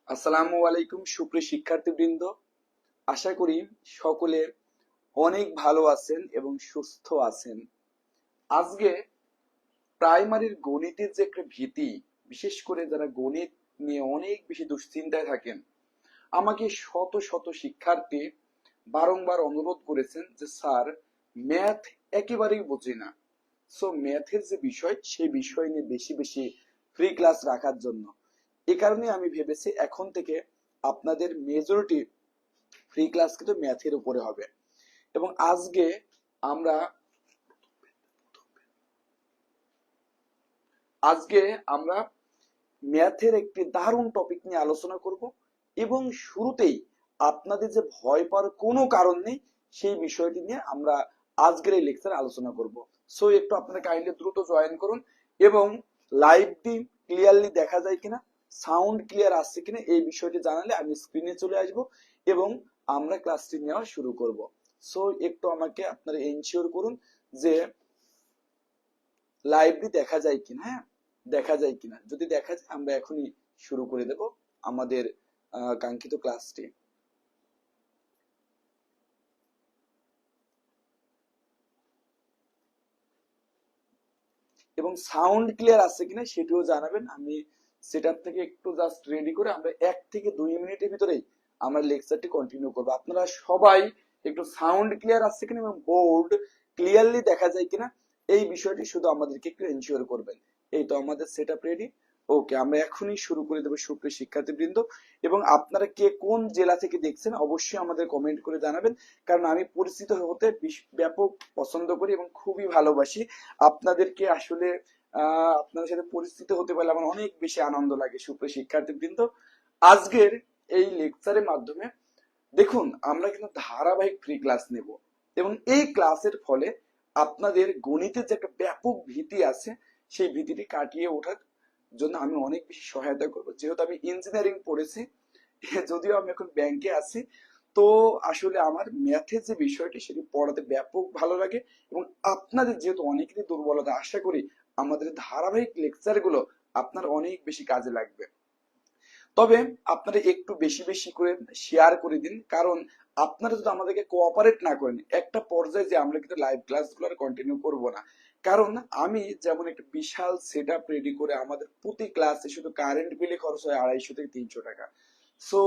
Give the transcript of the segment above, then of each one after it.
আসসালামু আলাইকুম সুপ্রিয় শিক্ষার্থীবৃন্দ, আশা করি সকলে অনেক ভালো আছেন এবং সুস্থ আছেন। আজকে প্রাইমারির গণিতের যে একটা ভীতি, বিশেষ করে যারা গণিত নিয়ে অনেক বেশি দুশ্চিন্তায় থাকেন, আমাকে শত শত শিক্ষার্থী বারংবার অনুরোধ করেছেন যে স্যার, ম্যাথ একেবারেই বুঝি না। সো ম্যাথের যে বিষয়, সেই বিষয় নিয়ে বেশি বেশি ফ্রি ক্লাস রাখার জন্য। এ কারণে আমি ভেবেছি এখন থেকে আপনাদের মেজরিটি ফ্রি ক্লাস কিন্তু ম্যাথের উপরে হবে। এবং আমরা আজকে আমরা ম্যাথের একটি দারুণ টপিক নিয়ে আলোচনা করব এবং শুরুতেই আপনাদের যে ভয় পাওয়ার কোনো কারণ নেই, সেই বিষয়টি নিয়ে আমরা আজকের এই লেকচারে আলোচনা করব। সো একটু আপনারা কাইন্ডলি দ্রুত জয়েন করুন এবং লাইভটি ক্লিয়ারলি দেখা যায় কিনা, সাউন্ড ক্লিয়ার আসছে কিনা এই বিষয়টি জানালে আমি স্ক্রিনে চলে আসব এবং আমরা ক্লাসটি নেওয়া শুরু করব। সো একটু আমাকে আপনারা এনশিওর করুন যে লাইভটি দেখা যায় কিনা। হ্যাঁ, দেখা যায় কিনা। যদি দেখা যায় আমরা এখনই শুরু করে দেব আমাদের কাঙ্ক্ষিত ক্লাসটি। এবং সাউন্ড ক্লিয়ার আছে কিনা সেটিও জানাবেন। আমি সেটআপ থেকে একটু জাস্ট রেডি করে আমরা 1 থেকে 2 মিনিটের ভিতরেই আমরা লেকচারটি কন্টিনিউ করব। আপনারা সবাই একটু সাউন্ড ক্লিয়ার আছে কিনা এবং বোর্ড ক্লিয়ারলি দেখা যায় কিনা এই বিষয়টি শুধু আমাদেরকে একটু এনশিওর করবেন। এই তো আমাদের সেটআপ রেডি। ওকে, আমরা এখনই শুরু করে দেবো সুপ্রিয় শিক্ষার্থীবৃন্দ। এবং আপনারা কে কোন জেলা থেকে দেখছেন অবশ্যই আমাদের কমেন্ট করে জানাবেন, কারণ আমি পরিচিত হতে ব্যাপক পছন্দ করি এবং খুবই ভালোবাসি। আপনাদেরকে আসলে আপনাদের সাথে পরিচিত হতে পারলে আমার অনেক বেশি আনন্দ লাগে। সুপ্রিয় শিক্ষার্থীবৃন্দ, আজকের এই লেকচারের মাধ্যমে দেখুন আমরা কিন্তু ধারাবাহিক ফ্রি ক্লাস নেব এবং এই ক্লাসের ফলে আপনাদের গণিতের যে একটা ব্যাপক ভীতি আছে সেই ভীতিটি কাটিয়ে ওঠার জন্য আমি অনেক বেশি সহায়তা করব। যেহেতু আমি ইঞ্জিনিয়ারিং পড়েছি, যদিও আমি এখন ব্যাংকে আছি, তো আসলে আমার ম্যাথের যে বিষয়টি সেটি পড়াতে ব্যাপক ভালো লাগে এবং আপনাদের যেহেতু অনেকেরই দুর্বলতা, আশা করি আমাদের ধারাবাহিক লেকচার গুলো আপনার অনেক বেশি কাজে লাগবে। তবে আপনারা একটু বেশি বেশি করে শেয়ার করে দিন, কারণ আপনারা যদি আমাদেরকে কোঅপারেট না করেন একটা পর্যায়ে যে আমরা কিন্তু লাইভ ক্লাসগুলো আর কন্টিনিউ করব না। কারণ আমি যেমন একটা বিশাল সেটআপ রেডি করে আমাদের প্রতি ক্লাসে শুধু কারেন্ট বিলে খরচ হয় 250 থেকে 300 টাকা। সো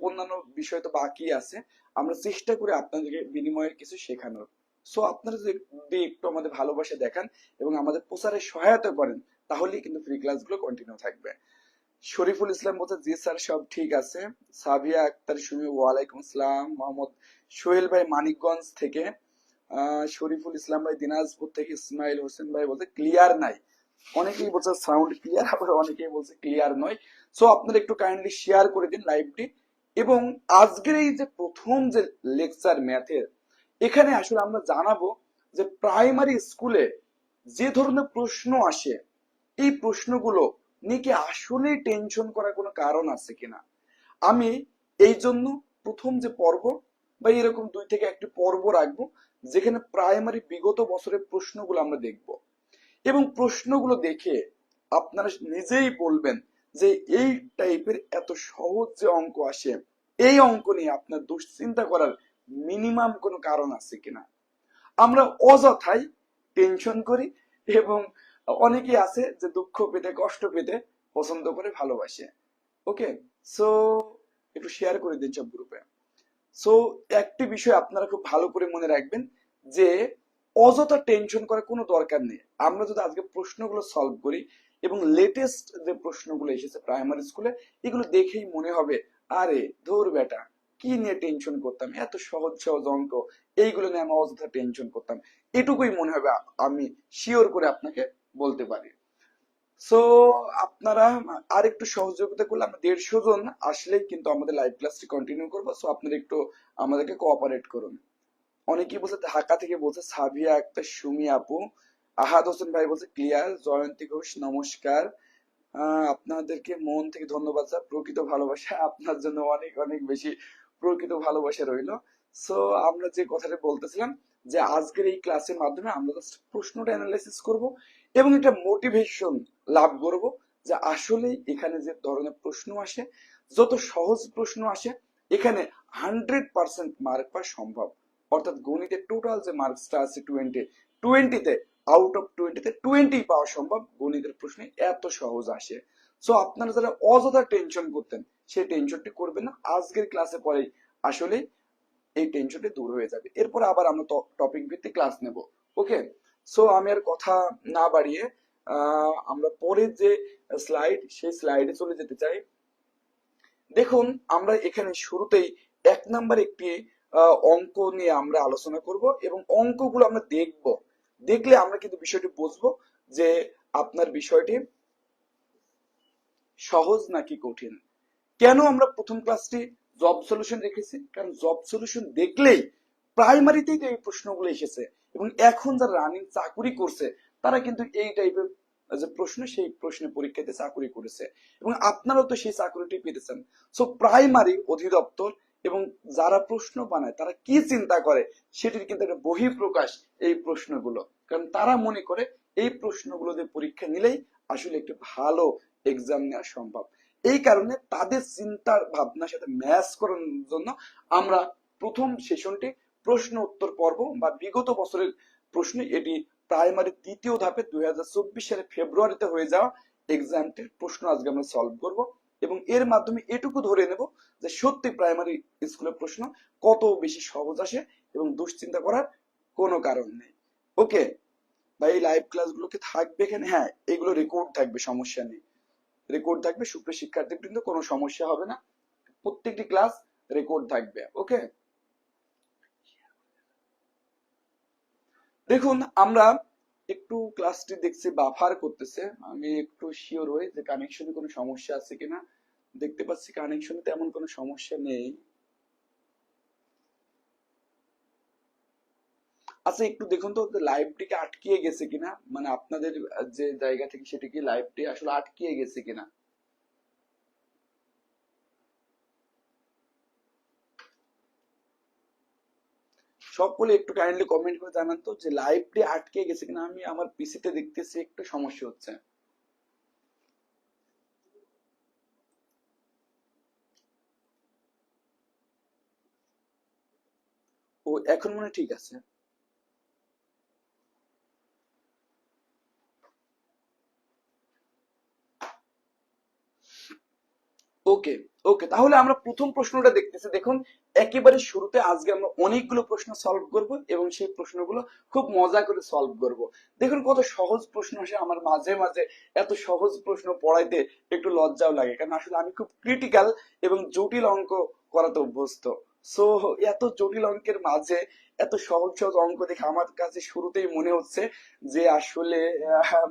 অন্যান্য বিষয় তো বাকি আছে, আমরা চেষ্টা করি আপনাদেরকে বিনিময়ের কিছু শেখানোর। সো আপনারা যদি একটু আমাদের ভালোবাসা দেখান এবং আমাদের প্রচারে সহায়তা করেন, তাহলেই কিন্তু ফ্রি ক্লাসগুলো কন্টিনিউ থাকবে। শরীফুল ইসলাম বলছে জি স্যার সব ঠিক আছে। সাবিয়া আক্তার সুমি ওয়ালাইকুম আসসালাম। মোহাম্মদ সোহেল ভাই মানিকগঞ্জ থেকে, শরীফুল ইসলাম ভাই দিনাজপুর থেকে, ইসমাইল হোসেন ভাই বলছে ক্লিয়ার নাই। অনেকেই বলছে সাউন্ড ক্লিয়ার, আবার অনেকেই বলছে ক্লিয়ার নয়। সো আপনারা একটু কাইন্ডলি শেয়ার করে দিন লাইভটি। এবং আজকের এই যে প্রথম যে লেকচার ম্যাথের, এখানে আসলে আমরা জানাবো যে প্রাইমারি স্কুলে যে ধরনের প্রশ্ন আসে এই প্রশ্নগুলো নিয়ে কি আসলে টেনশন করার কোনো কারণ আছে কিনা। আমি এই জন্য প্রথম যে পর্ব বা এরকম 2 থেকে 1টি পর্ব রাখবো, যেখানে প্রাইমারি বিগত বছরের প্রশ্নগুলো আমরা দেখব এবং প্রশ্নগুলো দেখে আপনারা নিজেই বলবেন যে এই টাইপের এত সহজ যে অঙ্ক আসে, এই অঙ্ক নিয়ে আপনার দুশ্চিন্তা করার মিনিমাম কোনো কারণ আছে কিনা। আমরা অযথাই টেনশন করি এবং অনেকেই আছে যে দুঃখ পেতে কষ্ট পেতে পছন্দ করে, ভালোবাসে। ওকে, সো একটু শেয়ার করে দিন সব গ্রুপে। সো একটি বিষয় আপনারা খুব ভালো করে মনে রাখবেন যে অযথা টেনশন করার কোনো দরকার নেই। আমরা যদি আজকে প্রশ্নগুলো সলভ করি এবং লেটেস্ট যে প্রশ্নগুলো এসেছে প্রাইমারি স্কুলে, এগুলো দেখেই মনে হবে আরে ধুর বেটা, কি নিয়ে টেনশন করতাম, এত সহজ সহজ অঙ্ক, এইগুলো নিয়ে আমি অযথা টেনশন করতাম, এটুকুই মনে হবে। আমি শিওর করে আপনাকে বলতে পারি। সো আপনারা আর একটু সহযোগিতা করলে আমরা 150 জন আসলেই কিন্তু আমাদের লাইভ ক্লাসটি কন্টিনিউ করবো। সো আপনারা একটু আমাদেরকে কোঅপারেট করুন। অনেকেই বলছে ঢাকা থেকে বলছে সাবিয়া আক্তার সুমি আপু, আহাদ হোসেন ভাই বলছে ক্লিয়ার, জয়ন্তী ঘোষ নমস্কার। আপনাদেরকে মন থেকে ধন্যবাদ স্যার, প্রকৃত ভালোবাসা আপনার জন্য অনেক অনেক বেশি প্রকৃত ভালোবাসা রইল। সো আমরা যে কথাটা বলতেছিলাম যে আজকের এই ক্লাসের মাধ্যমে আমরা জাস্ট প্রশ্নটা অ্যানালাইসিস করব এবং একটা মোটিভেশন লাভ করব যে আসলে এখানে যে ধরনের প্রশ্ন আসে, যত সহজ প্রশ্ন আসে এখানে 100% মার্ক পাওয়া সম্ভব। অর্থাৎ গণিতের টোটাল যে মার্কসটা আছে 20তে আউট অফ 20তে 20 পাওয়া সম্ভব গণিতের প্রশ্নে, এত সহজ আসে। সো আপনারা যারা অযথা টেনশন করতেন সেই টেনশনটি করবেন না, আজকের ক্লাসে পরেই আসলে এই টেনশনটি দূর হয়ে যাবে। এরপর আবার আমরা টপিক ভিত্তিক ক্লাস নেব। ওকে, সো আমি আর কথা না বাড়িয়ে আমরা পরের যে স্লাইড সেই স্লাইডে চলে যেতে চাই। দেখুন আমরা এখানে শুরুতেই 1 নাম্বার একটি অঙ্ক নিয়ে আমরা আলোচনা করব এবং অঙ্কগুলো আমরা দেখলে আমরা কিন্তু বিষয়টি বুঝবো যে আপনার বিষয়টি সহজ নাকি কঠিন। কেন আমরা প্রথম ক্লাসটি জব সলিউশন রেখেছি, কারণ জব সলিউশন দেখলেই প্রাইমারিতেই তো এই প্রশ্নগুলো এসেছে এবং এখন যারা রানিং চাকুরি করছে তারা কিন্তু এই টাইপের যে প্রশ্ন সেই প্রশ্নের পরীক্ষাতে চাকুরি করেছে এবং আপনারাও তো সেই চাকুরিটি পেতেছেন। সো প্রাইমারি অধিদপ্তর এবং যারা প্রশ্ন বানায় তারা কি চিন্তা করে সেটির কিন্তু একটা বহিঃপ্রকাশ এই প্রশ্নগুলো, কারণ তারা মনে করে এই প্রশ্নগুলো দিয়ে পরীক্ষা নিলেই আসলে একটি ভালো এক্সাম নেওয়া সম্ভব। এই কারণে তাদের চিন্তার ভাবনার সাথে ম্যাচ করানোর জন্য আমরা প্রথম সেশনটি প্রশ্ন উত্তর পর্ব বা বিগত বছরের প্রশ্ন, এটি প্রাইমারি দ্বিতীয় ধাপে 2024 সালে ফেব্রুয়ারিতে হয়ে যাওয়া এক্সামটির প্রশ্ন আজকে আমরা সলভ করব এবং এর মাধ্যমে এটুকু ধরে নেব যে সত্যি প্রাইমারি স্কুলের প্রশ্ন কত বেশি সহজ আসে এবং দুশ্চিন্তা করার কোনো কারণ নেই। ওকে ভাই, এই লাইভ ক্লাসগুলোকে থাকবে এখানে, হ্যাঁ এগুলো রেকর্ড থাকবে, সমস্যা নেই, রেকর্ড থাকবে। সুপ্রিয় শিক্ষার্থী কিন্তু কোনো সমস্যা হবে না, প্রত্যেকটি ক্লাস রেকর্ড থাকবে। ওকে, দেখুন আমরা একটু ক্লাসটি দেখছি বাফার করতেছে, আমি একটু শিওর হই যে কানেকশনে কোনো সমস্যা আছে কিনা। দেখতে পাচ্ছি কানেকশনে তেমন কোনো সমস্যা নেই। আচ্ছা একটু দেখুন তো লাইভটিকে আটকিয়ে গেছে কিনা, মানে আপনাদের যে জায়গা থেকে সেটি কি লাইভটি আসলে আটকিয়ে গেছে কিনা। সকলে একটু কাইন্ডলি কমেন্ট করে জানান তো যে লাইভটি আটকে গেছে কিনা, আমি আমার পিসিতে দেখতেছি একটু সমস্যা হচ্ছে। ও এখন মনে হয় ঠিক আছে। ওকে ওকে, তাহলে আমরা প্রথম প্রশ্নটা দেখতেছি। দেখুন একেবারে শুরুতে আজকে আমরা অনেকগুলো প্রশ্ন সলভ করব এবং সেই প্রশ্নগুলো খুব মজা করে সলভ করব। দেখুন কত সহজ প্রশ্ন আসে, আমার মাঝে মাঝে এত সহজ প্রশ্ন পড়াইতে একটু লজ্জাও লাগে, কারণ আসলে আমি খুব ক্রিটিক্যাল এবং জটিল অঙ্ক করাতে অভ্যস্ত। সো এত জটিল অঙ্কের মাঝে এত সহজ সহজ অঙ্ক দেখে আমার কাছে শুরুতেই মনে হচ্ছে যে আসলে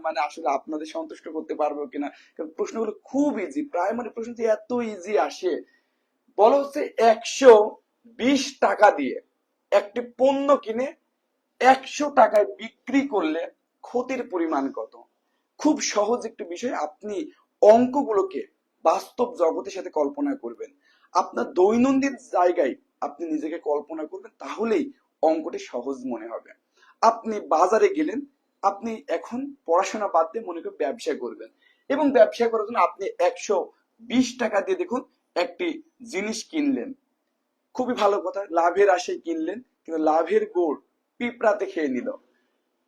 মানে আসলে আপনাদের সন্তুষ্ট করতে পারবো কিনা, কারণ প্রশ্নগুলো খুব ইজি। প্রাইমারি প্রশ্ন যে এত ইজি আসে, বলা হচ্ছে 120 টাকা দিয়ে একটি পণ্য কিনে 100 টাকায় বিক্রি করলে ক্ষতির পরিমাণ কত। খুব সহজ একটি বিষয়, আপনি অঙ্কগুলোকে বাস্তব জগতের সাথে কল্পনা করবেন, আপনার দৈনন্দিন জায়গায় আপনি নিজেকে কল্পনা করবেন, তাহলেই অঙ্কটি সহজ মনে হবে। আপনি বাজারে গেলেন, আপনি এখন পড়াশোনা বাদ দিয়ে মনে করেন ব্যবসা করবেন এবং ব্যবসা করার জন্য আপনি 120 টাকা দিয়ে দেখুন একটি জিনিস কিনলেন, খুবই ভালো কথা, লাভের আশায় কিনলেন, কিন্তু লাভের গোড় পিঁপড়াতে খেয়ে নিল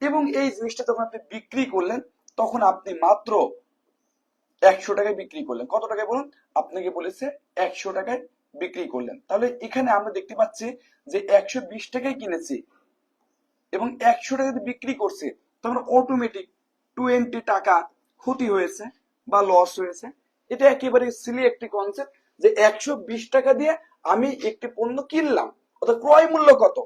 এবং এই জিনিসটা যখন আপনি বিক্রি করলেন তখন আপনি মাত্র 100 টাকায় বিক্রি করলেন। কত টাকায় বলুন, আপনাকে বলেছে 100 টাকায় বিক্রি করলেন। তাহলে এখানে আমরা দেখতে পাচ্ছি যে 120 টাকায় কিনেছি এবং 100 টাকাতে বিক্রি করছে, তখন অটোমেটিক 20 টাকা ক্ষতি হয়েছে বা লস হয়েছে। এটা একেবারে সিলি একটি কনসেপ্ট যে 120 টাকা দিয়ে আমি একটি পণ্য কিনলাম, অর্থাৎ ক্রয় মূল্য কত,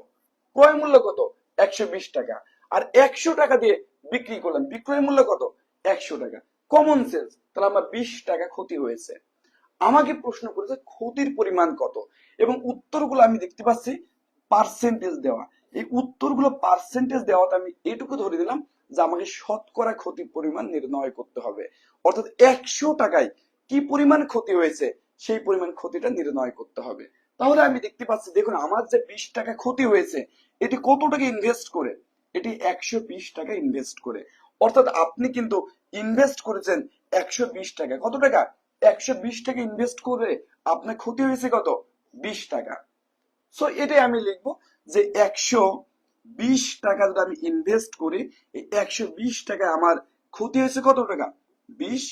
ক্রয় মূল্য কত 120 টাকা, আর 100 টাকা দিয়ে বিক্রি করলাম, বিক্রয় মূল্য কত 100 টাকা। কমন সেন্স, তাহলে আমার 20 টাকা ক্ষতি হয়েছে। আমাকে প্রশ্ন করেছে ক্ষতির পরিমাণ কত এবং উত্তরগুলো আমি দেখতে পাচ্ছি পার্সেন্টেজ দেওয়া। এই উত্তরগুলো পার্সেন্টেজ দেওয়াতে আমি এটুকু ধরে দিলাম যে আমাকে শতকরা ক্ষতির পরিমাণ নির্ণয় করতে হবে, অর্থাৎ 100 টাকায় কি পরিমাণ ক্ষতি হয়েছে সেই পরিমাণ ক্ষতিটা নির্ণয় করতে হবে। তাহলে আমি দেখতে পাচ্ছি দেখুন আমার যে 20 টাকা ক্ষতি হয়েছে এটি কত টাকা ইনভেস্ট করে, এটি 120 টাকা ইনভেস্ট করে। অর্থাৎ আপনি কিন্তু ইনভেস্ট করেছেন 120 টাকা। কত টাকা? 120 টাকা ইনভেস্ট করে আপনার ক্ষতি হয়েছে কত? 20 টাকা। সো এটাই আমি লিখবো যে 120 টাকা যদি আমি ইনভেস্ট করি, এই 120 টাকায় আমার ক্ষতি হয়েছে কত টাকা? 20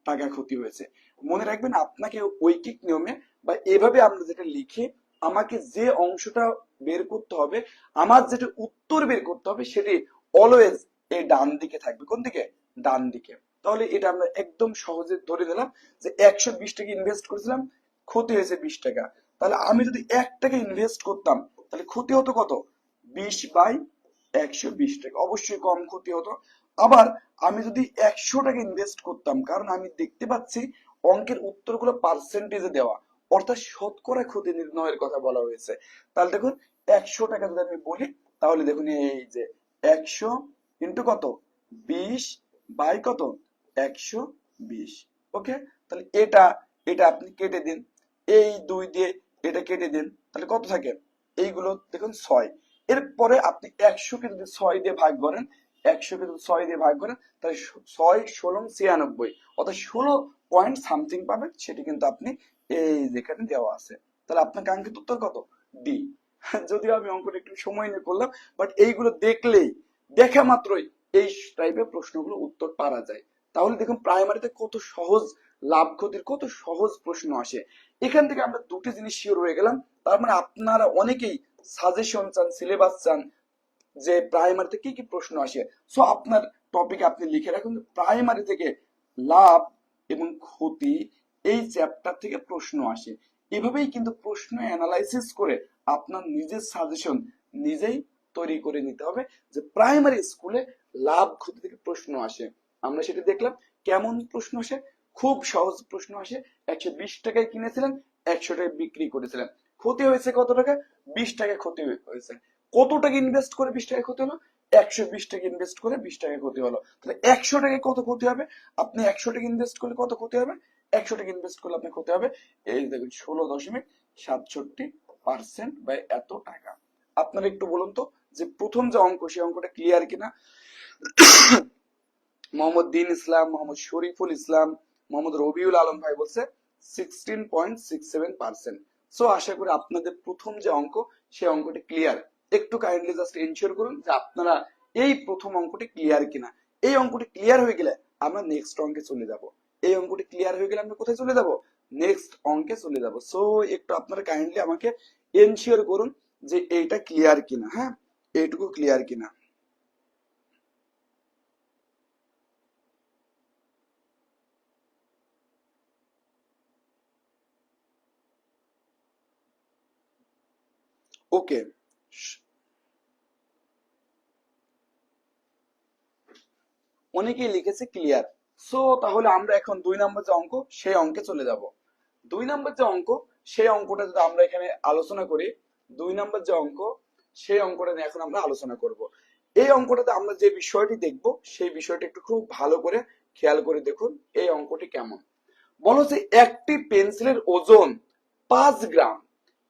টাকা ক্ষতি হয়েছে। মনে রাখবেন আপনাকে ঐকিক নিয়মে বা এভাবে আমরা যেটা লিখে আমাকে যে অংশটা বের করতে হবে, আমার যেটা উত্তর বের করতে হবে, সেটি অলওয়েজ এই ডান দিকে থাকবে। কোন দিকে? ডান দিকে। তাহলে এটা আমরা একদম সহজে ধরে নিলাম যে 120 টাকা ইনভেস্ট করেছিলাম, ক্ষতি হয়েছে 20 টাকা। তাহলে আমি যদি 1 টাকা ইনভেস্ট করতাম তাহলে ক্ষতি হতো কত? 20/120 টাকা। অবশ্যই কম ক্ষতি হতো। আবার আমি যদি 100 টাকা ইনভেস্ট করতাম, কারণ আমি দেখতে পাচ্ছি অঙ্কের উত্তরগুলো পার্সেন্টেজে দেওয়া, অর্থাৎ শতকরা ক্ষতি নির্ণয়ের কথা বলা হয়েছে। তাহলে দেখুন 100 টাকা যদি আমি বলি, তাহলে দেখুন এই যে 100 ইন্টু কত? 20/কত? 120। ওকে, তাহলে এটা এটা আপনি কেটে দিন, এই 2 দিয়ে এটা কেটে দিন, তাহলে কত থাকে? এইগুলো দেখুন 6। এরপরে আপনি 100-কে যদি 6 দিয়ে ভাগ করেন, 100-কে যদি 6 দিয়ে ভাগ করেন, তাহলে 6 16 96, অর্থাৎ 16 পয়েন্ট সামথিং পাবেন। সেটি কিন্তু আপনি এই যেখানে দেওয়া আছে। তাহলে আপনার কাঙ্ক্ষিত উত্তর কত? ডি। যদিও আমি অঙ্কটা একটু সময় নিয়ে করলাম, বাট এইগুলো দেখলেই, দেখা মাত্রই এই টাইপের প্রশ্নগুলো উত্তর পারা যায়। তাহলে দেখুন প্রাইমারিতে কত সহজ, লাভ ক্ষতির কত সহজ প্রশ্ন আসে। এখান থেকে আমরা দুটি জিনিস শিওর হয়ে গেলাম। তার মানে আপনারা অনেকেই সাজেশন চান, সিলেবাস চান, যে প্রাইমারিতে কি কি প্রশ্ন আসে। সো আপনার টপিকে আপনি লিখে রাখুন প্রাইমারি থেকে লাভ এবং ক্ষতি এই চ্যাপ্টার থেকে প্রশ্ন আসে। এভাবেই কিন্তু প্রশ্ন অ্যানালাইসিস করে আপনার নিজের সাজেশন নিজেই তৈরি করে নিতে হবে যে প্রাইমারি স্কুলে লাভ ক্ষতি থেকে প্রশ্ন আসে। আমরা সেটা দেখলাম কেমন প্রশ্ন আসে। খুব সহজ প্রশ্ন আসে। 120 টাকায় কিনেছিলেন, 100 টাকায় বিক্রি করেছিলেন, ক্ষতি হয়েছে কত টাকা? 20 টাকা ক্ষতি হয়েছে। কত টাকা ইনভেস্ট করে 20 টাকা ক্ষতি হলো? 120 টাকা ইনভেস্ট করে 20 টাকা ক্ষতি হলো। তাহলে 100 টাকায় কত ক্ষতি হবে? আপনি 100 টাকা ইনভেস্ট করলে কত ক্ষতি হবে? 100 টাকা ইনভেস্ট করলে আপনার ক্ষতি হবে এই দেখুন 16.67% বা এত টাকা। আপনারা একটু বলুন তো যে প্রথম যে অঙ্ক, সেই অঙ্কটা ক্লিয়ার কিনা? মোহাম্মদ দিন ইসলাম, মোহাম্মদ শরীফুল ইসলাম, মোহাম্মদ রবিউল আলম ভাই বলছে 16.67%। সো আশা করি আপনাদের প্রথম যে অঙ্ক, সেই অঙ্কটি ক্লিয়ার। একটু কাইন্ডলি জাস্ট এনশিওর করুন যে আপনারা এই প্রথম অঙ্কটি ক্লিয়ার কিনা। এই অঙ্কটি ক্লিয়ার হয়ে গেলে আমরা নেক্সট অঙ্কে চলে যাব। এই অঙ্কটি ক্লিয়ার হয়ে গেলে আমরা কোথায় চলে যাব? নেক্সট অঙ্কে চলে যাব। সো একটু আপনারা কাইন্ডলি আমাকে এনশিওর করুন যে এইটা ক্লিয়ার কিনা। হ্যাঁ, এইটুকু ক্লিয়ার কিনা। ওকে, অনেকেই লিখেছে ক্লিয়ার। সো তাহলে আমরা এখন 2 নম্বর যে অঙ্ক, সেই অঙ্কে চলে যাব। 2 নম্বর যে অঙ্ক, সেই অঙ্কটা যদি আমরা এখানে আলোচনা করি, 2 নম্বর যে অঙ্ক, সেই অঙ্কটা নিয়ে এখন আমরা আলোচনা করব। এই অঙ্কটাতে আমরা যে বিষয়টি দেখব, সেই বিষয়টি একটু খুব ভালো করে খেয়াল করে দেখুন এই অঙ্কটি কেমন। বলো যে একটি পেন্সিলের ওজন 5 গ্রাম,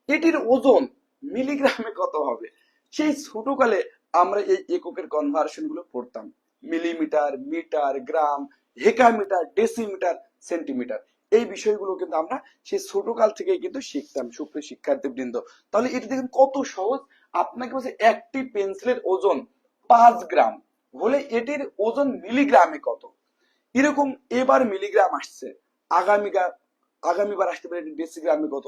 এটির ওজন মিলিগ্রামে কত হবে? সেই ছোটকালে আমরা এই এককের কনভার্সন গুলো পড়তাম, মিলিমিটার, মিটার, গ্রাম, হেক্টোমিটার, ডেসিমিটার, সেন্টিমিটার। এই বিষয়গুলো কিন্তু আমরা সেই ছোটকাল থেকেই কিন্তু শিখতাম, সুপ্রিয় শিক্ষার্থী বৃন্দ। তাহলে এটা দেখুন কত সহজ। আপনাকে বলছে একটি পেন্সিলের ওজন 5 গ্রাম হলে এটির ওজন মিলিগ্রামে কত। এরকম এবার মিলিগ্রাম আসছে, আগামীবার আগামীবার আসতে পারে ডেসিগ্রামে কত,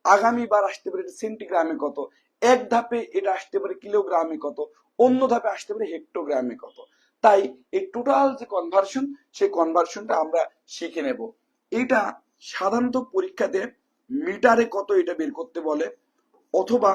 আগামীবার আসতে পারে সেন্টিগ্রামে কত, এক ধাপে এটা আসতে পারে কিলোগ্রামে কত, অন্য ধাপে আসতে পারে হেক্টোগ্রামে কত। তাই এই টোটাল যে কনভার্সন, সেই কনভার্সনটা আমরা শিখে নেব। এটা সাধারণত পরীক্ষাতে মিটারে কত এটা বের করতে বলে, অথবা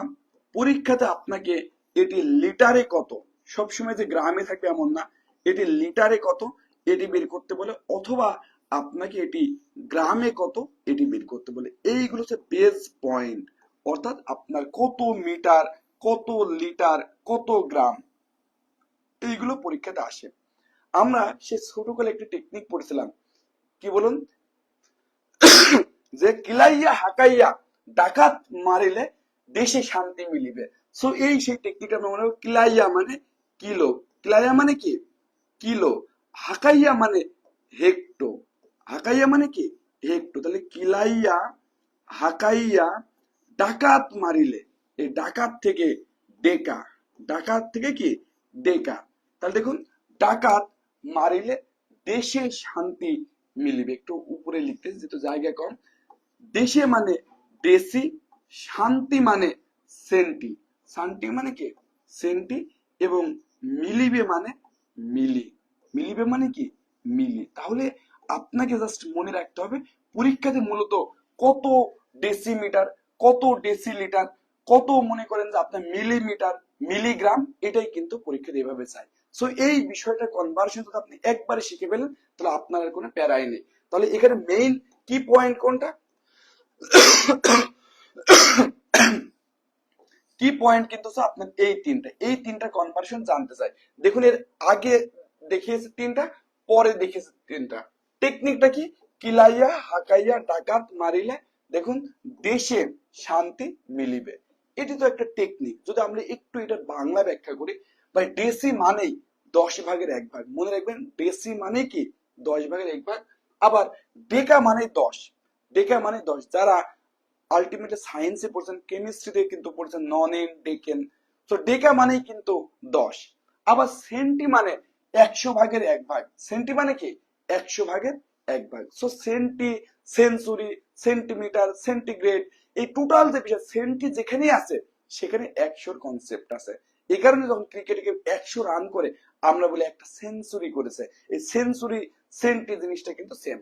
পরীক্ষাতে আপনাকে এটি লিটারে কত, সবসময় যে গ্রামে থাকবে এমন না, এটি লিটারে কত এটি বের করতে বলে, অথবা আপনাকে এটি গ্রামে কত এটি বের করতে বলে। এইগুলো হচ্ছে বেস পয়েন্ট, অর্থাৎ আপনার কত মিটার, কত লিটার, কত গ্রাম, এইগুলো পরীক্ষাতে আসে। আমরা সে ছোটকালে একটি টেকনিক পড়েছিলাম, কি বলুন, যে কিলাইয়া হাকাইয়া ডাকাত মারিলে দেশে শান্তি মিলিবে। সো এই সেই টেকনিকটা আমরা মনে হয়, কিলাইয়া মানে কিলো, কিলাইয়া মানে কি? কিলো, হাকাইয়া মানে হেক্টো। হাকাইয়া মানে কি? হেক্টো। তাহলে কিলাইয়া হাকাইয়া ডাকাত মারিলে, এই ডাকাত থেকে ডেকা, ডাকাত থেকে কি ডেকা। তাহলে দেখুন, ডাকাত মারিলে দেশে শান্তি মিলিবে। একটু উপরে লিখতেছি যেহেতু জায়গা কম। দেশে মানে দেশি, শান্তি মানে সেন্টি, শান্তি মানে কি সেন্টি, এবং মিলিবে মানে মিলি, মিলিবে মানে কি মিলি। তাহলে আপনাকে জাস্ট মনে রাখতে হবে পরীক্ষাতে মূলত কত ডেসিমিটার, কত ডেসিলিটার, কত মনে করেন যে আপনার মিলিমিটার, মিলিগ্রাম, এটাই কিন্তু পরীক্ষাতে এভাবে চাই। সো এই বিষয়টা কনভার্সন যদি আপনি একবারে শিখে ফেলেন তাহলে আপনার আর কোনো প্যারাই নেই। তাহলে এখানে মেইন কি পয়েন্ট কোনটা? কি পয়েন্ট কিন্তু আপনার এই তিনটা কনভার্সন জানতে চাই। দেখুন, এর আগে দেখিয়েছে তিনটা, পরে দেখিয়েছে তিনটা। টেকনিকটা কি? কিলাইয়া হাকাইয়া ডাকাত মারিলে দেখুন দেশে শান্তি মিলিবে। এটি তো একটা টেকনিক। যদি আমরা একটু এটা বাংলা ব্যাখ্যা করি, ভাই ডেসি মানেই 10 ভাগের 1 ভাগ। মনে রাখবেন ডেসি মানে কি 10 ভাগের 1 ভাগ। আবার ডেকা মানে 10, ডেকা মানে 10। যারা আলটিমেটলি সায়েন্সে পড়ছেন, কেমিস্ট্রিতে কিন্তু পড়ছেন নন এন ডেকেন, তো ডেকা মানেই কিন্তু 10। আবার সেন্টি মানে 100 ভাগের 1 ভাগ। সেন্টি মানে কি 100 ভাগের 1 ভাগ। So centi, century, centimetre, centigrade, এই টোটাল যে বিষয় সেন্টি যেখানেই আছে সেখানে 100-র কনসেপ্ট আছে। এই কারণে যখন ক্রিকেটে 100 রান করে আমরা বলি একটা সেঞ্চুরি করেছে। এই সেঞ্চুরি সেন্টি জিনিসটা কিন্তু সেম।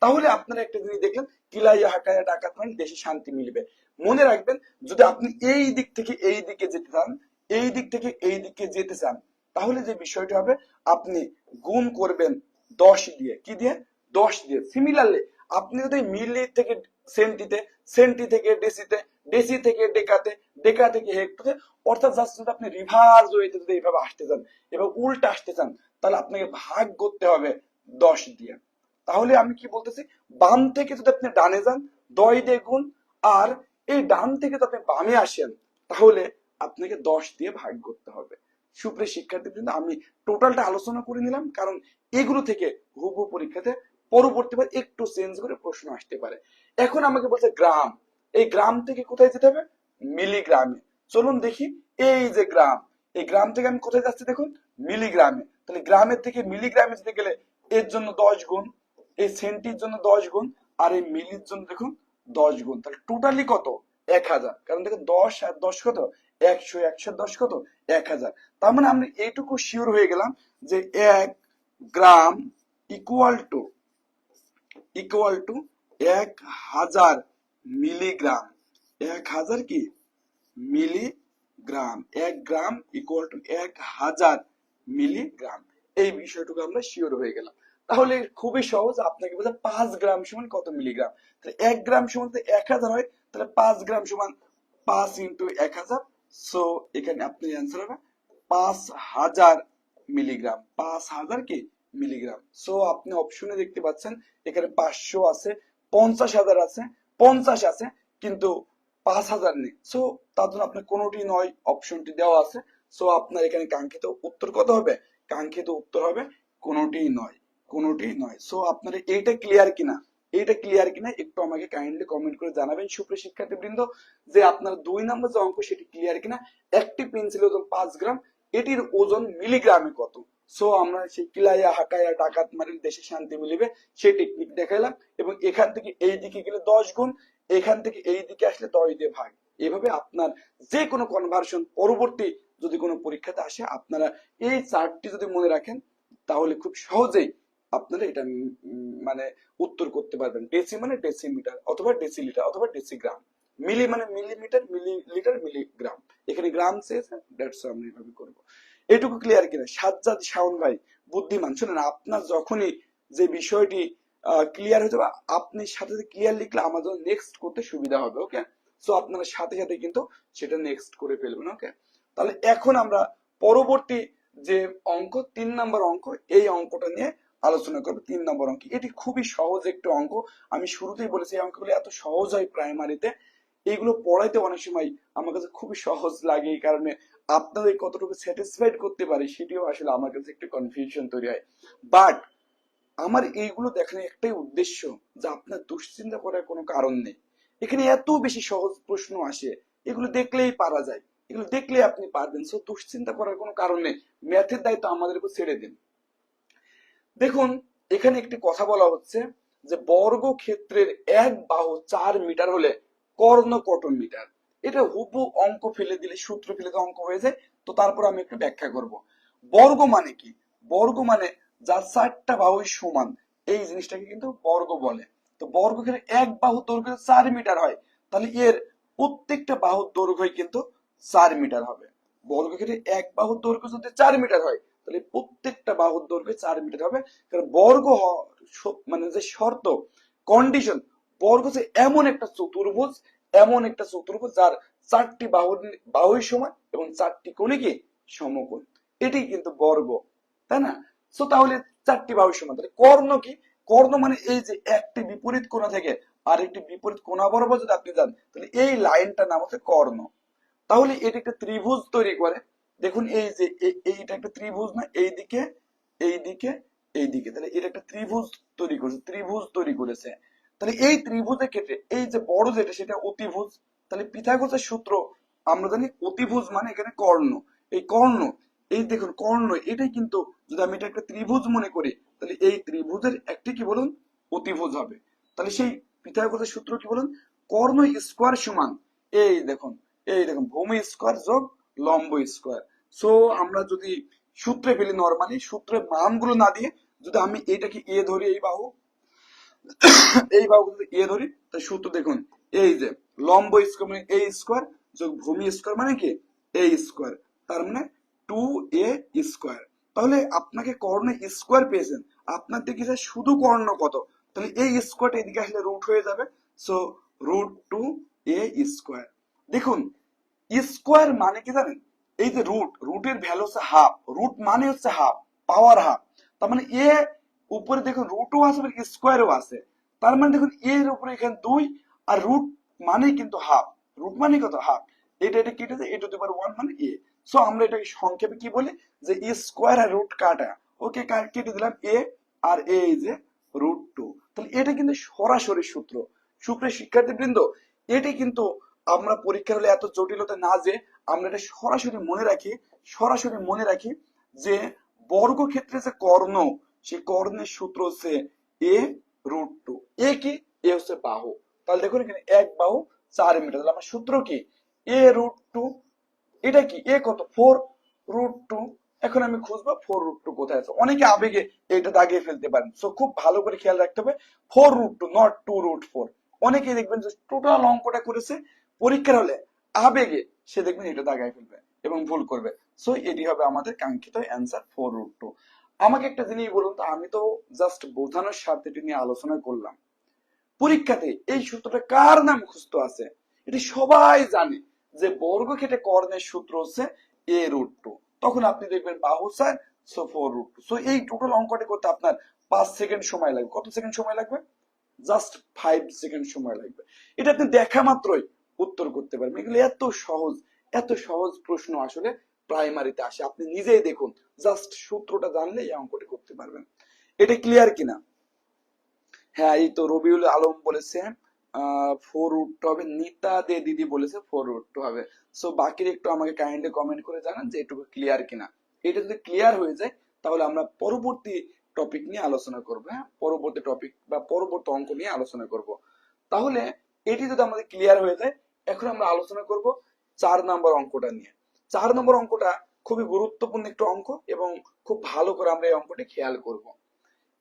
তাহলে আপনারা একটা জিনিস দেখলেন, কিলাইয়া হাকাইয়া ডাকাত মানে দেশে শান্তি মিলবে। মনে রাখবেন, যদি আপনি এই দিক থেকে এই দিকে যেতে চান, এই দিক থেকে এই দিকে যেতে চান, তাহলে যে বিষয়টা হবে আপনি গুণ করবেন 10 দিয়ে। কি দিয়ে? 10 দিয়ে। সিমিলারলি আপনি যদি মিলি থেকে সেন্টিতে, সেন্টি থেকে ডেসিতে, ডেসি থেকে ডেকাতে, ডেকা থেকে হেক্টরে, অর্থাৎ জাস্ট যদি আপনি রিভার্স ওয়েতে যদি এইভাবে আসতে চান, এবার উল্টা আসতে চান, তাহলে আপনাকে ভাগ করতে হবে 10 দিয়ে। তাহলে আমি কি বলতেছি, বাম থেকে যদি আপনি ডানে যান 10 দিয়ে গুণ, আর এই ডান থেকে যদি আপনি বামে আসেন তাহলে আপনাকে 10 দিয়ে ভাগ করতে হবে। সুপ্রিয় শিক্ষার্থীবৃন্দ, আমি টোটালটা আলোচনা করে নিলাম, কারণ এগুলো থেকে হুবহু পরীক্ষাতে পরবর্তীবার একটু চেঞ্জ করে প্রশ্ন আসতে পারে। এখন আমাকে বলছে গ্রাম, এই গ্রাম থেকে কোথায় যেতে হবে? মিলিগ্রামে। চলুন দেখি, এই যে গ্রাম, এই গ্রাম থেকে আমি কোথায় যাচ্ছি দেখুন, মিলিগ্রামে। তাহলে গ্রামের থেকে মিলিগ্রামে যেতে গেলে এর জন্য 10 গুণ, এই সেন্টির জন্য 10 গুণ, আর এই মিলির জন্য দেখুন 10 গুণ। তাহলে টোটালি কত? 1000। কারণ দেখুন 10 আর 10 কত? 100, 100 10 কত? 1000। তার মানে আমরা এইটুকু শিওর হয়ে গেলাম যে 1 গ্রাম ইকুয়াল টু 1000 মিলিগ্রাম। 1000 কি milligram. 1 gram equal to 1000 milligram. এই বিষয়টুকু আমরা শিওর হয়ে গেলাম। তাহলে খুবই সহজ, আপনাকে বলছে 5 গ্রাম সমান কত মিলিগ্রাম। তাহলে 1 গ্রাম সমান যদি 1000 হয়, তাহলে 5 গ্রাম সমান 5 ইন্টু 1000। সো এখানে আপনার অ্যান্সার হবে 5000 মিলিগ্রাম। 5000 কি মিলিগ্রাম। সো আপনি অপশনে দেখতে পাচ্ছেন এখানে 500 আছে, 50,000 আছে, 50 আছে, কিন্তু 5000 নেই। সো তার জন্য আপনার কোনোটি নয় অপশনটি দেওয়া আছে। সো আপনার এখানে কাঙ্ক্ষিত উত্তর কত হবে? কাঙ্ক্ষিত উত্তর হবে কোনোটি নয়, কোনোটি নয়। সো আপনার এইটা ক্লিয়ার কিনা, এইটা ক্লিয়ার কিনা একটু আমাকে কাইন্ডলি কমেন্ট করে জানাবেন সুপ্রিয় শিক্ষার্থীবৃন্দ, যে আপনার 2 নম্বর যে অঙ্ক সেটি ক্লিয়ার কিনা। একটি পেন্সিলের ওজন 5 গ্রাম, এটির ওজন মিলিগ্রামে কত? সো আমরা সেই কিলাইয়া হাকাইয়া ডাকাত মারিল দেশে শান্তি মিলিবে সেই টেকনিক দেখাইলাম, এবং এখান থেকে এই দিকে গেলে 10 গুণ, এখান থেকে এই দিকে আসলে 10 দিয়ে ভাগ। এভাবে আপনার যে কোনো কনভার্সন পরবর্তী যদি কোনো পরীক্ষাতে আসে, আপনারা এই চার্টটি যদি মনে রাখেন তাহলে খুব সহজেই আপনারা এটা মানে উত্তর করতে পারবেন। ডেসি মানে ডেসিমিটার অথবা ডেসিলিটার অথবা ডেসিগ্রাম, মিলি মানে মিলিমিটার, মিলিলিটার, মিলিগ্রাম। এখানে গ্রাম চেয়েছে, দ্যাটস আমরা এইভাবে করব। এটুকু ক্লিয়ার কিনা? সাজ্জাদ শাওন ভাই বুদ্ধিমান, শুনেন, আপনার যখনই যে বিষয়টি ক্লিয়ার হয়ে যাবে, আপনি সাথে সাথে ক্লিয়ার লিখলে আমার জন্য নেক্সট করতে সুবিধা হবে। ওকে, সো আপনারা সাথে সাথে কিন্তু সেটা নেক্সট করে ফেলবেন। ওকে, তাহলে এখন আমরা পরবর্তী যে অঙ্ক 3 নম্বর অঙ্ক, এই অঙ্কটা নিয়ে আলোচনা করবো। 3 নম্বর অঙ্ক, এটি খুবই সহজ একটা অঙ্ক। আমি শুরুতেই বলেছি এই অঙ্কগুলো এত সহজ হয় প্রাইমারিতে, এইগুলো পড়াইতে অনেক সময় আমার কাছে খুবই সহজ লাগে। এই কারণে আপনাদের কতটুকু স্যাটিসফাইড করতে পারি সেটিও আসলে আমার কাছে একটু কনফিউশন তৈরি হয়। বাট আমার এইগুলো দেখানোর একটাই উদ্দেশ্য যে আপনার দুশ্চিন্তা করার কোনো কারণ নেই। এখানে এত বেশি সহজ প্রশ্ন আসে, এগুলো দেখলেই পারা যায়, এগুলো দেখলে আপনি পারবেন। সো দুশ্চিন্তা করার কোনো কারণ নেই, ম্যাথের দায়িত্ব আমাদের উপর ছেড়ে দিন। দেখুন এখানে একটি কথা বলা হচ্ছে যে বর্গক্ষেত্রের এক বাহু 4 মিটার হলে কর্ণ কত মিটার। এটা হুবহু অঙ্ক ফেলে দিলে, সূত্র ফেলে দিলে অঙ্ক হয়ে যায়। তো তারপর আমি একটু ব্যাখ্যা করব। বর্গ মানে কি? বর্গ মানে যার 4টা বাহুই সমান, এই জিনিসটাকে কিন্তু বর্গ বলে। তো বর্গক্ষেত্রে এক বাহুর দৈর্ঘ্য 4 মিটার হয়, তাহলে এর প্রত্যেকটা বাহুর দৈর্ঘ্যই কিন্তু 4 মিটার হবে। বর্গক্ষেত্রে এক বাহুর দৈর্ঘ্য যদি 4 মিটার হয়, তাহলে প্রত্যেকটা বাহুর দৈর্ঘ্য 4 মিটার হবে। কারণ বর্গ মানে যে শর্ত, কন্ডিশন, বর্গ যে এমন একটা চতুর্ভুজ, এমন একটা চতুর্ভুজ যার 4টি বাহুই সমান এবং 4টি কোণে কি সমকোণ, এটাই কিন্তু বর্গ, তাই না? সো তাহলে 4টি বাহুই সমান, তাহলে কর্ণ কি? কর্ণ মানে এই যে একটি বিপরীত কোণা থেকে আরেকটি বিপরীত কোণা বরাবর যদি আপনি যান, তাহলে এই লাইনটার নাম হচ্ছে কর্ণ। তাহলে এটা একটা ত্রিভুজ তৈরি করে। দেখুন এই যে এইটা একটা ত্রিভুজ না, এইদিকে এইদিকে এইদিকে, তাহলে এটা একটা ত্রিভুজ তৈরি করেছে, ত্রিভুজ তৈরি করেছে। তাহলে এই ত্রিভুজের ক্ষেত্রে এই যে বড় যেটা সেটা অতিভুজ। তাহলে পিথাগোরাসের সূত্র আমরা জানি অতিভুজ মানে এখানে কর্ণ। এই কর্ণ, এই দেখুন কর্ণ, এটাই কিন্তু যদি আমি এটা একটা ত্রিভুজ মনে করি, তাহলে এই ত্রিভুজের একটি কি বলুন অতিভুজ হবে। তাহলে সেই পিথাগোরাসের সূত্র কি বলুন? কর্ণ স্কোয়ার সমান, এই দেখুন, এই দেখুন ভূমি স্কোয়ার যোগ লম্ব স্কোয়ার। সো আমরা যদি সূত্রে ফেলি, নর্মালি সূত্রের মানগুলো না দিয়ে যদি আমি এটাকে এ ধরি, এই বাহু, এই বাহু যদি এ ধরি, তাহলে সূত্র দেখুন এই যে লম্ব স্কোয়ার মানে এ স্কোয়ার যোগ ভূমি স্কোয়ার মানে কি এ স্কোয়ার, তার মানে 2a স্কোয়ার। তাহলে আপনাকে কর্ণ স্কোয়ার পেয়েছেন, আপনার দেখেছে শুধু কর্ণ কত, তাহলে এই স্কোয়ারটা এদিকে আসলে রুট হয়ে যাবে। So √2a square. দেখুন স্কোয়ার মানে কি জানেন? এই যে রুটের ভ্যালু হচ্ছে হাফ, রুট মানে হচ্ছে হাফ, পাওয়ার হাফ। তার মানে এ উপরে দেখুন রুটও আছে স্কোয়ারও আছে, তার মানে দেখুন এর উপরে এখানে 2, আর রুট মানে কিন্তু হাফ, রুট মানে কত হাফ, এটা কেটে যায়, এটা পারে 1 মানে এ। সো আমরা এটাকে সংক্ষেপে কি বলি যে স্কোয়ার আর রুট কাটা, ওকে কেটে দিলাম এ, আর এই যে √2। তাহলে এটা কিন্তু সরাসরি সূত্র। সুপ্রিয় শিক্ষার্থী বৃন্দ, এটি কিন্তু আমরা পরীক্ষা হলে এত জটিলতা না যে আমরা এটা সরাসরি মনে রাখি, সরাসরি মনে রাখি যে বর্গক্ষেত্রে যে কর্ণ, সেই কর্ণের সূত্র হচ্ছে a√2। এ কি? এ হচ্ছে বাহু। তাহলে দেখুন এখানে এক বাহু 4 মিটার, তাহলে আমার সূত্র কি a√2। এটা কি এ কত 4√2। এখন আমি খুঁজবো 4√2 কোথায় আছে। অনেকে আবেগে এটা দাগিয়ে ফেলতে পারেন, সো খুব ভালো করে খেয়াল রাখতে হবে 4√2 নট 2√4। অনেকেই দেখবেন যে টোটাল অঙ্কটা করেছে, পরীক্ষার হলে আবেগে সে দেখবেন এটা দাগায় ফেলবে এবং ভুল করবে। সো এটি হবে আমাদের কাঙ্ক্ষিত অ্যান্সার 4√2। আমাকে একটা জিনিস বলুন তো, আমি তো জাস্ট বোঝানোর স্বার্থে এটি নিয়ে আলোচনা করলাম, পরীক্ষাতে এই সূত্রটা কার নাম মুখস্থ আছে? এটি সবাই জানে যে বর্গক্ষেত্রে কর্ণের সূত্র হচ্ছে a√2। তখন আপনি দেখবেন বাহু 4, সো 4√2। সো এই টোটাল অঙ্কটা করতে আপনার 5 সেকেন্ড সময় লাগবে। কত সেকেন্ড সময় লাগবে? জাস্ট 5 সেকেন্ড সময় লাগবে। এটা আপনি দেখা মাত্রই উত্তর করতে পারবেন। এগুলো এত সহজ, এত সহজ প্রশ্ন আসলে প্রাইমারিতে আসে। আপনি নিজেই দেখুন, জাস্ট সূত্রটা জানলে এই অঙ্কটি করতে পারবেন। এটা ক্লিয়ার কিনা? হ্যাঁ, এই তো রবিউল আলম বলেছে 4√2 হবে। নিতা দে দিদি বলেছে 4√2 হবে। সো বাকির একটু আমাকে কাইন্ডলি কমেন্ট করে জানান যে এটুকু ক্লিয়ার কিনা। এটা যদি ক্লিয়ার হয়ে যায়, তাহলে আমরা পরবর্তী টপিক নিয়ে আলোচনা করবো। হ্যাঁ, পরবর্তী টপিক বা পরবর্তী অঙ্ক নিয়ে আলোচনা করব। তাহলে এটি যদি আমাদের ক্লিয়ার হয়ে যায়, এখন আমরা আলোচনা করব 4 নম্বর অঙ্কটা নিয়ে। 4 নম্বর অঙ্কটা খুবই গুরুত্বপূর্ণ একটি অঙ্ক এবং খুব ভালো করে আমরা এই অঙ্কটি খেয়াল করব।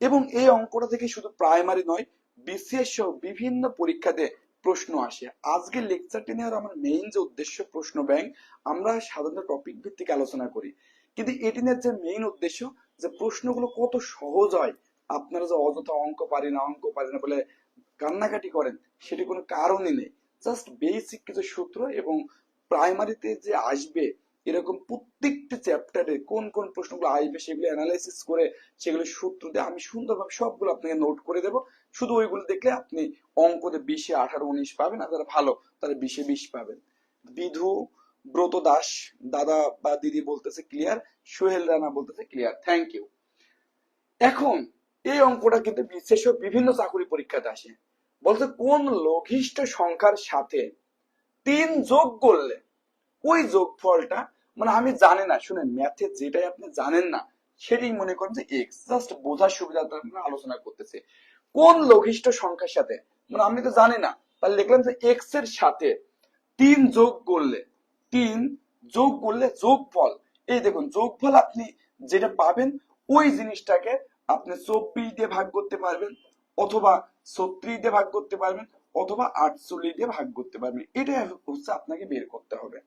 এবং এই অঙ্কটা থেকে শুধু প্রাইমারি নয়, বিসিএস সহ বিভিন্ন পরীক্ষাতে প্রশ্ন আসে। আজকের লেকচারটি নেওয়ার আমার মেইন যে উদ্দেশ্য, প্রশ্ন ব্যাংক, আমরা সাধারণত টপিক ভিত্তিক আলোচনা করি, কিন্তু এটি নেওয়ার যে মেইন উদ্দেশ্য যে প্রশ্নগুলো কত সহজ হয়। আপনারা যে অযথা অঙ্ক পারি না, অঙ্ক পারি না বলে কান্নাকাটি করেন, সেটি কোনো কারণই নেই। জাস্ট বেসিক কিছু সূত্র এবং প্রাইমারিতে যে আসবে এরকম প্রত্যেকটি চ্যাপ্টারে কোন কোন প্রশ্নগুলো আসবে সেগুলো অ্যানালাইসিস করে, সেগুলো সূত্র দিয়ে আমি সুন্দরভাবে সবগুলো আপনাকে নোট করে দেবো। শুধু ওইগুলো দেখলে আপনি অঙ্কতে 20-এ 18-19 পাবেন, আর যারা ভালো তারা 20-এ 20 পাবেন। বিধু ব্রত দাস দাদা বা দিদি বলতেছে ক্লিয়ার, সোহেল রানা বলতেছে ক্লিয়ার, থ্যাংক ইউ। এখন এই অঙ্কটা কিন্তু বিশেষ বিভিন্ন চাকরি পরীক্ষাতে আসে। বলতে কোন লঘিষ্ঠ সংখ্যার সাথে 3 যোগ করলে ওই যোগফলটা, মানে আমি জানি না, শুনে ম্যাথে যেটাই আপনি জানেন না সেটাই মনে করেন যে এক্স, জাস্ট বোঝার সুবিধার্থে আমরা আলোচনা করতেছি। কোন লঘিষ্ঠ সংখ্যার সাথে, মানে আমি তো জানি না, তাহলে লিখলাম যে এক্স এর সাথে 3 যোগ করলে, 3 যোগ করলে যোগফল, এই দেখুন যোগফল আপনি যেটা পাবেন ওই জিনিসটাকে আপনি 24 দিয়ে ভাগ করতে পারবেন, অথবা 36 দিয়ে ভাগ করতে পারবেন, অথবা 48 দিয়ে ভাগ করতে পারবেন। এটা হচ্ছে আপনাকে বের করতে হবে।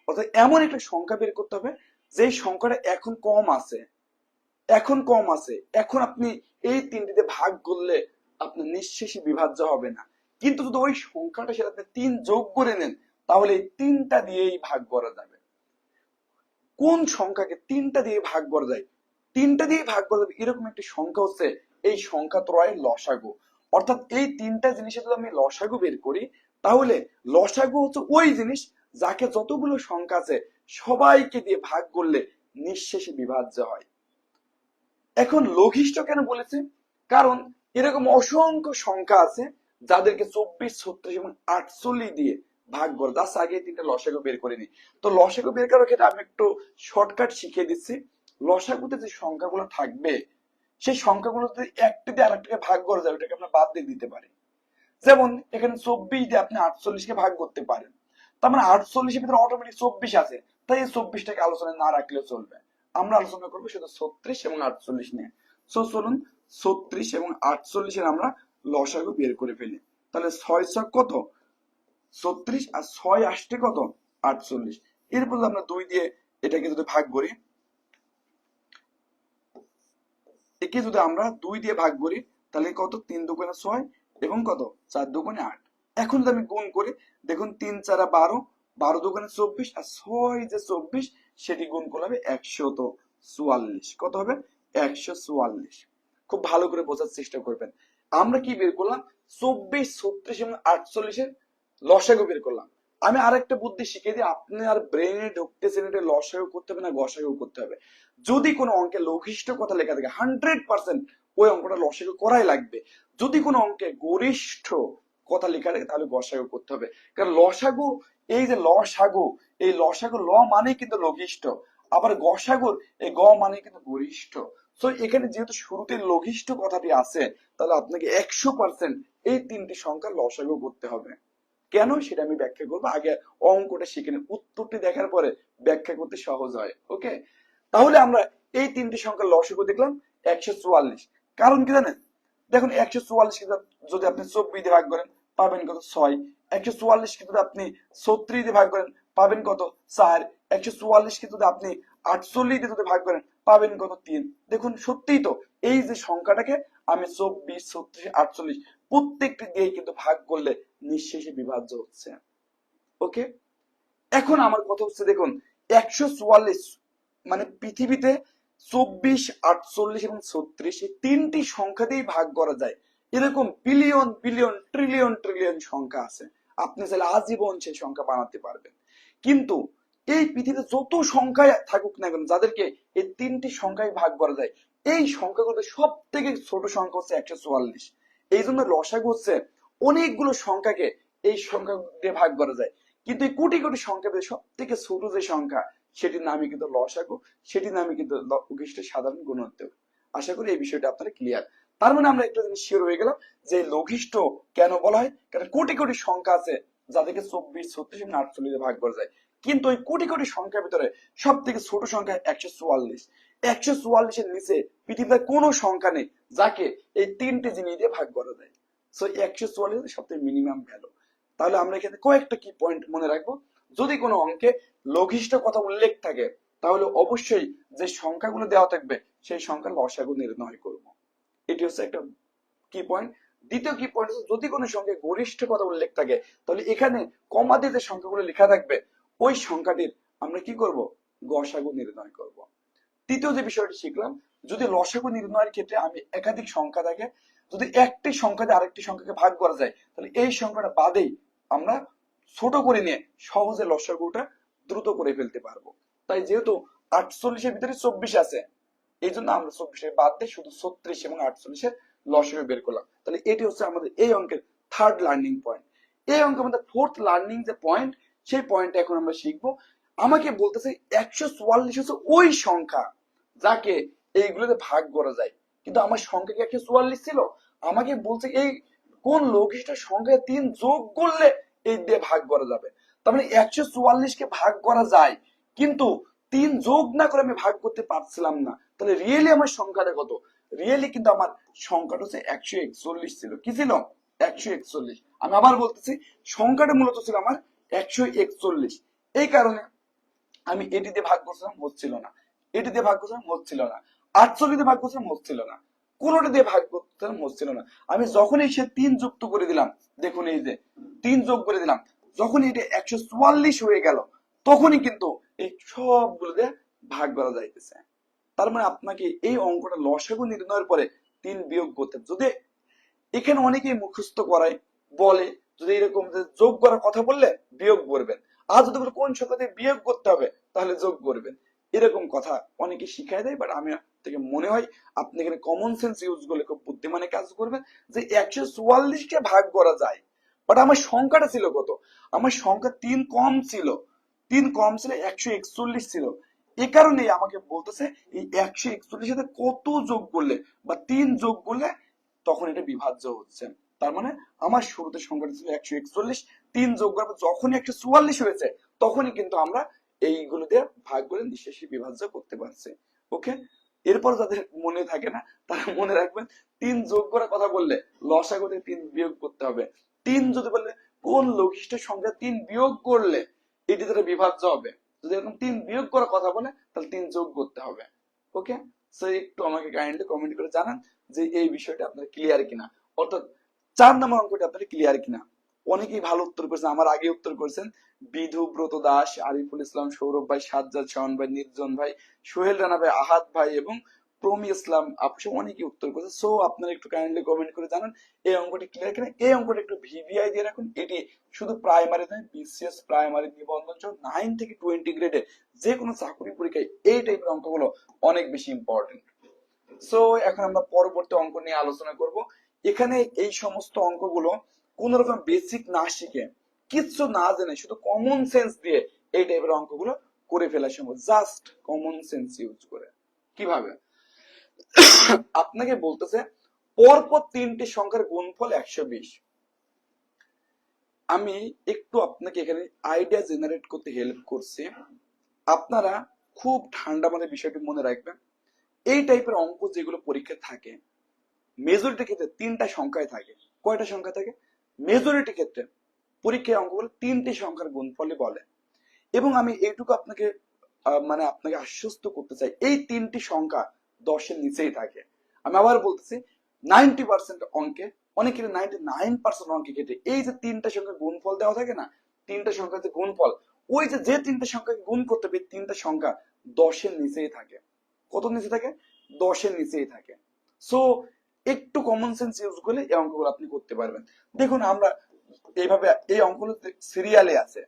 অর্থাৎ এমন একটা সংখ্যা বের করতে হবে যে সংখ্যাটা এখন কম আছে, এখন কম আছে, এখন আপনি এই তিনটিতে ভাগ করলে আপনার নিঃশেষে বিভাজ্য হবে না। কিন্তু যদি ওই সংখ্যাটার সাথে আপনি 3 যোগ করে নেন তাহলে এই 3টা দিয়েই ভাগ করা যাবে। কোন সংখ্যাকে 3টা দিয়ে ভাগ করা যায়? 3টা দিয়ে ভাগ করা যাবে এরকম একটি সংখ্যা হচ্ছে এই সংখ্যা ত্রয়ের লসাগু। অর্থাৎ এই 3টা জিনিসের যদি আমি লসাগু বের করি তাহলে লসাগু হচ্ছে ওই জিনিস যাকে যতগুলো সংখ্যা আছে সবাইকে দিয়ে ভাগ করলে নিঃশেষে বিভাজ্য হয়। এখন লঘিষ্ঠ কেন বলেছে? কারণ এরকম অসংখ্য সংখ্যা আছে যাদেরকে 24, 36 এবং 48 দিয়ে ভাগ করে। তার আগে 3টা লসাগু বের করে নি। তো লসাগু বের করার ক্ষেত্রে আমি একটু শর্টকাট শিখিয়ে দিচ্ছি। লসাগুতে যে সংখ্যাগুলো থাকবে সেই সংখ্যাগুলো যদি একটি দিয়ে আরেকটাকে ভাগ করা যায় ওটাকে আমরা বাদ দিয়ে দিতে পারি। যেমন এখানে 24 দিয়ে আপনি 48কে ভাগ করতে পারেন, তার মানে 48 এর ভিতরে অটোমেটিক 24 আছে, তাই এই 24টাকে আলোচনায় না রাখলেও চলবে। আমরা আলোচনা করবো শুধু 36 এবং 48 নিয়ে। সো চলুন 36 এবং 48 এর আমরা লসাগু বের করে ফেলি। তাহলে 6 ছক কত? 36, আর 6 আসতে কত? 48। এরপর আমরা 2 দিয়ে এটাকে যদি ভাগ করি, একে যদি আমরা 2 দিয়ে ভাগ করি তাহলে কত? 3 দুগুণে 6 এবং কত? 4 দুগুণে 8। এখন যদি আমি গুণ করি দেখুন 3 4 12, 12 দুগুণে 24, আর 6 যে 24 সেটি গুণ করলে হবে 144। কত হবে? 144। খুব ভালো করে বোঝার চেষ্টা করবেন। আমরা কি বের করলাম? 24, 36 এবং 48 এর লসাগু বের করলাম। আমি আরেকটা বুদ্ধি শিখিয়ে দিই, আপনার ব্রেনে ঢুকতেছে এটা লসাগু করতে হবে না গসাগু করতে হবে। যদি কোনো অঙ্কে লঘিষ্ঠ কথা লেখা থাকে 100% ওই অঙ্কটা লসাগু করাই লাগবে। যদি কোনো অঙ্কে গরিষ্ঠ কথা লেখা থাকে তাহলে গসাগু করতে হবে। কারণ লসাগু, এই যে লসাগু, এই লসাগু ল মানে কিন্তু লঘিষ্ঠ, আবার গসাগুর এই গ মানে কিন্তু গরিষ্ঠ। তো এখানে যেহেতু শুরুতে লঘিষ্ঠ কথাটি আছে তাহলে আপনাকে 100% এই 3টি সংখ্যা লসাগু করতে হবে। কেন সেটা আমি ব্যাখ্যা করবো, আগে অঙ্কটা শিখে নিন, উত্তরটি দেখার পরে ব্যাখ্যা করতে সহজ হয়। ওকে, তাহলে আমরা এই 3টি সংখ্যার লসাগু দেখলাম 144। কারণ কি জানেন? দেখুন 144 কে যদি আপনি 24 দিয়ে ভাগ করেন পাবেন কত? 6। 144 কে যদি আপনি 36 দিয়ে ভাগ করেন পাবেন কত? 4। 144 কে যদি আপনি 48 দিয়ে যদি ভাগ করেন পাবেন কত? 3। দেখুন সত্যিই তো এই যে সংখ্যাটাকে আমি 24, 36, 48 প্রত্যেকটি দিয়ে কিন্তু ভাগ করলে নিঃশেষে বিভাজ্য হচ্ছে। ওকে, এখন আমার কথা হচ্ছে দেখুন 144 মানে পৃথিবীতে 24, 48 এবং 36 এই 3টি সংখ্যা দিয়েই ভাগ করা যায়। এরকম বিলিয়ন বিলিয়ন ট্রিলিয়ন ট্রিলিয়ন সংখ্যা আছে, আপনি চাইলে আজীবন সেই সংখ্যা বানাতে পারবেন। কিন্তু এই পৃথিবীতে যত সংখ্যায় থাকুক না কেন যাদেরকে এই 3টি সংখ্যায় ভাগ করা যায় এই সংখ্যাগুলো সব থেকে ছোট সংখ্যা হচ্ছে 144। এই জন্য লসাগু হচ্ছে অনেকগুলো সংখ্যাকে এই সংখ্যা দিয়ে ভাগ করা যায়, কিন্তু এই কোটি কোটি সংখ্যা সব থেকে ছোট যে সংখ্যা সেটির নামই কিন্তু লসাগু, সেটির নামই কিন্তু লঘিষ্ঠ সাধারণ গুণোত্তর। আশা করি এই বিষয়টা আপনারা ক্লিয়ার। তার মানে আমরা একটা জিনিস শিওর হয়ে গেলাম যে লঘিষ্ঠ কেন বলা হয়, কারণ কোটি কোটি সংখ্যা আছে যাদেরকে 24, 36 এবং 48 ভাগ করা যায়, কিন্তু ওই কোটি কোটি সংখ্যার ভিতরে সব থেকে ছোট সংখ্যা 144। 144 এর নিচে পৃথিবীতে কোনো সংখ্যা নেই যাকে এই 3টি জিনিস দিয়ে ভাগ করা যায়। সো 144 সব থেকে মিনিমাম ভ্যালু। তাহলে আমরা এখানে কয়েকটা কি পয়েন্ট মনে রাখবো। যদি কোনো অঙ্কে লঘিষ্ঠ কথা উল্লেখ থাকে তাহলে অবশ্যই যে সংখ্যাগুলো দেওয়া থাকবে সেই সংখ্যার লসাগু নির্ণয় করব। এটি হচ্ছে একটা কি পয়েন্ট। দ্বিতীয় কি পয়েন্ট হচ্ছে যদি কোনো সংখ্যায় গরিষ্ঠ কথা উল্লেখ থাকে তাহলে এখানে কমা দিয়ে যে সংখ্যাগুলো লেখা থাকবে ওই সংখ্যাটির আমরা কি করব? গসাগু নির্ণয় করব। তৃতীয় যে বিষয়টি শিখলাম, যদি লসাগু নির্ণয়ের ক্ষেত্রে আমি একাধিক সংখ্যা থাকে, যদি একটি সংখ্যা দিয়ে আরেকটি সংখ্যাকে ভাগ করা যায় তাহলে এই সংখ্যাটা বাদেই আমরা ছোট করে নিয়ে সহজে লসাগুটা দ্রুত করে ফেলতে পারবো। তাই যেহেতু 48 এর ভিতরে 24 আছে, এই জন্য আমরা 24 বাদ দিয়ে শুধু 36 এবং 48 এর লসাগু বের করলাম। তাহলে এটি হচ্ছে আমাদের এই অঙ্কের থার্ড লার্নিং পয়েন্ট। এই অঙ্কের মধ্যে ফোর্থ লার্নিং যে পয়েন্ট, সেই পয়েন্টটা এখন আমরা শিখবো। আমাকে বলতেছে 144 হচ্ছে ওই সংখ্যা যাকে এইগুলোতে ভাগ করা যায়, কিন্তু আমার সংখ্যা কি 144 ছিল? আমাকে বলছে এই কোন লঘিষ্ঠ সংখ্যায় 3 যোগ করলে এই দিয়ে ভাগ করা যাবে। তার মানে 144 কে ভাগ করা যায়, কিন্তু 3 যোগ না করে আমি ভাগ করতে পারছিলাম না। তাহলে রিয়েলি আমার সংখ্যাটা কত? রিয়েলি কিন্তু আমার সংখ্যাটা হচ্ছে 141 ছিল। কি ছিল? 141। আমি আবার বলতেছি, সংখ্যাটা মূলত ছিল আমার 141। এই কারণে আমি এটি দিয়ে ভাগ করছিলাম, হচ্ছিল না। এটি দিয়ে ভাগ করছিলাম, হচ্ছিল না। 48 দিয়ে ভাগ করছিলাম, হচ্ছিল না। কোনোটা দিয়ে ভাগ করছিলাম, হচ্ছিল না। আমি যখনই সে 3 যুক্ত করে দিলাম, দেখুন এই যে 3 যোগ করে দিলাম, যখন এটা 144 হয়ে গেল, তখনই কিন্তু এই সবগুলো দিয়ে ভাগ করা যাইতেছে। তার মানে আপনাকে এই অঙ্কটা লসাগু নির্ণয়ের পরে 3 বিয়োগ করতে, যদি এখানে অনেকেই মুখস্থ করায়, বলে যদি এরকম যে যোগ করার কথা বললে বিয়োগ করবেন, আর যদি বলে কোন সংখ্যা দিয়ে বিয়োগ করতে হবে তাহলে যোগ করবেন, এরকম কথা অনেকে শিখায় দেয়। বাট আমি থেকে মনে হয় আপনি এখানে কমন সেন্স ইউজ করলে খুব বুদ্ধিমানে কাজ করবেন, যে 144 কে ভাগ করা যায়। বাট আমার সংখ্যাটা ছিল কত? আমার সংখ্যা 3 কম ছিল। 3 কম ছিল, 141 ছিল। এ কারণেই আমাকে বলতেছে এই 141 সাথে কত যোগ করলে বা 3 যোগ করলে তখন এটা বিভাজ্য হচ্ছে। তার মানে আমার শুরুতে সংখ্যাটা ছিল 141, 3 যোগ করার পর যখনই 144 হয়েছে, তখনই কিন্তু আমরা এইগুলো দিয়ে ভাগ করে নিঃশেষে বিভাজ্য করতে পারছি। ওকে, এরপর যাদের মনে থাকে না তারা মনে রাখবেন, 3 যোগ করার কথা বললে লসাগু থেকে 3 বিয়োগ করতে হবে। 3 যদি বললে কোন লঘিষ্ঠ সংখ্যা 3 বিয়োগ করলে এটি দ্বারা বিভাজ্য হবে, যদি এরকম 3 বিয়োগ করার কথা বলে তাহলে 3 যোগ করতে হবে। ওকে, সো একটু আমাকে কাইন্ডলি কমেন্ট করে জানান যে এই বিষয়টা আপনার ক্লিয়ার কিনা, অর্থাৎ 4 নম্বর অঙ্কটা আপনার ক্লিয়ার কিনা। অনেকেই ভালো উত্তর করেছেন, আমার আগে উত্তর করেছেন বিধু ব্রত দাস, আরিফুল ইসলাম, সৌরভ ভাই, সাজ্জাদ শাওন ভাই, নির্জন ভাই, সোহেল রানা ভাই, আহাদ ভাই এবং প্রমি ইসলাম আপু অনেকেই উত্তর করেছে। সো আপনারা একটু কাইন্ডলি কমেন্ট করে জানান এই অঙ্কটি ক্লিয়ার কিনা। এই অঙ্কটা একটু ভিভিআই দিয়ে রাখুন। এটি শুধু প্রাইমারি নয়, বিসিএস, প্রাইমারি, নিবন্ধন সহ 9 থেকে 20 গ্রেডে যে কোনো চাকরি পরীক্ষায় এই টাইপের অঙ্কগুলো অনেক বেশি ইম্পর্টেন্ট। সো এখন আমরা পরবর্তী অঙ্ক নিয়ে আলোচনা করব। এখানে এই সমস্ত অঙ্কগুলো কোন রকম বেসিক না শিখে, কিচ্ছু না জেনে, শুধু কমন সেন্স দিয়ে এই টাইপের অঙ্কগুলো করে ফেলা সম্ভব, জাস্ট কমন সেন্স ইউজ করে। কিভাবে? আপনাকে বলতেছে পরপর 3টি সংখ্যার গুণফল 120। আমি একটু আপনাকে এখানে আইডিয়া জেনারেট করতে হেল্প করছি। আপনারা খুব ঠান্ডা মাথায় বিষয়টি মনে রাখবেন, এই টাইপের অঙ্ক যেগুলো পরীক্ষায় থাকে মেজরিটি ক্ষেত্রে 3টা সংখ্যায় থাকে। কয়টা সংখ্যা থাকে? মেজরিটি ক্ষেত্রে পরীক্ষায় অঙ্কগুলো 3টি সংখ্যার গুণফলে বলে। এবং আমি এইটুকু আপনাকে মানে আপনাকে আশ্বস্ত করতে চাই, এই 3টি সংখ্যা 10-এর নিচেই থাকে। আমি আবার বলতেছি, 90% অঙ্কে, অনেকের 99% অঙ্কে ক্ষেত্রে এই যে 3টা সংখ্যার গুণফল দেওয়া থাকে না, 3টা সংখ্যার যে গুণফল, ওই যে 3টা সংখ্যাকে গুণ করতে হবে, 3টা সংখ্যা 10-এর নিচেই থাকে। কত নিচে থাকে? 10-এর নিচেই থাকে। সো একটু কমন সেন্স ইউজ করলে এই অঙ্কগুলো আপনি করতে পারবেন। দেখুন আমরা এইভাবে এই অঙ্কগুলো সিরিয়ালে আছে।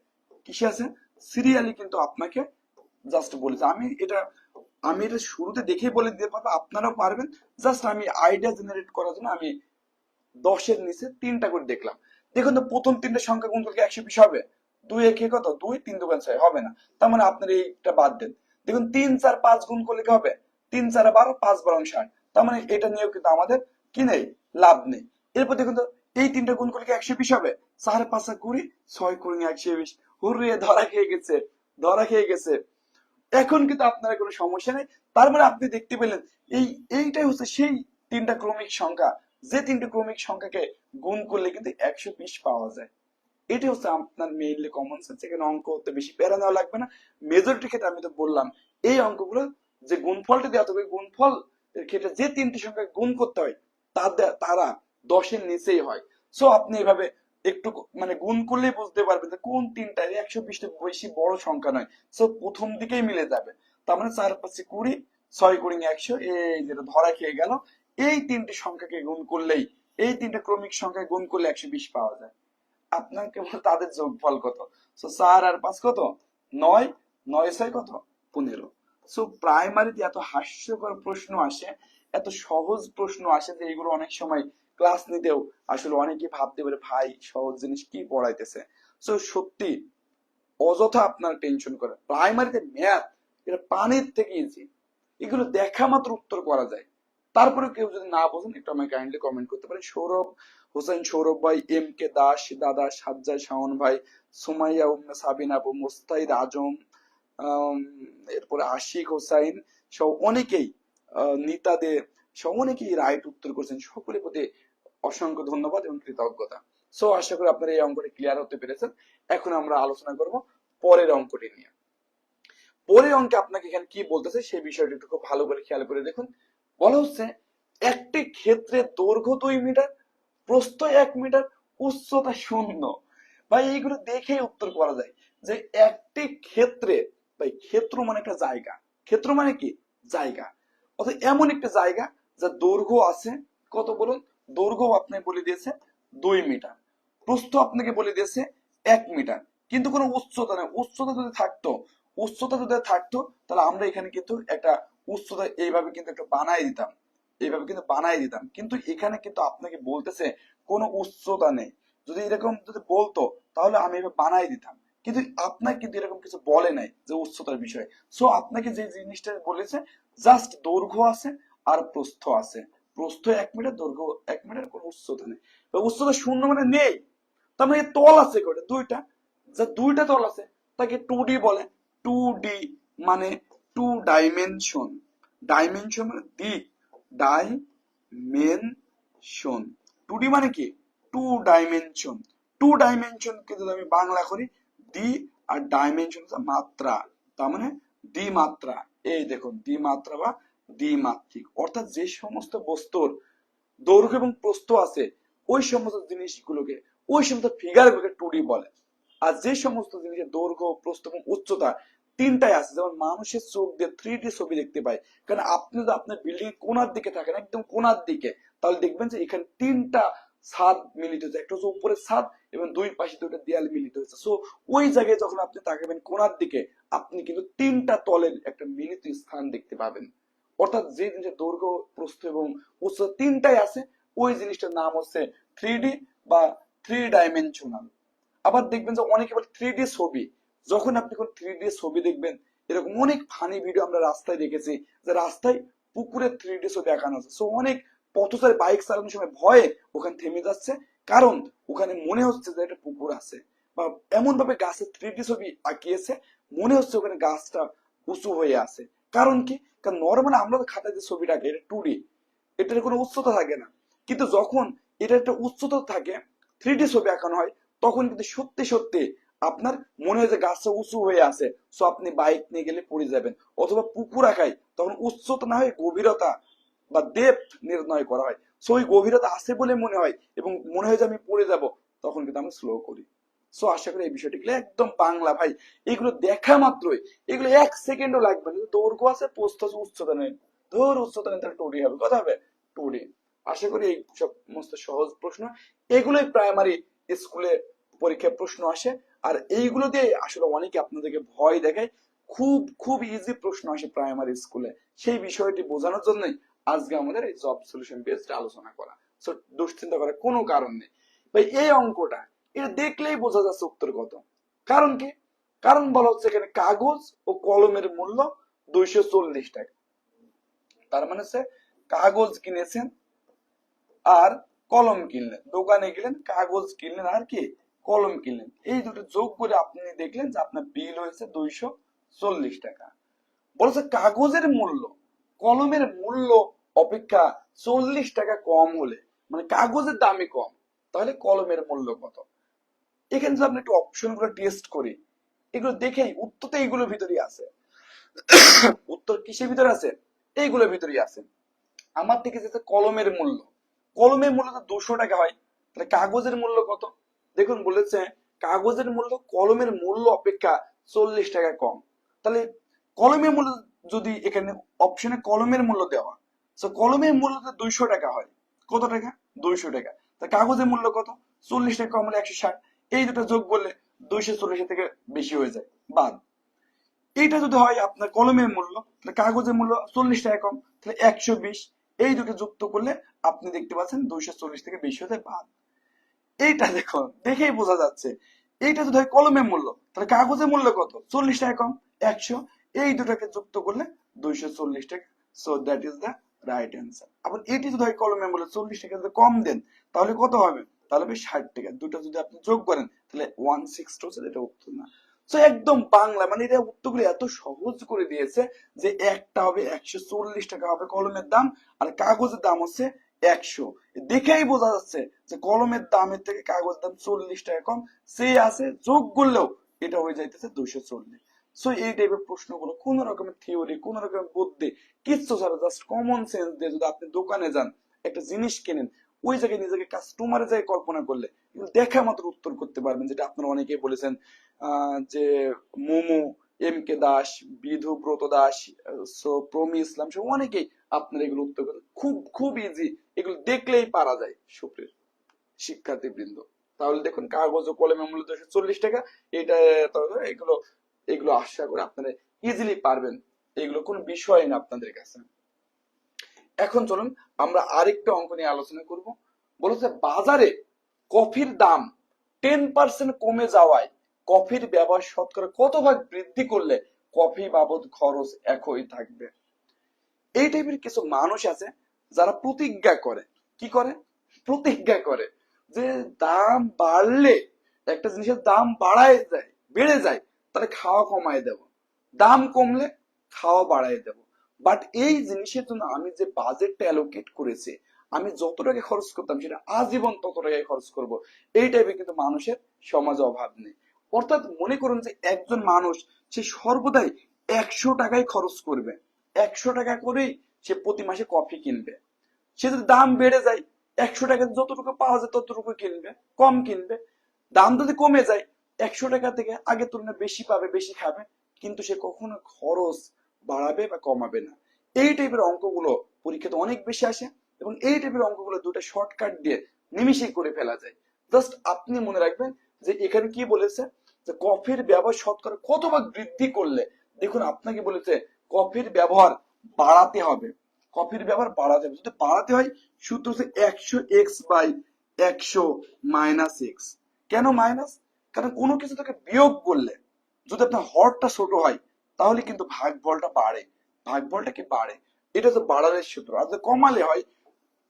কিসে আছে? সিরিয়ালি কিন্তু আপনাকে জাস্ট বলেছে। আমি এটা শুরুতে দেখেই বলে দিতে পারবো, আপনারাও পারবেন। জাস্ট আমি আইডিয়া জেনারেট করার জন্য আমি 10-এর নিচে 3টা করে দেখলাম। দেখুন তো প্রথম 3টা সংখ্যা গুণ করলে 120 হবে। 2 একে কত? 2, 3 2 6 হবে না। তার মানে আপনার এইটা বাদ দেন। দেখুন 3 4 5 গুণ করলে কি হবে? 3 4 12, 5 12 60। তার মানে এটা নিয়েও কিন্তু আমাদের কি নেই, লাভ নেই। এরপর দেখুন তো এই 3টা গুণ করলে কি 120 হবে? 4 5 20, 6 20 120। হুররে, ধরা খেয়ে গেছে, ধরা খেয়ে গেছে। এখন কিন্তু আপনার কোনো সমস্যা নেই। তার মানে আপনি দেখতে পেলেন এইটাই হচ্ছে সেই 3টা ক্রমিক সংখ্যা, যে 3টা ক্রমিক সংখ্যাকে গুণ করলে কিন্তু 120 পাওয়া যায়। এটি হচ্ছে আপনার মেইনলি কমন সেন্স। এখানে অঙ্ক হতে বেশি প্যারা নেওয়া লাগবে না। মেজরিটি ক্ষেত্রে আমি তো বললাম এই অঙ্কগুলো যে গুণফলটা দেওয়া হবে, গুণফল এর ক্ষেত্রে যে 3টি সংখ্যা গুণ করতে হয় তারা 10-এর নিচেই হয়। সো আপনি এভাবে একটু মানে গুণ করলেই বুঝতে পারবেন যে কোন 3টা 120 বেশি বড় সংখ্যা নয়। সো প্রথম দিকেই মিলে যাবে। তার মানে 4 5 20, 6 20 100, এই যেটা ধরা খেয়ে গেল। এই 3টি সংখ্যাকে গুণ করলেই, এই 3টা ক্রমিক সংখ্যায় গুণ করলে 120 পাওয়া যায়। আপনার কেবল তাদের যোগফল কত? সো 4 আর 5 কত? 9, 9 6 কত? 15। সো প্রাইমারিতে এত হাস্যকর প্রশ্ন আসে, এত সহজ প্রশ্ন আসে যে এগুলো অনেক সময় ক্লাস নিতেও আসলে অনেকে ভাবতে পারে ভাই সহজ জিনিস কি পড়াইতেছে। সো সত্যি অযথা আপনার টেনশন করে। প্রাইমারিতে ম্যাথ এটা পানির থেকে ইজি, এগুলো দেখা মাত্র উত্তর করা যায়। তারপরে কেউ যদি না বোঝেন একটু আমাকে কাইন্ডলি কমেন্ট করতে পারেন। সৌরভ হোসেন, সৌরভ ভাই, এম কে দাস, দাদা সাজ্জাদ, শাওন ভাই, সুমাইয়া উম্মে সাবিনা আপু, মুস্তাহিদ আজম, আম, এরপরে আশিক হোসাইন সহ অনেকেই, নিতা দে সহ অনেকেই রাইট উত্তর করছেন। সকলের প্রতি অসংখ্য ধন্যবাদ এবং কৃতজ্ঞতা। সো আশা করি আপনারা এই অঙ্কটি ক্লিয়ার হতে পেরেছেন। এখন আমরা আলোচনা করব পরের অঙ্কটি নিয়ে। পরের অঙ্কে আপনাকে এখানে কি বলতেছে সেই বিষয়টা একটু খুব ভালো করে খেয়াল করে দেখুন। বলা হচ্ছে একটি ক্ষেত্রে দৈর্ঘ্য 2 মিটার, প্রস্থ 1 মিটার, উচ্চতা 0। ভাই এইগুলো দেখেই উত্তর করা যায় যে একটি ক্ষেত্রে, ভাই ক্ষেত্র মানে একটা জায়গা, ক্ষেত্র মানে কি জায়গা, অর্থাৎ এমন একটা জায়গা যা দৈর্ঘ্য আছে কত বলুন, দৈর্ঘ্য আপনি বলে দিয়েছে 2 মিটার, প্রস্থ আপনাকে বলে দিয়েছে 1 মিটার, কিন্তু কোনো উচ্চতা নেই। উচ্চতা যদি থাকতো, উচ্চতা যদি থাকতো তাহলে আমরা এখানে কিন্তু একটা উচ্চতা এইভাবে কিন্তু একটা বানাই দিতাম, এইভাবে কিন্তু বানাই দিতাম, কিন্তু এখানে কিন্তু আপনাকে বলতেছে কোনো উচ্চতা নেই। যদি এরকম যদি বলতো তাহলে আমি এভাবে বানাই দিতাম, কিন্তু আপনাকে কিন্তু এরকম কিছু বলে নাই যে উচ্চতার বিষয়। সো আপনাকে যে জিনিসটা বলেছে জাস্ট দৈর্ঘ্য আছে আর প্রস্থ আছে, প্রস্থ 1 মিটার, দৈর্ঘ্য 1 মিটার, কোনো উচ্চতা নেই। উচ্চতা 0 মানে নেই, তার মানে তল আছে কয়টা, দুইটা। যে দুইটা তল আছে তাকে 2D বলে। 2D মানে 2 ডাইমেনশন, ডাইমেনশন মানে দিক, ডাইমেনশন। 2D মানে কি 2 ডাইমেনশন। 2 ডাইমেনশন কে যদি আমি বাংলা করি ডি, আর ডাইমেনশন মাত্রা, তার মানে দ্বিমাত্রা। এই দেখুন দ্বিমাত্রা বা দ্বিমাত্রিক, অর্থাৎ যে সমস্ত বস্তুর দৈর্ঘ্য এবং প্রস্থ আছে ওই সমস্ত জিনিসগুলোকে, ওই সমস্ত ফিগারগুলোকে 2D বলে। আর যে সমস্ত জিনিসের দৈর্ঘ্য, প্রস্থ এবং উচ্চতা তিনটাই আছে, যেমন মানুষের চোখ দিয়ে 3D ছবি দেখতে পায়। কারণ আপনি যদি আপনার বিল্ডিং কোনার দিকে থাকেন, একদম কোনার দিকে, তাহলে দেখবেন যে এখানে তিনটা ছাদ মিলিত হয়েছে, একটা হচ্ছে উপরের ছাদ এবং দুই পাশে দুটো দেয়াল মিলিত হয়েছে। সো ওই জায়গায় যখন আপনি তাকাবেন কোনার দিকে, আপনি কিন্তু তিনটা তলের একটা মিলিত স্থান দেখতে পাবেন। অর্থাৎ যে জিনিসের দৈর্ঘ্য, প্রস্থ এবং উচ্চতা তিনটাই আছে, ওই জিনিসটার নাম হচ্ছে 3D বা 3 ডাইমেনশনাল। আবার দেখবেন যে অনেকে বলে 3D ছবি। যখন আপনি কোন 3D ছবি দেখবেন, এরকম অনেক ফানি ভিডিও আমরা রাস্তায় দেখেছি যে রাস্তায় পুকুরে 3D ছবি দেখানো আছে। সো অনেক পথচারী বাইক চালানোর সময় ভয়ে ওখানে থেমে যাচ্ছে, কারণ ওখানে মনে হচ্ছে যে একটা পুকুর আছে, বা এমন ভাবে গাছের 3D ছবি আঁকিয়েছে মনে হচ্ছে ওখানে গাছটা উঁচু হয়ে আছে। কারণ কি, কারণ নর্মালি আমরা তো খাতায় যে ছবিটা আঁকি এটা 2D, এটার কোনো উচ্চতা থাকে না। কিন্তু যখন এটা একটা উচ্চতা থাকে, 3D ছবি আঁকানো হয়, তখন কিন্তু সত্যি সত্যি আপনার মনে হয় যে গাছটা উঁচু হয়ে আছে। সো আপনি বাইক নিয়ে গেলে পড়ে যাবেন। অথবা পুকুর আঁকায় তখন উচ্চতা না হয় গভীরতা বা ডেপথ নির্ণয় করা হয়। সো ওই গভীরতা আছে বলে মনে হয় এবং মনে হয় যে আমি পড়ে যাব, তখন কিন্তু আমরা স্লো করি। সো আশা করি এই বিষয়টি একদম বাংলা ভাই, এগুলো দেখা মাত্রই, এগুলো 1 সেকেন্ডও লাগবে না। দৈর্ঘ্য আছে, প্রস্থ আছে, উচ্চতা নেই, ধর উচ্চতা নেই, তাহলে 2D হবে, কথা হবে 2D। আশা করি এই সমস্ত সহজ প্রশ্ন এগুলোই প্রাইমারি স্কুলে পরীক্ষায় প্রশ্ন আসে। আর এইগুলো দিয়ে আসলে অনেকে আপনাদেরকে ভয় দেখায়। খুব খুব ইজি প্রশ্ন আসে প্রাইমারি স্কুলে, সেই বিষয়টি বোঝানোর জন্যই আজকে আমাদের এই জব সলিউশন বেসড আলোচনা করা। সো দুশ্চিন্তা করার কোনো কারণ নেই ভাই। এই অঙ্কটা এটা দেখলেই বোঝা যাচ্ছে উত্তর কত। কারণ কি, কারণ বলা হচ্ছে এখানে কাগজ ও কলমের মূল্য 240 টাকা। তার মানে হচ্ছে কাগজ কিনেছেন আর কলম কিনলেন, দোকানে গেলেন, কাগজ কিনলেন আর কি কলম কিনলেন, এই দুটো যোগ করে আপনি দেখলেন যে আপনার বিল হয়েছে 240 টাকা। বলছে কাগজের মূল্য কলমের মূল্য অপেক্ষা 40 টাকা কম হলে, মানে কাগজের দামই কম, তাহলে কলমের মূল্য কত। এখানে যদি আপনি একটু অপশন গুলো টেস্ট করি, এগুলো দেখেই উত্তর তো এইগুলোর ভিতরেই আছে। উত্তর কিসের ভিতরে আছে, এইগুলোর ভিতরেই আছে। আমার থেকে যেটা কলমের মূল্য, কলমের মূল্য তো 200 টাকা হয়, তাহলে কাগজের মূল্য কত। দেখুন বলেছে কাগজের মূল্য কলমের মূল্য অপেক্ষা 40 টাকা কম। তাহলে কলমের মূল্য যদি এখানে অপশনে কলমের মূল্য দেওয়া, তো কলমের মূল্য তো 200 টাকা হয়, কত টাকা 200 টাকা। তা কাগজের মূল্য কত, 40 টাকা কম হলে 160, এই দুটো যোগ করলে 240 থেকে বেশি হয়ে যায়, বাদ। এইটা যদি হয় আপনার কলমের মূল্য, তাহলে কাগজের মূল্য 40 টাকা কম, তাহলে 120। এই দুটো যুক্ত করলে আপনি দেখতে পাচ্ছেন 240 থেকে 20 হতে বাদ। এইটা দেখো, দেখেই বোঝা যাচ্ছে। এইটা যদি হয় কলমের মূল্য, তাহলে কাগজের মূল্য কত? 40 টাকা কম, 100। এই দুটাকে যুক্ত করলে 240 টাকা। So that is the right answer. আবার এটি যদি হয় কলমের মূল্য 40 টাকা যদি কম দেন, তাহলে কত হবে? তাহলে হবে 60 টাকা। দুটো যদি আপনি যোগ করেন তাহলে 160 হচ্ছে, এটা উত্তর না। তো একদম বাংলা, মানে এটা উত্তরগুলো এত সহজ করে দিয়েছে যে একটা হবে 140 টাকা হবে কলমের দাম, আর কাগজের দাম হচ্ছে 100। দেখেই বোঝা যাচ্ছে যে কলমের দামের থেকে কাগজের দাম 40 টাকা কম। সে আছে যোগ করলেও এটা হয়ে যাইতেছে 240। সো এই টাইপের প্রশ্নগুলো কোন রকমের থিওরি, কোন রকমের বুদ্ধি কিচ্ছু ছাড়া জাস্ট কমন সেন্স দিয়ে যদি আপনি দোকানে যান একটা জিনিস কেনেন, ওই জায়গায় নিজেকে কাস্টমারের জায়গায় কল্পনা করলে দেখা মাত্র উত্তর করতে পারবেন। যেটা আপনারা অনেকেই বলেছেন যে মোমো, এম কে দাস, বিধু ব্রত দাস, সো প্রমি ইসলাম সহ অনেকেই আপনারা এগুলো উত্তর করেন। খুব খুব ইজি, এগুলো দেখলেই পারা যায় সুপ্রিয় শিক্ষার্থী বৃন্দ। তাহলে দেখুন কাগজ ও কলমের মূল্য 240 টাকা। এটা এগুলো এগুলো আশা করে আপনারা ইজিলি পারবেন, এগুলো কোন বিষয় না আপনাদের কাছে। এখন চলুন আমরা আরেকটা অঙ্ক নিয়ে আলোচনা করব। বলেছে বাজারে কফির দাম 10% কমে যাওয়ায় কফির ব্যবহার শতকরা কত ভাগ বৃদ্ধি করলে কফি বাবদ খরচ একই থাকবে। এই টাইপের কিছু মানুষ আছে যারা প্রতিজ্ঞা করে, কি করে? প্রতিজ্ঞা করে যে দাম বাড়লে, একটা জিনিসের দাম বাড়ায় যায়, বেড়ে যায়, তাহলে খাওয়া কমায় দেব, দাম কমলে খাওয়া বাড়ায় দেব। বাট এই জিনিসের জন্য আমি যে বাজেটটা অ্যালোকেট করেছি, আমি যত টাকা খরচ করতাম সেটা আজীবন তত টাকায় খরচ করব। এই টাইপের কিন্তু মানুষের সমাজে অভাব নেই। অর্থাৎ মনে করুন যে একজন মানুষ সে সর্বদাই 100 টাকাই খরচ করবে, 100 টাকা করেই সে প্রতি মাসে কফি কিনবে। সে যদি দাম বেড়ে যায়, 100 টাকা যতটুকু পাওয়া যায় ততটুকু কিনবে, কম কিনবে। দাম যদি কমে যায়, 100 টাকা থেকে আগের তুলনায় বেশি পাবে, বেশি খাবে, কিন্তু সে কখনো খরচ বাড়াবে বা কমাবে না। এই টাইপের অঙ্কগুলো পরীক্ষাতে অনেক বেশি আসে, এবং এই টাইপের অঙ্কগুলো দুটো শর্টকাট দিয়ে নিমিশেই করে ফেলা যায়। জাস্ট আপনি মনে রাখবেন যে এখানে কি বলেছে, যে কফির ব্যবহার শতকরা কত ভাগ বৃদ্ধি করলে। দেখুন আপনাকে বলেছে কফির ব্যবহার বাড়াতে হবে, কফির ব্যবহার বাড়াতে হবে। যদি বাড়াতে হয়, সূত্র হচ্ছে 100x/100 - কেন মাইনাস? কারণ কোনো কিছু থেকে বিয়োগ করলে যদি আপনার হরটা ছোট হয়, তাহলে কিন্তু ভাগফলটা বাড়ে, ভাগফলটা কি বাড়ে, এটা হচ্ছে বাড়ানোর সূত্র। আর যদি কমালে হয়,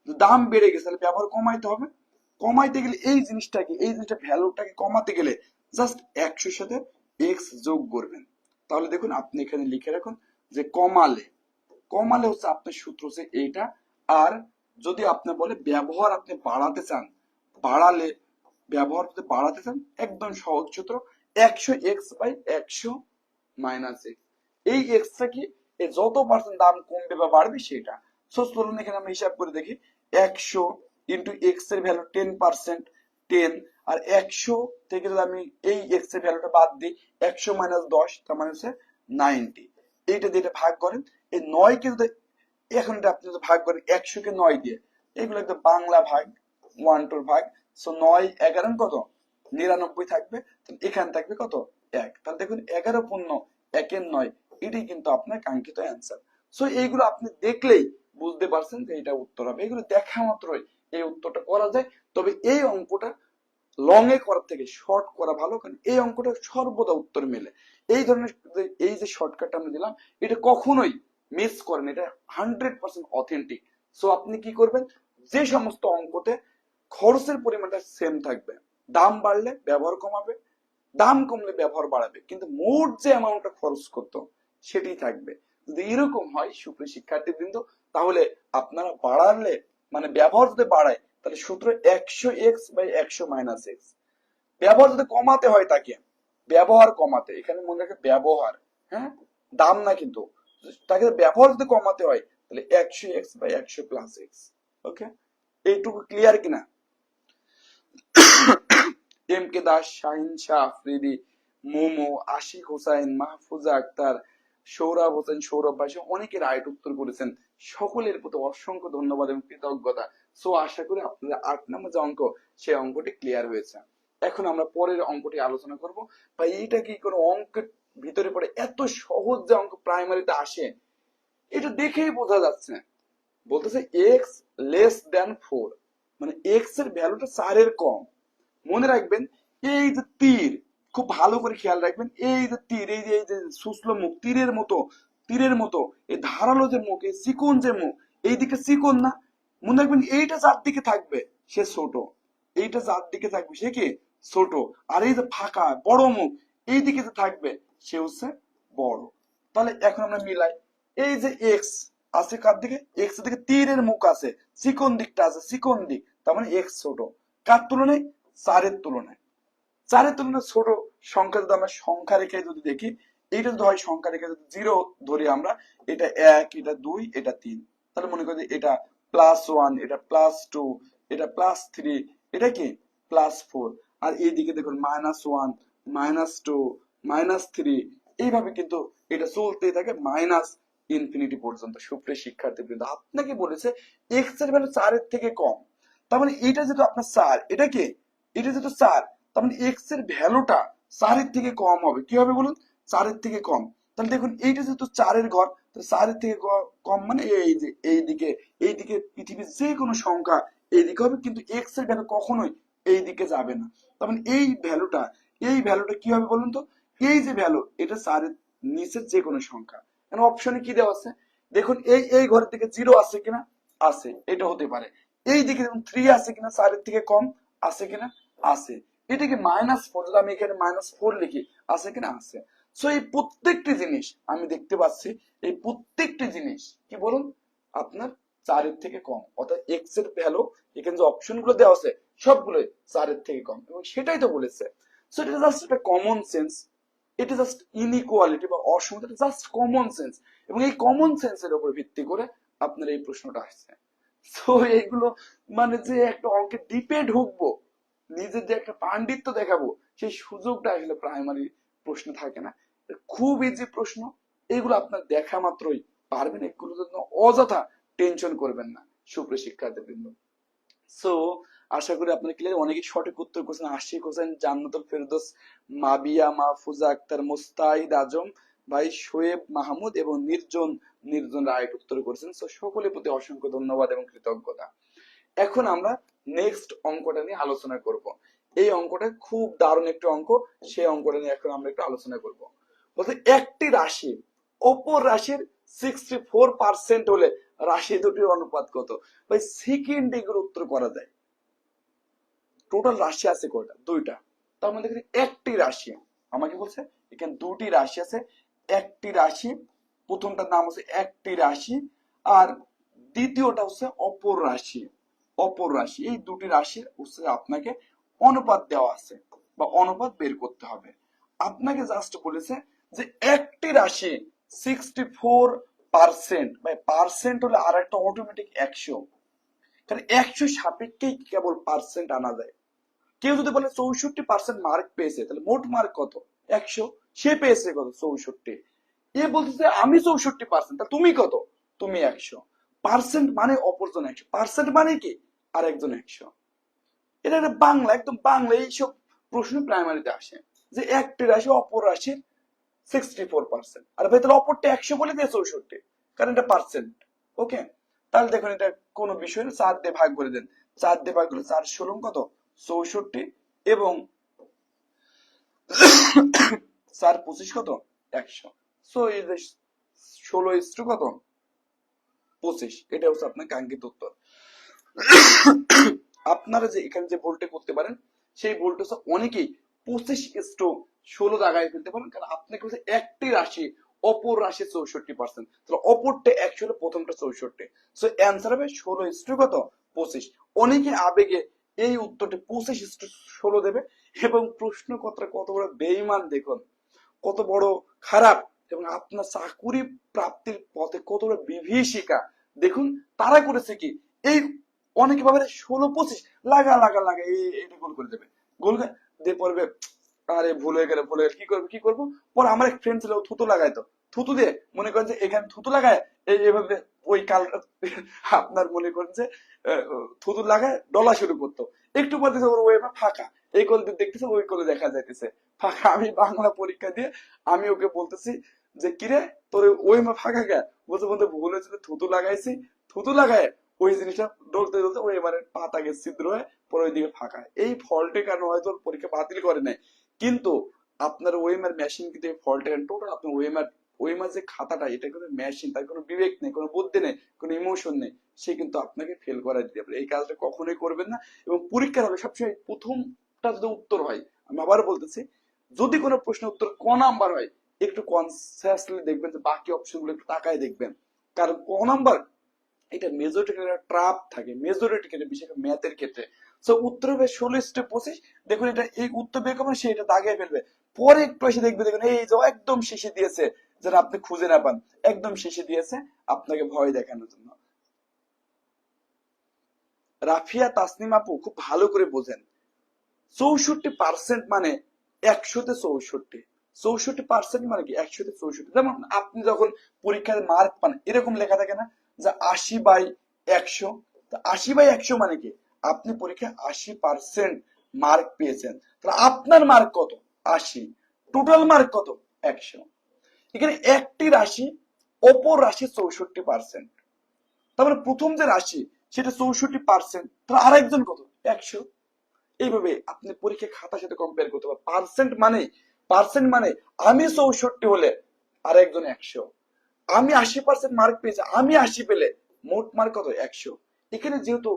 দাম বেড়ে গেছে তাহলে ব্যবহার কমাইতে হবে। কমাইতে গেলে এই জিনিসটাকে, এই জিনিসটা ভ্যালুটাকে কমাতে গেলে জাস্ট 100-র সাথে এক্স যোগ করবেন। তাহলে দেখুন আপনি এখানে লিখে রাখুন যে কমালে, কমালে হচ্ছে আপনার সূত্র হচ্ছে এইটা। আর যদি আপনি বলে ব্যবহার আপনি বাড়াতে চান, বাড়ালে, ব্যবহার যদি বাড়াতে চান, একদম সহজ সূত্র 100x/100 - x। এই এক্সটা কি, যত পার্সেন্ট দাম কমবে বা বাড়বে সেটা। সো চলুন এখানে আমরা হিসাব করে দেখি। 100 ইন্টু এক্স এর ভ্যালু 10%, 10। আর 100 থেকে যদি আমি এই এক্স এর ভ্যালুটা বাদ দিই, 100 - 10, তার মানে হচ্ছে 90। এইটা দিয়ে ভাগ করেন, এই 9 কে যদি, এখন এটা আপনি যদি ভাগ করেন 100 কে 9 দিয়ে, এগুলো একদম বাংলা ভাগ, 1/2 ভাগ। সো 9 11 কত? 99 থাকবে। তাহলে এখানে থাকবে কত? 1। তাহলে দেখুন 11 পূর্ণ 1 এর 9, এটাই কিন্তু আপনার কাঙ্ক্ষিত অ্যান্সার। সো এইগুলো আপনি দেখলেই বুঝতে পারছেন যে এটা উত্তর হবে। এগুলো দেখা মাত্রই এই উত্তরটা করা যায়। তবে এই অঙ্কটা লং এ করার থেকে শর্ট করা ভালো, কারণ এই অঙ্কটা সর্বদা উত্তর মেলে। এই ধরনের এই যে শর্টকাট আমরা দিলাম, এটা কখনোই মিস করেন, এটা 100% অথেন্টিক। সো আপনি কি করবেন, যে সমস্ত অঙ্কতে খরচের পরিমাণটা সেম থাকবে, দাম বাড়লে ব্যবহার কমাবে, দাম কমলে ব্যবহার বাড়াবে, কিন্তু মোট যে অ্যামাউন্টটা খরচ করতো সেটাই থাকবে। যদি এরকম হয় সুপ্রিয় শিক্ষার্থী বৃন্দ, তাহলে আপনারা বাড়ালে, মানে ব্যবহার যদি বাড়ায়, তাহলে সূত্র 100x/100 - x। ব্যবহার যদি কমাতে হয় তাকে, ব্যবহার কমাতে, এখানে মনে রাখে ব্যবহার, হ্যাঁ, দাম না কিন্তু, তাকে ব্যবহার যদি কমাতে হয় তাহলে 100x/100 + x। ওকে, এইটুকু ক্লিয়ার কিনা? এম কে দাস, শাহিন শাহ আফ্রিদি, মোমো, আশিক হোসাইন, মাহফুজা আক্তার, সৌরভ হোসেন, সৌরভ ভাই অনেকে রাইট উত্তর করেছেন। সকলের প্রতি অসংখ্য ধন্যবাদ এবং কৃতজ্ঞতা। সো আশা করি আপনাদের 8 নম্বর যে অঙ্ক, সেই অঙ্কটি ক্লিয়ার হয়েছে। এখন আমরা পরের অঙ্কটি আলোচনা করব। ভাই এইটা কি কোনো অঙ্কের ভিতরে পড়ে, এত সহজ যে অঙ্ক প্রাইমারিতে আসে এটা দেখেই বোঝা যাচ্ছে। বলতেছে এক্স লেস দেন 4, মানে এক্স এর ভ্যালুটা 4 এর কম। মনে রাখবেন এই যে তীর, খুব ভালো করে খেয়াল রাখবেন, এই যে তীর, এই যে সুস্ল মুখ, তীরের মতো এই ধারালো যে মুখ, এই চিকন যে মুখ, এইদিকে চিকন না, মনে রাখবেন এইটা যার দিকে থাকবে সে ছোট, এইটা যার দিকে থাকবে সে কি ছোট, আর এই যে ফাঁকা বড় মুখ এই দিকে যে থাকবে সে হচ্ছে বড়। তাহলে এখন আমরা মিলাই, এই যে এক্স আছে কার দিকে, এক্স এর দিকে তীরের মুখ আছে, চিকন দিকটা আছে, চিকন দিক, তার মানে এক্স ছোট কার তুলনায়, 4 এর তুলনায়। 4 এর তুলনায় ছোট সংখ্যা যদি আমরা সংখ্যা রেখে যদি দেখি, এইটা যদি হয় সংখ্যা রেখে যদি 0 ধরি আমরা, এটা 1, এটা 2, এটা 3, তাহলে মনে করি এটা +1, এটা +2, এটা +3, এটা কি +4, আর এইদিকে দেখুন -1, -2, -3, এইভাবে কিন্তু এটা চলতেই থাকে মাইনাস ইনফিনিটি পর্যন্ত। সুপ্রিয় শিক্ষার্থীবৃন্দ, আপনাকে বলেছে এক্স এর ভ্যালু 4 এর থেকে কম, তার মানে এটা যেহেতু আপনার 4, এটা কি, এটা যেহেতু 4, তার মানে এক্স এর ভ্যালুটা 4 এর থেকে কম হবে। কি হবে বলুন, 4 এর থেকে কম। তাহলে দেখুন এইটা যেহেতু 4 এর ঘর, তাহলে 4 এর থেকে কম মানে এই যে এইদিকে পৃথিবীর যে কোনো সংখ্যা এইদিকে হবে, কিন্তু এক্স এর ভ্যালু কখনোই এইদিকে যাবে না। তার মানে এই ভ্যালুটা কি হবে বলুন তো, এই যে ভ্যালু এটা 4 এর নিচের যে কোনো সংখ্যা। এখন অপশনে কি দেওয়া আছে দেখুন, এই ঘরের দিকে 0 আছে কিনা, আছে, এটা হতে পারে। এই দিকে দেখুন 3 আছে কিনা, 4 এর থেকে কম, আছে কিনা, আছে। এটাকে -4, যদি আমি এখানে -4 লিখি, আছে কিনা, আছে। সো এই প্রত্যেকটি জিনিস আমি দেখতে পাচ্ছি, এই প্রত্যেকটি জিনিস কি বলুন আপনার 4 এর থেকে কম, অর্থাৎ এক্স এর ভ্যালু এখানে যে অপশন গুলো দেওয়া আছে সবগুলোই 4 এর থেকে কম, এবং সেটাই তো বলেছে। সো এটা জাস্ট একটা কমন সেন্স, এটা জাস্ট ইনইকুয়ালিটি বা অসমতা, এটা জাস্ট কমন সেন্স, এবং এই কমন সেন্সের উপর ভিত্তি করে আপনার এই প্রশ্নটা আসছে। সো এইগুলো মানে যে একটা অঙ্কে ডিপে ঢুকবো, নিজের যে একটা পাণ্ডিত্য দেখাবো, সেই সুযোগটা আসলে প্রাইমারি প্রশ্ন থাকে না। খুব ইজি প্রশ্ন, এগুলো আপনার দেখা মাত্রই পারবেন, এগুলোর জন্য অযথা টেনশন করবেন না সুপ্রিয় শিক্ষার্থীবৃন্দ। সো আশা করি আপনারা ক্লিয়ার, অনেকে সঠিক উত্তর করছেন, আশিক হোসেন, জান্নাতুল ফেরদৌস, মাবিয়া, মাহফুজা আক্তার, মুস্তাহিদ আজম ভাই, শোয়েব মাহমুদ এবং নির্জন রাইট উত্তর করেছেন। সো সকলের প্রতি অসংখ্য ধন্যবাদ এবং কৃতজ্ঞতা। এখন আমরা নেক্সট অঙ্কটা নিয়ে আলোচনা করব। এই অঙ্কটা খুব দারুণ একটি অঙ্ক, সেই অঙ্কটা নিয়ে এখন আমরা একটু আলোচনা করব। বলতে একটি রাশি অপর রাশির 64% হলে রাশি দুটির অনুপাত কত? ভাই সেকেন্ড এগুলো উত্তর করা যায়। টোটাল রাশি আছে কয়টা? দুইটা। তার মধ্যে একটি রাশি, আমাকে বলছে এখানে দুটি রাশি আছে, একটি রাশি, প্রথমটার নাম হচ্ছে একটি রাশি, আর দ্বিতীয়টা হচ্ছে অপর রাশি। অপর রাশি, এই দুটি রাশির হচ্ছে আপনাকে অনুপাত দেওয়া আছে বা অনুপাত বের করতে হবে। আপনাকে জাস্ট বলেছে যে একটি রাশি 64%, ভাই পার্সেন্ট হলে আর একটা অটোমেটিক 100, কারণ 100 সাপেক্ষেই কেবল পার্সেন্ট আনা যায়। কেউ যদি বলে 64% মার্ক পেয়েছে, তাহলে মোট মার্ক কত? 100, সে পেয়েছে কত? 64। এ বলতেছে আমি 64%, তা তুমি কত? তুমি 100। পার্সেন্ট মানে অপরজন 100, পার্সেন্ট মানে কি আর একজন 100। এটা একটা বাংলা, একদম বাংলা, এইসব প্রশ্ন প্রাইমারিতে আসে যে একটি রাশি অপর রাশির 64%, আর ভাই তাহলে অপরটা 100 বলে দিয়ে 64, কারণ এটা পার্সেন্ট। ওকে, তাহলে দেখুন এটা কোনো বিষয় না, 4 দিয়ে ভাগ করে দেন, 4 দিয়ে ভাগ করলে 4 16 কত? 64, এবং 4 25 কত? 100। সো এই যে 16 কত? 25, এটা হচ্ছে আপনার কাঙ্ক্ষিত উত্তর। আপনারা যে এখানে যে ভুলটা করতে পারেন, সেই ভুলটা হচ্ছে অনেকেই 25:16 দাগায় ফেলতে পারেন, কারণ আপনাকে হচ্ছে একটি রাশি অপর রাশি 64%, তাহলে অপরটা 100 হলে প্রথমটা 64, সো অ্যান্সার হবে 16 কত? 25। অনেকে আবেগে এই উত্তরটি 25:16 দেবে, এবং প্রশ্ন কত বড় বেঈমান দেখুন, কত বড় খারাপ, এবং আপনার চাকুরি প্রাপ্তির পথে কত বড় বিভীষিকা দেখুন। তারা করেছে কি, এই অনেকে ভাবে 16 25 লাগা এইটা গোল করে দেবে, গোল দিয়ে পড়বে, আরে ভুল হয়ে গেল কি করবো। পরে আমার এক ফ্রেন্ড ছিল, থুতু লাগাইতো, থুতু দিয়ে মনে করেন যে এখানে থুতু লাগায় এইভাবে ওই কালটা আপনার মনে করেন যে থুতু লাগায় ডলা শুরু করতো, একটু পর দেখতে ওই ফাঁকা, এই কল দিয়ে দেখতেছে, ওই কলে দেখা যাইতেছে ফাঁকা। আমি বাংলা পরীক্ষা দিয়ে আমি ওকে বলতেছি যে কিরে তোর ওই মা ফাঁকা কে, বলতে বলতে ভুল হয়েছিল, থুতু লাগাইছি, থুতু লাগায় ওই জিনিসটা ডলতে ডলতে ওই এবারে পাতা গেছে ছিদ্র হয়ে পরে ওইদিকে ফাঁকা। এই ফল্টের কারণে হয়তো ওর পরীক্ষা বাতিল করে নাই, কিন্তু আপনার ওএমআর মেশিন কিন্তু এই ফল্টের কারণে টোটাল আপনার ওএমআর যে খাতাটা, এটা কিন্তু মেশিন, তার কোনো বিবেক নেই, কোনো বুদ্ধি নেই, কোনো ইমোশন নেই, সে কিন্তু আপনাকে ফেল করাই দিতে পারে। এই কাজটা কখনোই করবেন না। এবং পরীক্ষার হলে সবসময় প্রথমটা যদি উত্তর হয়, আমি আবার বলতেছি, যদি কোনো প্রশ্নের উত্তর ক নাম্বার হয়, একটু কনসিয়াসলি দেখবেন, যে বাকি অপশন গুলো একটু তাকায় দেখবেন। কারণ ক নাম্বার এটা মেজরিটি ক্ষেত্রে ট্রাপ থাকে, মেজরিটি ক্ষেত্রে, বিশেষ করে ম্যাথের ক্ষেত্রে। সো উত্তর হবে 16 দেখুন এটা এই উত্তর বের করবেন, সে এটা দাগিয়ে ফেলবে, পরে একটু এসে দেখবে, দেখুন এই যে একদম শেষে দিয়েছে, যেন আপনি খুঁজে না পান, একদম শেষে দিয়েছে আপনাকে ভয় দেখানোর জন্য। রাফিয়া তাসনিম আপু খুব ভালো করে বোঝেন, 64% মানে 100-তে 64, 64% মানে কি 100-তে 64। যেমন আপনি যখন পরীক্ষায় মার্ক পান, এরকম লেখা থাকে না যে 80/100, 80/100 মানে কি আপনি পরীক্ষায় 80% মার্ক পেয়েছেন, তাহলে আপনার মার্ক কত? 80, টোটাল মার্ক কত? 100। এখানে একটি রাশি, অপর রাশি 64%, তার মানে প্রথম যে রাশি সেটা 64%, তাহলে আরেকজন কত? 100। এইভাবে আপনি পরীক্ষা খাতার সাথে কম্পেয়ার করতে পারেন। পার্সেন্ট মানে আমি 64 হলে আর একজন 100, আমি 80% মার্ক পেয়েছি, আমি 80 পেলে মোট মার্ক কত? 100। এখানে যেহেতু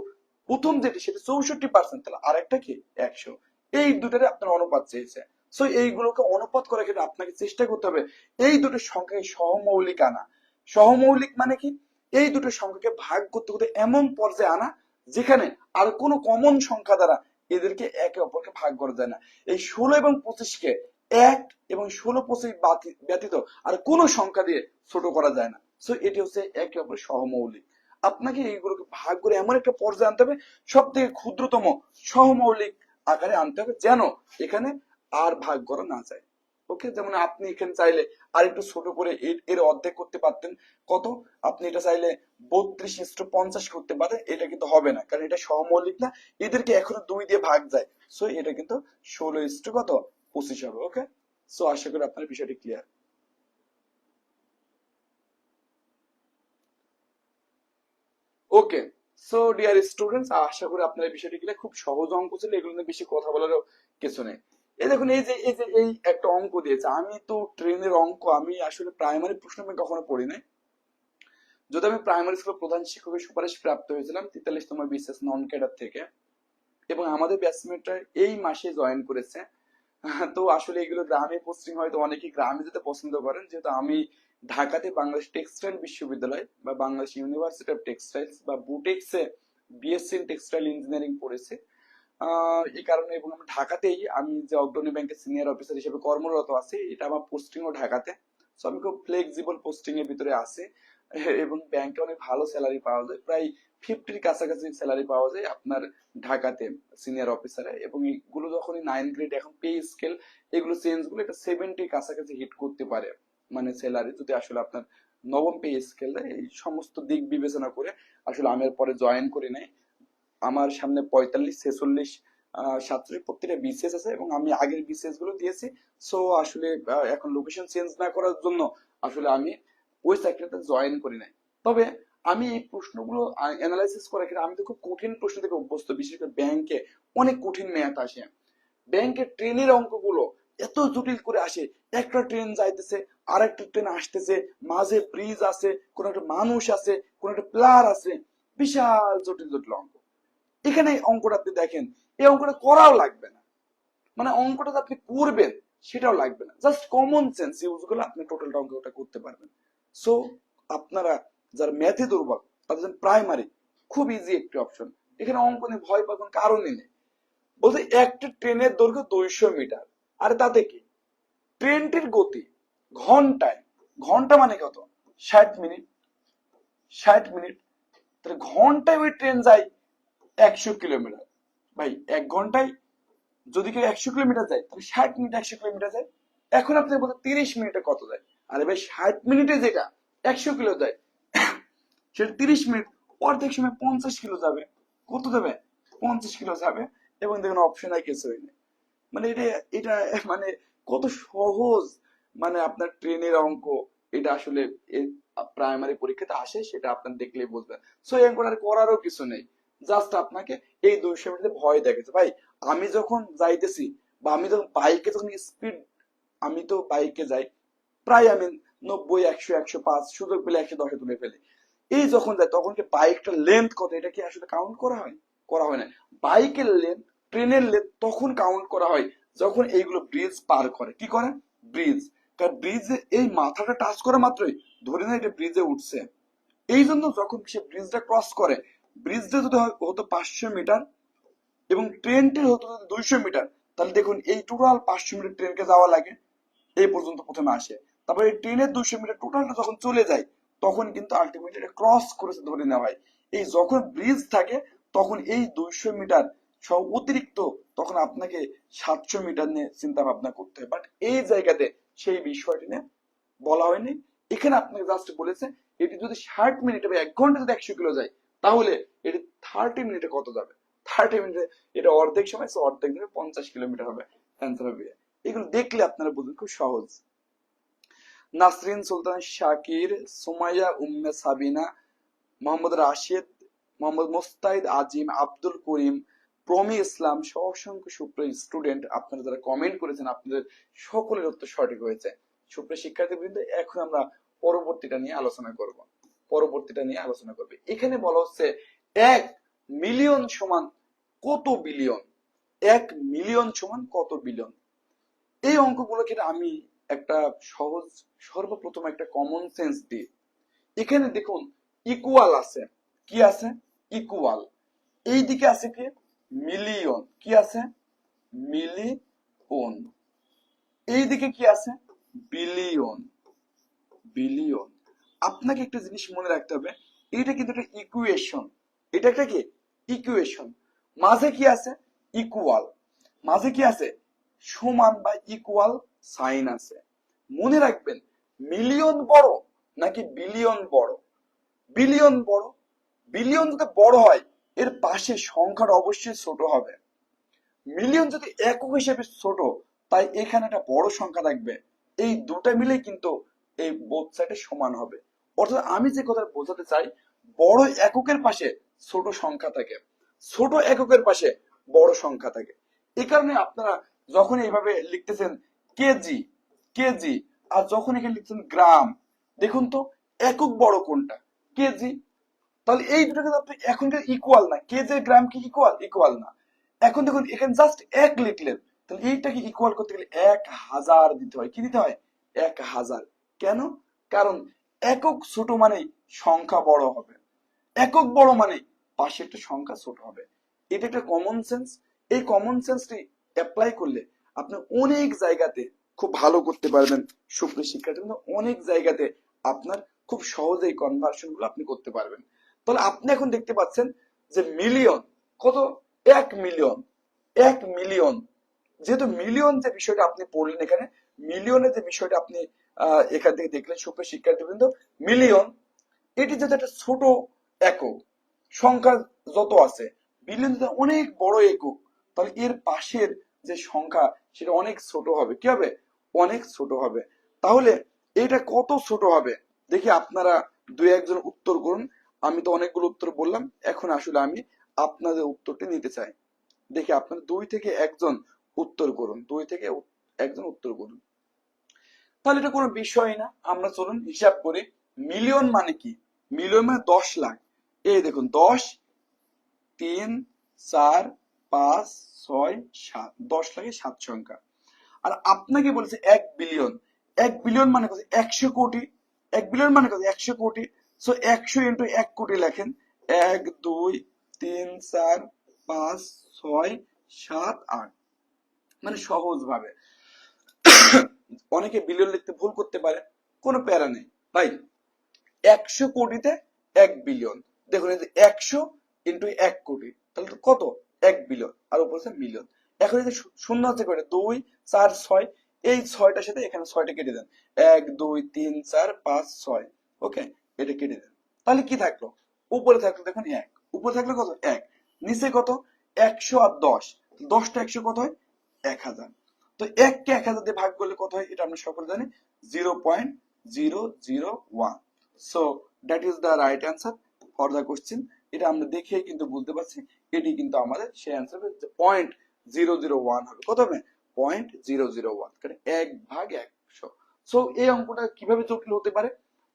প্রথম যেটি সেটা 64%, তাহলে আরেকটা কি? 100। এই দুটারে আপনার অনুপাত চেয়েছে। সো এইগুলোকে অনুপাত করার ক্ষেত্রে আপনাকে চেষ্টা করতে হবে এই দুটো সংখ্যাকে সহমৌলিক আনা। সহমৌলিক মানে কি? এই দুটো সংখ্যাকে ভাগ করতে করতে এমন পর্যায়ে আনা যেখানে আর কোনো কমন সংখ্যা দ্বারা এদেরকে একে অপরকে ভাগ করা যায় না। এই 16 এবং 25-কে 1 এবং 16-25 ব্যতীত আর কোনো সংখ্যা দিয়ে ছোট করা যায় না। সো এটি হচ্ছে একে অপরের সহমৌলিক। আপনাকে এইগুলোকে ভাগ করে এমন একটা পর্যায়ে আনতে হবে, সব থেকে ক্ষুদ্রতম সহমৌলিক আকারে আনতে হবে, যেন এখানে আর ভাগ করা না যায়। ওকে, যেমন আপনি এখানে চাইলে আর একটু ছোট করে এর অর্ধেক করতে পারতেন, কত? আপনি এটা চাইলে 32:50 করতে পারেন, এটা কিন্তু হবে না, কারণ এটা সহমৌলিক না, এদেরকে এখনো 2 দিয়ে ভাগ যায়। সো এটা কিন্তু 16:25 হবে। ওকে, সো আশা করি আপনার বিষয়টি ক্লিয়ার। ওকে, সো ডিয়ার স্টুডেন্টস, আশা করি আপনার এই বিষয়টি ক্লিয়ার। খুব সহজ অঙ্ক ছিল, এগুলো নিয়ে বেশি কথা বলারও কিছু নেই। এই দেখুন, এই একটা অঙ্ক দিয়েছে। আমি তো ট্রেনের অঙ্ক আমি আসলে প্রাইমারি প্রশ্ন আমি কখনো পড়ি নাই। যদি আমি প্রাইমারি স্কুলের প্রধান শিক্ষকের সুপারিশ প্রাপ্ত হয়েছিলাম 43তম বিসিএস নন ক্যাডার থেকে, এবং আমাদের ব্যাচমেটরা এই মাসে জয়েন করেছে। তো আসলে এগুলো গ্রামে পোস্টিং, হয়তো অনেকে গ্রামে যেতে পছন্দ করেন, যেহেতু আমি ঢাকাতে বাংলাদেশ টেক্সটাইল বিশ্ববিদ্যালয় বা বাংলাদেশ ইউনিভার্সিটি অফ টেক্সটাইলস বা বুটেক্সে বিএসসি ইন টেক্সটাইল ইঞ্জিনিয়ারিং পড়েছে। এই কারণে, এবং আমি ঢাকাতেই, আমি যে অগ্রণী ব্যাংকের সিনিয়র অফিসার হিসেবে কর্মরত আছি, এটা আমার পোস্টিংও ঢাকাতে। সো আমি খুব ফ্লেক্সিবল পোস্টিং এর ভিতরে আছি, এবং ব্যাংকে অনেক ভালো স্যালারি পাওয়া যায়, প্রায় 50-র কাছাকাছি স্যালারি পাওয়া যায় আপনার ঢাকাতে সিনিয়র অফিসারে। এবং এগুলো যখনই 9 গ্রেড, এখন পে স্কেল এগুলো চেঞ্জ গুলো, এটা 70-র কাছাকাছি হিট করতে পারে, মানে স্যালারি যদি আসলে আপনার নবম পে স্কেল দেয়। এই সমস্ত দিক বিবেচনা করে আসলে আমি এর পরে জয়েন করি নাই। আমার সামনে 45, 46, 47 প্রত্যেকটা বিসিএস আছে, এবং আমি আগের বিসিএস গুলো দিয়েছি। সো আসলে এখন লোকেশন চেঞ্জ না করার জন্য আসলে আমি ওই চাকরিতে জয়েন করি নাই। তবে আমি এই প্রশ্নগুলো অ্যানালাইসিস করার ক্ষেত্রে আমি তো খুব কঠিন প্রশ্ন থেকে অভ্যস্ত, বিশেষ করে ব্যাংকে অনেক কঠিন ম্যাথ আসে। ব্যাংকের ট্রেনের অঙ্কগুলো এত জটিল করে আসে, একটা ট্রেন যাইতেছে, আর একটা ট্রেন আসতেছে, মাঝে ব্রিজ আছে, কোন একটা মানুষ আছে, কোন একটা প্লার আছে, বিশাল জটিল জটিল অঙ্ক। এখানে অঙ্কটা আপনি দেখেন, এই অঙ্কটা করাও লাগবে না, মানে অঙ্কটা আপনি করবেন সেটাও লাগবে না, জাস্ট কমন সেন্স ইউজ করলে আপনি টোটাল অঙ্কটা করতে পারবেন। সো আপনারা যারা ম্যাথে দুর্বল, তাদের জন্য প্রাইমারি খুব ইজি একটি অপশন। এখানে অঙ্ক নিয়ে ভয় পাওয়ার কোনো কারণই নেই। বলতে একটা ট্রেনের দৈর্ঘ্য 200 মিটার, আর তাতে কি ট্রেনটির গতি ঘন্টায়, ঘন্টা মানে কত? 60 মিনিট, 60 মিনিট, তাহলে ঘন্টায় ওই ট্রেন যায় 100 কিলোমিটার। ভাই 1 ঘন্টায় যদি কেউ 100 কিলোমিটার যায়, তাহলে 60 মিনিট 100 কিলোমিটার যায়। এখন আপনি বলতে 30 মিনিটে কত যায়? আরে ভাই 60 মিনিটে যেটা 100 কিলো যায়, সেটা 30 মিনিট, অর্ধেক সময় 50 কিলো যাবে। কত যাবে? 50 কিলো যাবে। এবং দেখুন অপশন আর কিছু হয়নি, মানে এটা এটা মানে কত সহজ, মানে আপনার ট্রেনের অঙ্ক, এটা আসলে প্রাইমারি পরীক্ষাতে আসে, সেটা আপনার দেখলেই বুঝবেন। সো এরকম আর করারও কিছু নেই, জাস্ট আপনাকে এই 200 মিটারে ভয় দেখেছে ভাই। আমি যখন যাইতেছি বা আমি যখন বাইকে যখন স্পিড, আমি তো বাইকে যাই প্রায় আমি 90, 100, 105, সুযোগ পেলে 110-এ তুলে ফেলি। এই যখন যায় তখন কি বাইকটার লেন্থ কত এটা কি আসলে কাউন্ট করা হয়? করা হয় না। বাইকের লেন্থ, ট্রেনের লেন্থ তখন কাউন্ট করা হয় যখন এইগুলো ব্রিজ পার করে। কি করে? ব্রিজ। কারণ ব্রিজে এই মাথাটা টাচ করা মাত্রই ধরে না এটা ব্রিজে উঠছে। এই জন্য যখন সে ব্রিজটা ক্রস করে, ব্রিজটা যদি হতো 500 মিটার এবং ট্রেনটি হতো 200 মিটার, তাহলে দেখুন এই টোটাল 500 মিটার ট্রেনকে যাওয়া লাগে, এই পর্যন্ত প্রথমে আসে। তারপরে এই ট্রেনের 200 মিটার টোটালটা যখন চলে যায় তখন কিন্তু আলটিমেটলি এটা ক্রস করেছে ধরে নেওয়া হয়। এই যখন ব্রিজ থাকে তখন এই 200 মিটার সব অতিরিক্ত, তখন আপনাকে 700 মিটার নিয়ে চিন্তা ভাবনা করতে হয়। বাট এই জায়গাতে সেই বিষয়টি নিয়ে বলা হয়নি। এখানে আপনাকে জাস্ট বলেছে এটি যদি 60 মিনিটে বা 1 ঘন্টা যদি 100 কিলো যায়, তাহলে এটি 30 মিনিটে কত যাবে। 30 মিনিটে এটা অর্ধেক সময়, অর্ধেক দিনে 50 কিলোমিটার হবে, অ্যান্সার হবে। এগুলো দেখলে আপনারা বুঝবেন, খুব সহজ। নাসরিন সুলতান শাকির, সুমাইয়া উম্মে সাবিনা, মোহাম্মদ রাশিদ, মোহাম্মদ মুস্তাহিদ আজিম, আব্দুল করিম, প্রমি ইসলাম সহ অসংখ্য সুপ্রিয় স্টুডেন্ট, আপনারা যারা কমেন্ট করেছেন আপনাদের সকলের উত্তর সঠিক হয়েছে। সুপ্রিয় শিক্ষার্থীবৃন্দ, এখন আমরা পরবর্তীটা নিয়ে আলোচনা করব। এখানে বলা হচ্ছে 1 মিলিয়ন সমান কত বিলিয়ন। 1 মিলিয়ন সমান কত বিলিয়ন। এই অঙ্কগুলোকে আমি একটা সহজ, সর্বপ্রথম একটা কমন সেন্স দিই। এখানে দেখুন ইকুয়াল আছে, কি আছে? ইকুয়াল। এই দিকে আছে কি? মিলিয়ন। কি আছে? মিলিয়ন। এই দিকে কি আছে? বিলিয়ন। বিলিয়ন। আপনাকে একটা জিনিস মনে রাখতে হবে, এটা কিন্তু একটা ইকুয়েশন। এটা একটা কি? ইকুয়েশন। মাঝে কি আছে? ইকুয়াল। মাঝে কি আছে? সমান বা ইকুয়াল সাইন আছে। মনে রাখবেন, মিলিয়ন বড় নাকি বিলিয়ন বড়? বিলিয়ন বড়। বিলিয়ন যদি বড় হয় এর পাশে সংখ্যাটা অবশ্যই ছোট হবে। মিলিয়ন যদি একক হিসেবে ছোট, তাই এখানে একটা বড় সংখ্যা থাকবে। এই দুটা মিলে কিন্তু এই বোথ সাইডে সমান হবে। অর্থাৎ আমি যে কথা বোঝাতে চাই, বড় এককের পাশে ছোট সংখ্যা থাকে, ছোট এককের পাশে বড় সংখ্যা থাকে। এই কারণে আপনারা যখন এইভাবে লিখতেছেন কেজি, কেজি, আর যখন এখানে লিখছেন গ্রাম, দেখুন তো একক বড় কোনটা? কেজি। তাহলে এই দুটো কিন্তু আপনি এখনকার ইকুয়াল না, কেজি গ্রাম কি ইকুয়াল? ইকুয়াল না। এখন দেখুন এখানে জাস্ট 1 লিখলেন, তাহলে এইটাকে ইকুয়াল করতে গেলে 1000 দিতে হয়। কি দিতে হয়? 1000। কেন? কারণ একক ছোট মানেই সংখ্যা বড় হবে, একক বড় মানে পাশে একটা সংখ্যা ছোট হবে। এটা একটা কমন সেন্স। এই কমন সেন্সটি অ্যাপ্লাই করলে আপনি অনেক জায়গাতে খুব ভালো করতে পারবেন। সুপ্রিয় শিক্ষার্থী, অনেক জায়গাতে আপনার খুব সহজেই কনভার্সন গুলো আপনি করতে পারবেন। তাহলে আপনি এখন দেখতে পাচ্ছেন যে মিলিয়ন কত? 1 মিলিয়ন। 1 মিলিয়ন। যেহেতু মিলিয়ন যে বিষয়টা আপনি পড়লেন, এখানে মিলিয়নের যে বিষয়টা আপনি এখান থেকে দেখলেন, সুপ্রিয় শিক্ষার্থীবৃন্দ, মিলিয়ন এটি যেহেতু একটা ছোট একক, সংখ্যা যত আছে, বিলিয়ন যদি অনেক বড় একক, তাহলে এর পাশের যে সংখ্যা সেটা অনেক ছোট হবে। কি হবে? অনেক ছোট হবে। তাহলে এটা কত ছোট হবে দেখি আপনারা দুই একজন উত্তর করুন। আমি তো অনেকগুলো উত্তর বললাম, এখন আসলে আমি আপনাদের উত্তরটি নিতে চাই। দেখি আপনারা 2 থেকে 1জন উত্তর করুন। 2 থেকে 1জন উত্তর করুন। তাহলে এটা কোনো বিষয় না, আমরা চলুন হিসাব করি। মিলিয়ন মানে কি? মিলিয়ন মানে 10 লাখ। এই দেখুন 10, 3, 4, 5, 6, 7, 10 লাখে 7 সংখ্যা। আর আপনাকে বলেছে 1 বিলিয়ন। 1 বিলিয়ন মানে কত? 100 কোটি। 1 বিলিয়ন মানে কত? 100 কোটি। সো 100 ইন্টু 1 কোটি লেখেন। 1, 2, 3, 4, 5, 6, 7, 8। মানে সহজ ভাবে অনেকে বিলিয়ন লিখতে ভুল করতে পারে, কোনো প্যারা নেই ভাই। 100 কোটিতে 1 বিলিয়ন। দেখুন এই যে 100 ইন্টু 1 কোটি, তাহলে কত? 1 বিলিয়ন। আর উপরে মিলিয়ন। এখন এই যে শূন্য আছে কয়টা? 2, 4, 6। এই 6টার সাথে এখানে 6টা কেটে দেন। 1, 2, 3, 4, 5, 6। ওকে, এটা কেটে দেন। তাহলে কি থাকলো? উপরে থাকলো দেখুন 1। উপরে থাকলো কত? 1। নিচে কত? 100 আর 10। 10টা 100 কত হয়? 1000। তো 1 কে 1000 দিয়ে ভাগ করলে কত হয় এটা আমরা সকলে জানি 0.001। So that is the right answer for the question. এটা আমরা দেখেই কিন্তু বুঝতে পারছি এটি কিন্তু আমাদের সেই অ্যান্সার হবে 0.001 হবে। কত হবে 0.001, কারণ 1/100। সো এই অঙ্কটা কিভাবে জটিল হতে পারে,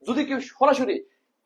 যদি কেউ সরাসরি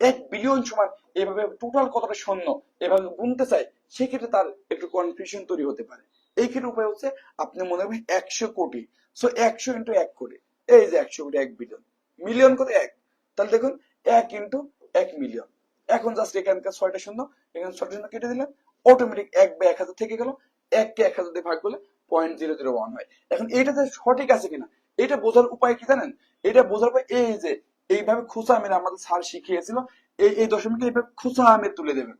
1 বিলিয়ন সমান এভাবে টোটাল কতটা শূন্য এভাবে গুনতে চায়, সেক্ষেত্রে তার একটু কনফিউশন তৈরি হতে পারে। এই ক্ষেত্রে উপায় হচ্ছে আপনি মনে রাখবেন 100 কোটি, সো 100 ইন্টু 1 কোটি, এই যে 100 কোটি 1 বিলিয়ন, মিলিয়ন কত 1, তাহলে দেখুন 1 ইন্টু 1 মিলিয়ন। এখন জাস্ট এখানকার 6টা শূন্য, এখানে 6টা শূন্য কেটে দিলেন, অটোমেটিক 1/1000 থেকে গেল, 1 কে 1000 দিয়ে ভাগ করলে 0.001 হয়। এখন এইটাতে সঠিক আছে কিনা এটা বোঝার উপায় কি জানেন, এটা বোঝার উপায় এই যে এইভাবে খোঁচা মেরে আমাদের স্যার শিখিয়েছিল, এই দশমিকে এইভাবে খোঁচা মেরে তুলে দেবেন,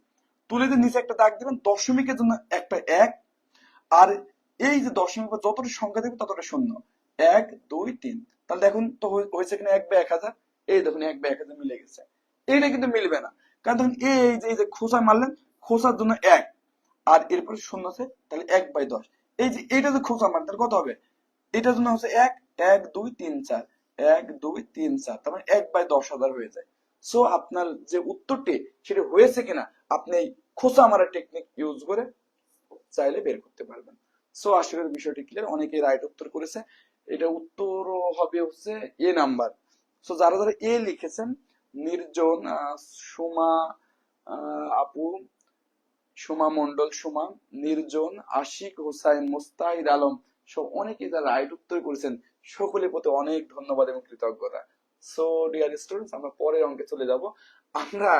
তুলে দিয়ে নিচে একটা দাগ দিবেন, দশমিকের জন্য একটা 1, আর এই যে দশমিক যতটা সংখ্যা দেবে ততটা শূন্য, 1 2 3। তাহলে দেখুন তো হয়েছে কিনা 1/1000, এই দেখুন 1/1000 মিলে গেছে। এইটা কিন্তু মিলবে না, কারণ দেখুন এই যে খোঁচা মারলেন, খোঁচার জন্য 1 আর এরপরে শূন্য আছে, তাহলে 1/10। এই যে এইটা যে খোঁচা মারলেন কত হবে, এটার জন্য হচ্ছে 1 1 2 3 4, 1 2 3 4, তার মানে 1/10,000 হয়ে যায়। সো আপনার যে উত্তরটি সেটা হয়েছে কিনা আপনি এই খোঁচা মারার টেকনিক ইউজ করে চাইলে বের করতে পারবেন। সো আশা করি বিষয়টি ক্লিয়ার। অনেকে রাইট উত্তর করেছে, এটা উত্তরও হবে হচ্ছে এ নাম্বার। সো যারা যারা এ লিখেছেন, নির্জন, সুমা আপু, সুমা মন্ডল, সুমা, নির্জন, আশিক হোসাইন, মুস্তাহিদ আলম সব অনেকে যারা রাইট উত্তর করেছেন, সকলের প্রতি অনেক ধন্যবাদ এবং কৃতজ্ঞতা। সো ডিয়ার স্টুডেন্টস, আমরা পরের অঙ্কে চলে যাব। আমরা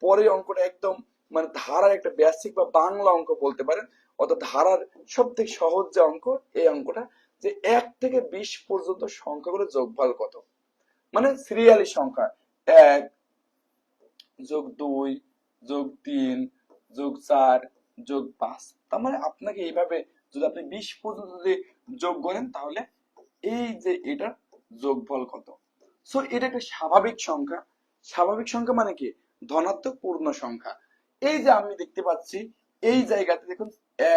পরের অঙ্কটা একদম মানে ধারার একটা বেসিক বা বাংলা অঙ্ক বলতে পারেন, অর্থাৎ ধারার সব থেকে সহজ যে অঙ্ক, এই অঙ্কটা যে 1 থেকে 20 পর্যন্ত সংখ্যাগুলোর যোগফল কত, মানে সিরিয়ালি সংখ্যা 1 যোগ 2 যোগ 3 যোগ 4 যোগ 5। তার মানে আপনাকে এইভাবে যদি আপনি 20 পর্যন্ত যদি যোগ করেন তাহলে এই যে এটা যোগফল কত। সো এটা একটা স্বাভাবিক সংখ্যা। স্বাভাবিক সংখ্যা মানে কি, ধনাত্মক পূর্ণ সংখ্যা। এই যে আমি দেখতে পাচ্ছি এই জায়গাতে দেখুন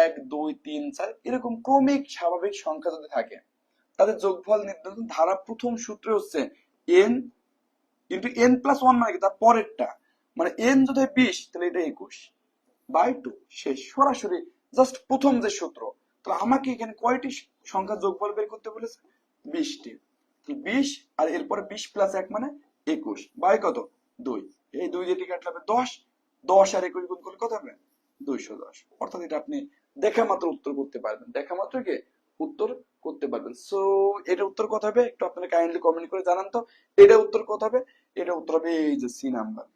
1 2 3 4 এরকম ক্রমিক স্বাভাবিক সংখ্যা যদি থাকে, তাদের যোগফল নির্ধারণ ধারা প্রথম সূত্র হচ্ছে n ইন্টু n+1, মানে কি তার পরেরটা, মানে n যদি হয় 20 তাহলে এটা 21/2, শেষ। সরাসরি জাস্ট প্রথম যে সূত্র। তাহলে আমাকে এখানে কয়টি সংখ্যা যোগফল বের করতে বলেছে, 20টি। 20 আর এরপরে 20 + 1 মানে 21 বাই কত 2, এই 2 দিয়ে কাটলে হবে 10, 10 আর 21 গুণ করলে কত হবে 210। অর্থাৎ এটা আপনি দেখা মাত্র উত্তর করতে পারবেন, দেখা মাত্র কি উত্তর করতে পারবেন। সো এটা উত্তর কত হবে একটু আপনারা কাইন্ডলি কমেন্ট করে জানান তো, এটা উত্তর কত হবে। এটা উত্তর হবে এই যে সি নাম্বার।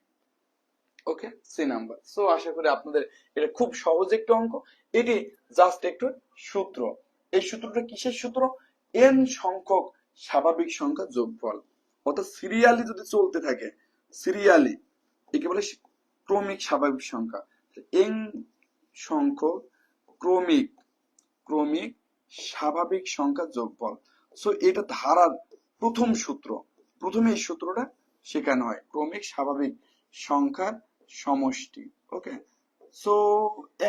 ওকে, সি নাম্বার। সো আশা করি আপনাদের এটা খুব সহজ একটা অঙ্ক। এটি জাস্ট একটু সূত্র। এই সূত্রটা কিসের সূত্র, n সংখ্যক স্বাভাবিক সংখ্যা যোগফল, অর্থাৎ সিরিয়ালি যদি চলতে থাকে, সিরিয়ালি একে বলে ক্রমিক স্বাভাবিক সংখ্যা, n সংখ্যক ক্রমিক ক্রমিক স্বাভাবিক সংখ্যা যোগফল। সো এটা ধারার প্রথম সূত্র, প্রথমে এই সূত্রটা শেখানো হয়, ক্রমিক স্বাভাবিক সংখ্যার সমষ্টি। ওকে, সো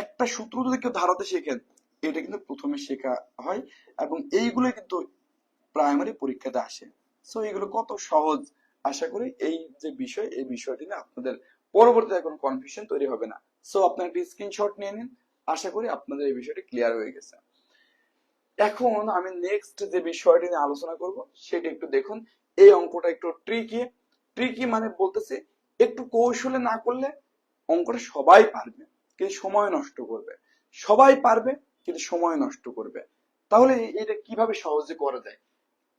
একটা সূত্র যদি কেউ ধারাতে শেখেন, এটা কিন্তু প্রথমে শেখা হয় এবং এইগুলো কিন্তু প্রাইমারি পরীক্ষাতে আসে। সো এগুলো কত সহজ, আশা করি এই যে বিষয়, এই বিষয়টি নিয়ে আপনাদের পরবর্তীতে কোনো কনফিউশন তৈরি হবে না। সো আপনার একটা স্ক্রিনশট নিয়ে নিন, আশা করি আপনাদের এই বিষয়টি ক্লিয়ার হয়ে গেছে। এখন আমি নেক্সট যে বিষয়টি নিয়ে আলোচনা করব সেটা একটু দেখুন। এই অঙ্কটা একটু ট্রিকি। ট্রিকি মানে বলতেছে একটু কৌশলে না করলে অঙ্কটা সবাই পারবে কিন্তু সময় নষ্ট করবে, সবাই পারবে কিন্তু সময় নষ্ট করবে। তাহলে এটা কিভাবে সহজে করা যায়,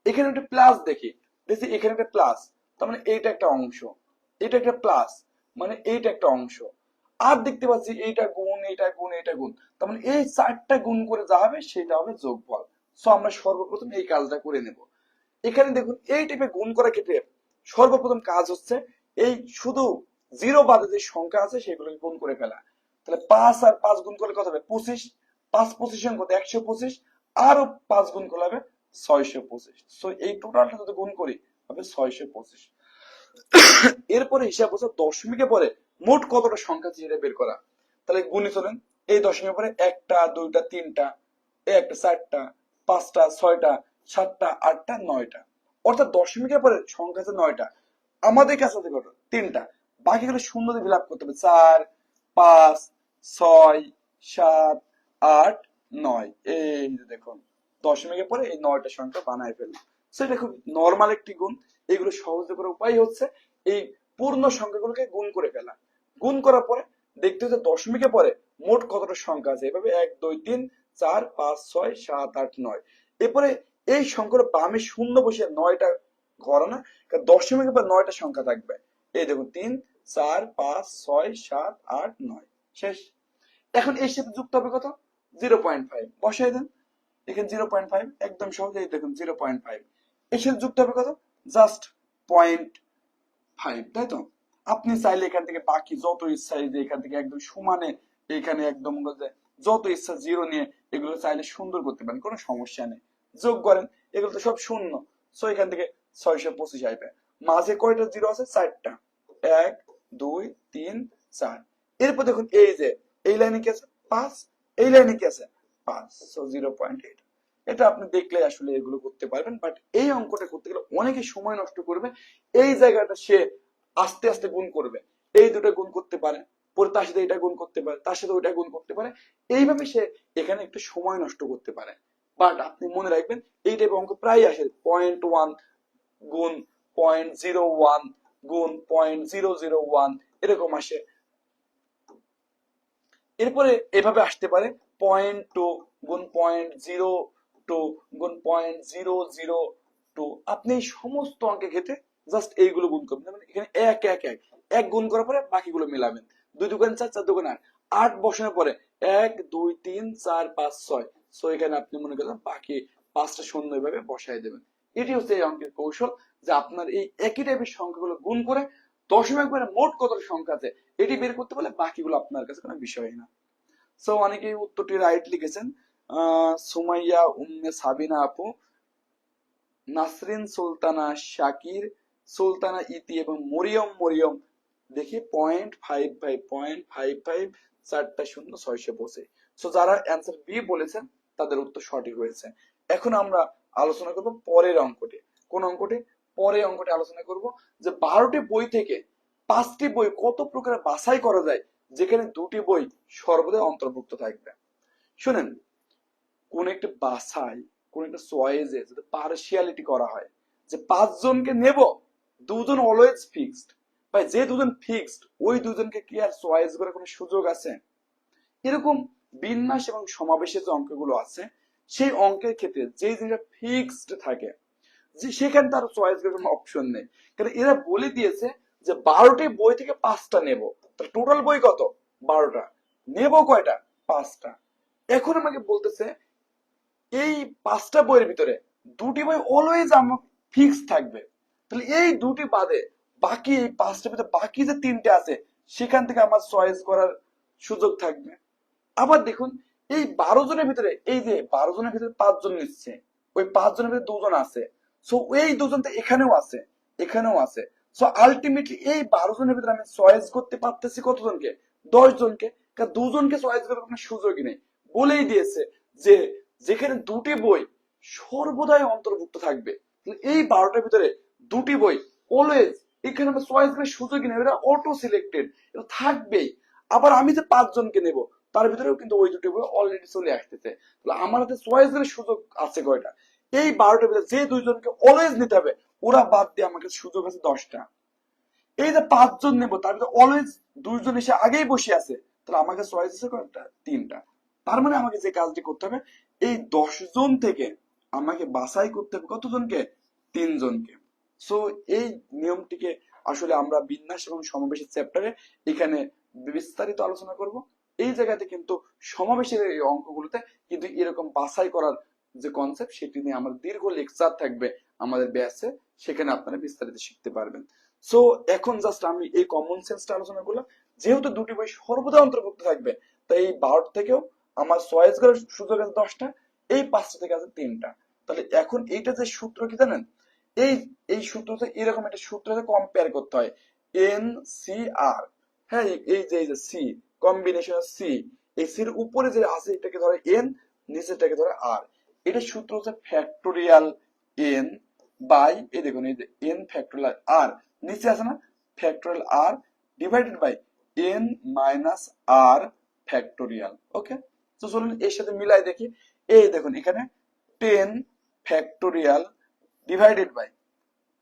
এখানে একটা প্লাস দেখি, দেখি এখানে একটা প্লাস, তার মানে এইটা একটা অংশ, এটা একটা প্লাস মানে এইটা একটা অংশ, আর দেখতে পাচ্ছি এইটা গুণ এইটা গুণ এইটা গুণ, তার মানে এই 4টা গুণ করে যা হবে সেটা হবে যোগফল। সো আমরা সর্বপ্রথম এই কাজটা করে নেব। এখানে দেখুন এই টাইপের গুণ করার ক্ষেত্রে সর্বপ্রথম কাজ হচ্ছে এই শুধু 0 বাদে যে সংখ্যা আছে সেগুলোকে গুণ করে ফেলা। তাহলে 5 আর 5 গুণ করলে কত হবে 25, 5 25 কত 125, আরো 5 গুণ করলে হবে 625। সো এই টোটালটা যদি গুণ করি হবে 625। এরপরে হিসাব হচ্ছে দশমিকে পরে মোট কতটা সংখ্যা আছে সেটা বের করা। তাহলে গুণে চলেন, এই দশমিকে পরে 1টা 2টা 3টা, এই একটা 4টা 5টা 6টা 7টা 8টা 9টা, অর্থাৎ দশমিকের পরে সংখ্যা আছে 9টা, আমাদের কাছে আছে কত 3টা, বাকিগুলো শূন্য দিয়ে ফিল আপ করতে হবে। 4 5 6 7 8 9, এই যে দেখুন দশমিকের পরে এই 9টা সংখ্যা বানায় ফেললাম। সেটা খুব নর্মাল একটি গুণ। এগুলো সহজে করার উপায় হচ্ছে এই পূর্ণ সংখ্যাগুলোকে গুণ করে ফেলা। গুণ করার পরে দেখতে হচ্ছে দশমিকের পরে মোট কতটা সংখ্যা আছে, এভাবে 1 2 3 4 5 6 7 8 9। এরপরে এই সংখ্যার বামে শূন্য বসিয়ে 9টা ঘর না, দশমিকের পর 9টা সংখ্যা থাকবে। এই দেখুন 3 4 5 6 7 8 9, শেষ। এখন এর সাথে যুক্ত হবে কত 0.5, বসাই দেন এখানে 0.5, একদম সহজে দেখুন 0.5। এর সাথে যুক্ত হবে কত জাস্ট 0.5, তাই তো? আপনি চাইলে এখান থেকে বাকি যত ইচ্ছা এই যে এখান থেকে একদম সমানে এখানে একদম যত ইচ্ছা জিরো নিয়ে এগুলো চাইলে সুন্দর করতে পারেন, কোনো সমস্যা নেই। যোগ করেন, এগুলো তো সব শূন্য, সো এখান থেকে 625 আসবে। মাঝে কয়টা জিরো আছে 4টা, 1 2 3 4। এরপর দেখুন এই যে এই লাইনে কি আছে 5, এই লাইনে কি আছে 5, সো 0.8। এটা আপনি দেখলে আসলে এগুলো করতে পারবেন, বাট এই অঙ্কটা করতে গেলে অনেকে সময় নষ্ট করবে। এই জায়গাটা সে আস্তে আস্তে গুণ করবে, এই দুটো গুণ করতে পারে, পরে তার সাথে এটা গুণ করতে পারে, তার সাথে ওইটা গুণ করতে পারে, এইভাবে সে এখানে একটু সময় নষ্ট করতে পারে। বাট আপনি মনে রাখবেন এই টাইপের অঙ্ক প্রায় আসে 0.1 গুণ 0.01 গুণ 0.001 এরকম আসে। এরপরে এভাবে আসতে পারে 0.2 গুণ 0.02 গুণ 0.002। আপনি এই সমস্ত অঙ্কের ক্ষেত্রে জাস্ট এইগুলো গুণ করবেন, মানে এখানে এক এক এক এক গুণ করার পরে বাকিগুলো মেলাবেন। 2 দুগুণ 4, 4 দুগুণ 8, 8 বসানোর পরে 1 2 3 4 5 6, সো এখানে আপনি মনে করেন বাকি 5টা শূন্য এভাবে বসাই দেবেন। এটি হচ্ছে এই অঙ্কের কৌশল, যে আপনার এই একই টাইপের সংখ্যাগুলো গুণ করে দশমিক পরে মোট কত সংখ্যা আছে এটি বের করতে পারলে বাকিগুলো আপনার কাছে কোনো বিষয় না। সো অনেকেই উত্তরটি রাইট লিখেছেন। সুমাইয়া উম্মে সাবিনা আপু, নাসরিন সুলতানা, শাকির, সুলতানা ইতি এবং মরিয়ম দেখি 0.55 4টা শূন্য 625। সো যারা অ্যান্সার বি বলেছেন তাদের উত্তর সঠিক হয়েছে। এখন আমরা আলোচনা করব পরের অঙ্কটি। কোন অঙ্কটি? পরের অঙ্কটি আলোচনা করব যে 12টি বই থেকে 5টি বই কত প্রকার বাছাই করা যায় যেখানে 2টি বই সর্বদা অন্তর্ভুক্ত থাকবে। শুনেন, কোন একটা বাছাই, কোন একটা চয়েসে যদি পার্সিয়ালিটি করা হয় যে 5 জনকে নেব, 2 জন অলওয়েজ ফিক্সড, ভাই যে 2 জন ফিক্সড ওই 2 জনকে কি আর চয়েস করার কোনো সুযোগ আছে? এরকম বিন্যাস এবং সমাবেশের যে অঙ্কগুলো আছে সেই অঙ্কের ক্ষেত্রে যে জিনিসটা ফিক্সড থাকে যে সেখানে তার চয়েস করার কোনো অপশন নেই, কারণ এরা বলে দিয়েছে যে 12টি বই থেকে 5টা নেব, তাহলে টোটাল বই কত 12টা, নেব কয়টা 5টা। এখন আমাকে বলতেছে এই 5টা বইয়ের ভিতরে 2টি বই অলওয়েজ আমার ফিক্স থাকবে, তাহলে এই 2টি বাদে বাকি এই 5টার ভিতরে বাকি যে 3টে আছে সেখান থেকে আমার চয়েস করার সুযোগ থাকবে। আবার দেখুন এই 12 জনের ভিতরে, এই যে 12 জনের ভিতরে 5 জন নিচ্ছে, ওই 5 জনের ভিতরে 2 জন আছে, সো এই 2 জন তো এখানেও আছে, এখানেও আছে, সো আলটিমেটলি এই 12 জনের ভিতরে আমি চয়েস করতে পারতেছি কতজনকে 10 জনকে, কারণ 2 জনকে চয়েস করার কোনো সুযোগই নেই। বলেই দিয়েছে যে যেখানে 2টি বই সর্বদাই অন্তর্ভুক্ত থাকবে, এই 12টার ভিতরে 2টি বই অলওয়েজ, এখানে আমার চয়েস করার সুযোগই নেই, এটা অটো সিলেক্টেড, এটা থাকবেই। আবার আমি যে 5 জনকে নেব তার ভিতরেও কিন্তু ওই 2টি বই অলরেডি চলে আসতেছে, তাহলে আমার হাতে চয়েস করার সুযোগ আছে কয়টা? এই 12টার ভিতরে যে 2 জনকে অলওয়েজ নিতে হবে ওরা বাদ দিয়ে আমাকে সুযোগ আছে 10টা। এই যে 5 জন নেব তার ভিতরে অলওয়েজ 2 জন এসে আগেই বসে আছে, তাহলে আমাকে চয়েস আছে কয়টা 3টা। তার মানে আমাকে যে কাজটি করতে হবে এই 10 জন থেকে আমাকে বাছাই করতে হবে কতজনকে 3 জনকে। সো এই নিয়মটিকে আসলে আমরা বিন্যাস এবং সমাবেশের চ্যাপ্টারে এখানে বিস্তারিত আলোচনা করব। এই জায়গাতে কিন্তু সমাবেশের এই অঙ্কগুলোতে কিন্তু এরকম বাছাই করার যে কনসেপ্ট সেটি নিয়ে আমাদের দীর্ঘ লেকচার থাকবে আমাদের ব্যাচে, সেখানে আপনারা বিস্তারিত শিখতে পারবেন। সো এখন জাস্ট আমি এই কমন সেন্সটা আলোচনা করলাম, যেহেতু 2টি বই সর্বদা অন্তর্ভুক্ত থাকবে তাই এই 12 থেকেও আমার চয়েস করার সুযোগ আছে 10টা, এই 5টা থেকে আছে 3টা। তাহলে এখন এইটা যে সূত্র কি জানেন, এই এই সূত্রতে এরকম একটা সূত্রতে কম্পেয়ার করতে হয় এন সি আর। হ্যাঁ, এই যে সি কম্বিনেশন সি, এই সির উপরে যে আছে এটাকে ধরে এন, নিচেরটাকে ধরে আর। এটা সূত্র হচ্ছে ফ্যাক্টোরিয়াল এন বাই, এই দেখুন এই যে এন ফ্যাক্টোরিয়াল আর, নিচে আছে না factorial r divided by n minus r factorial. Okay, তো চলুন এর সাথে মিলাই দেখি। এই দেখুন এখানে 10 ফ্যাক্টোরিয়াল ডিভাইডেড বাই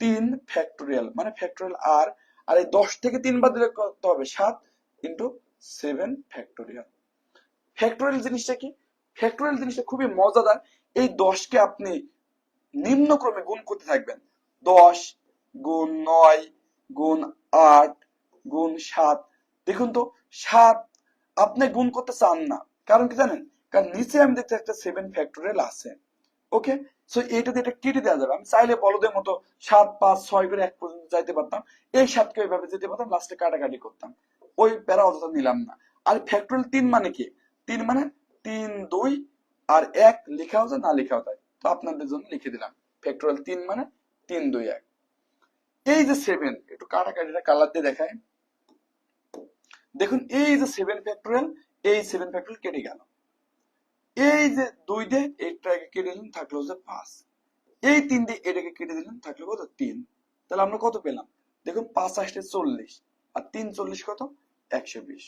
3 ফ্যাক্টোরিয়াল মানে ফ্যাক্টোরিয়াল আর, আর এই 10 থেকে 3 বাদ দিলে কত হবে 7 ইন্টু 7 ফ্যাক্টোরিয়াল। ফ্যাক্টোরিয়াল জিনিসটা কি? ফ্যাক্টোরিয়াল জিনিসটা খুবই মজাদার। এই 10 কে আপনি নিম্ন ক্রমে গুণ করতে থাকবেন। 10 গুণ 9 গুণ 8 গুণ 7। দেখুন তো 7 আপনি গুণ করতে চান না, কারণ কি জানেন? কারণ নিচে আমি দেখতে একটা 7 ফ্যাক্টোরিয়াল আছে। ওকে, সো এইটা দিয়ে এটা কেটে দেওয়া যাবে। আমি চাইলে বলদের মতো 7 5 6 করে 1 পর্যন্ত যাইতে পারতাম, এই 7 কে ওইভাবে যেতে পারতাম, লাস্টে কাটাকাটি করতাম, ওই প্যারা অতটা নিলাম না। আর ফ্যাক্টোরিয়াল 3 মানে কি? 3 মানে 3 2 আর 1 লেখাও যায় না লেখাও যায়, তো আপনাদের জন্য লিখে দিলাম ফ্যাক্টোরিয়াল 3 মানে 3 2 1। এই যে 7, একটু কাটাকাটিটা কালার দিয়ে দেখায়। দেখুন এই যে 7 ফ্যাক্টোরিয়াল, এই 7 ফ্যাক্টোরিয়াল কেটে গেল। এই যে 2 দিয়ে এটাকে কেটে দিলেন, থাকলো হচ্ছে 5। এই 3 দিয়ে এটাকে কেটে দিলেন, থাকলো কত 3। তাহলে আমরা কত পেলাম? দেখুন 5 আসলে 40 আর 3 40 কত 120।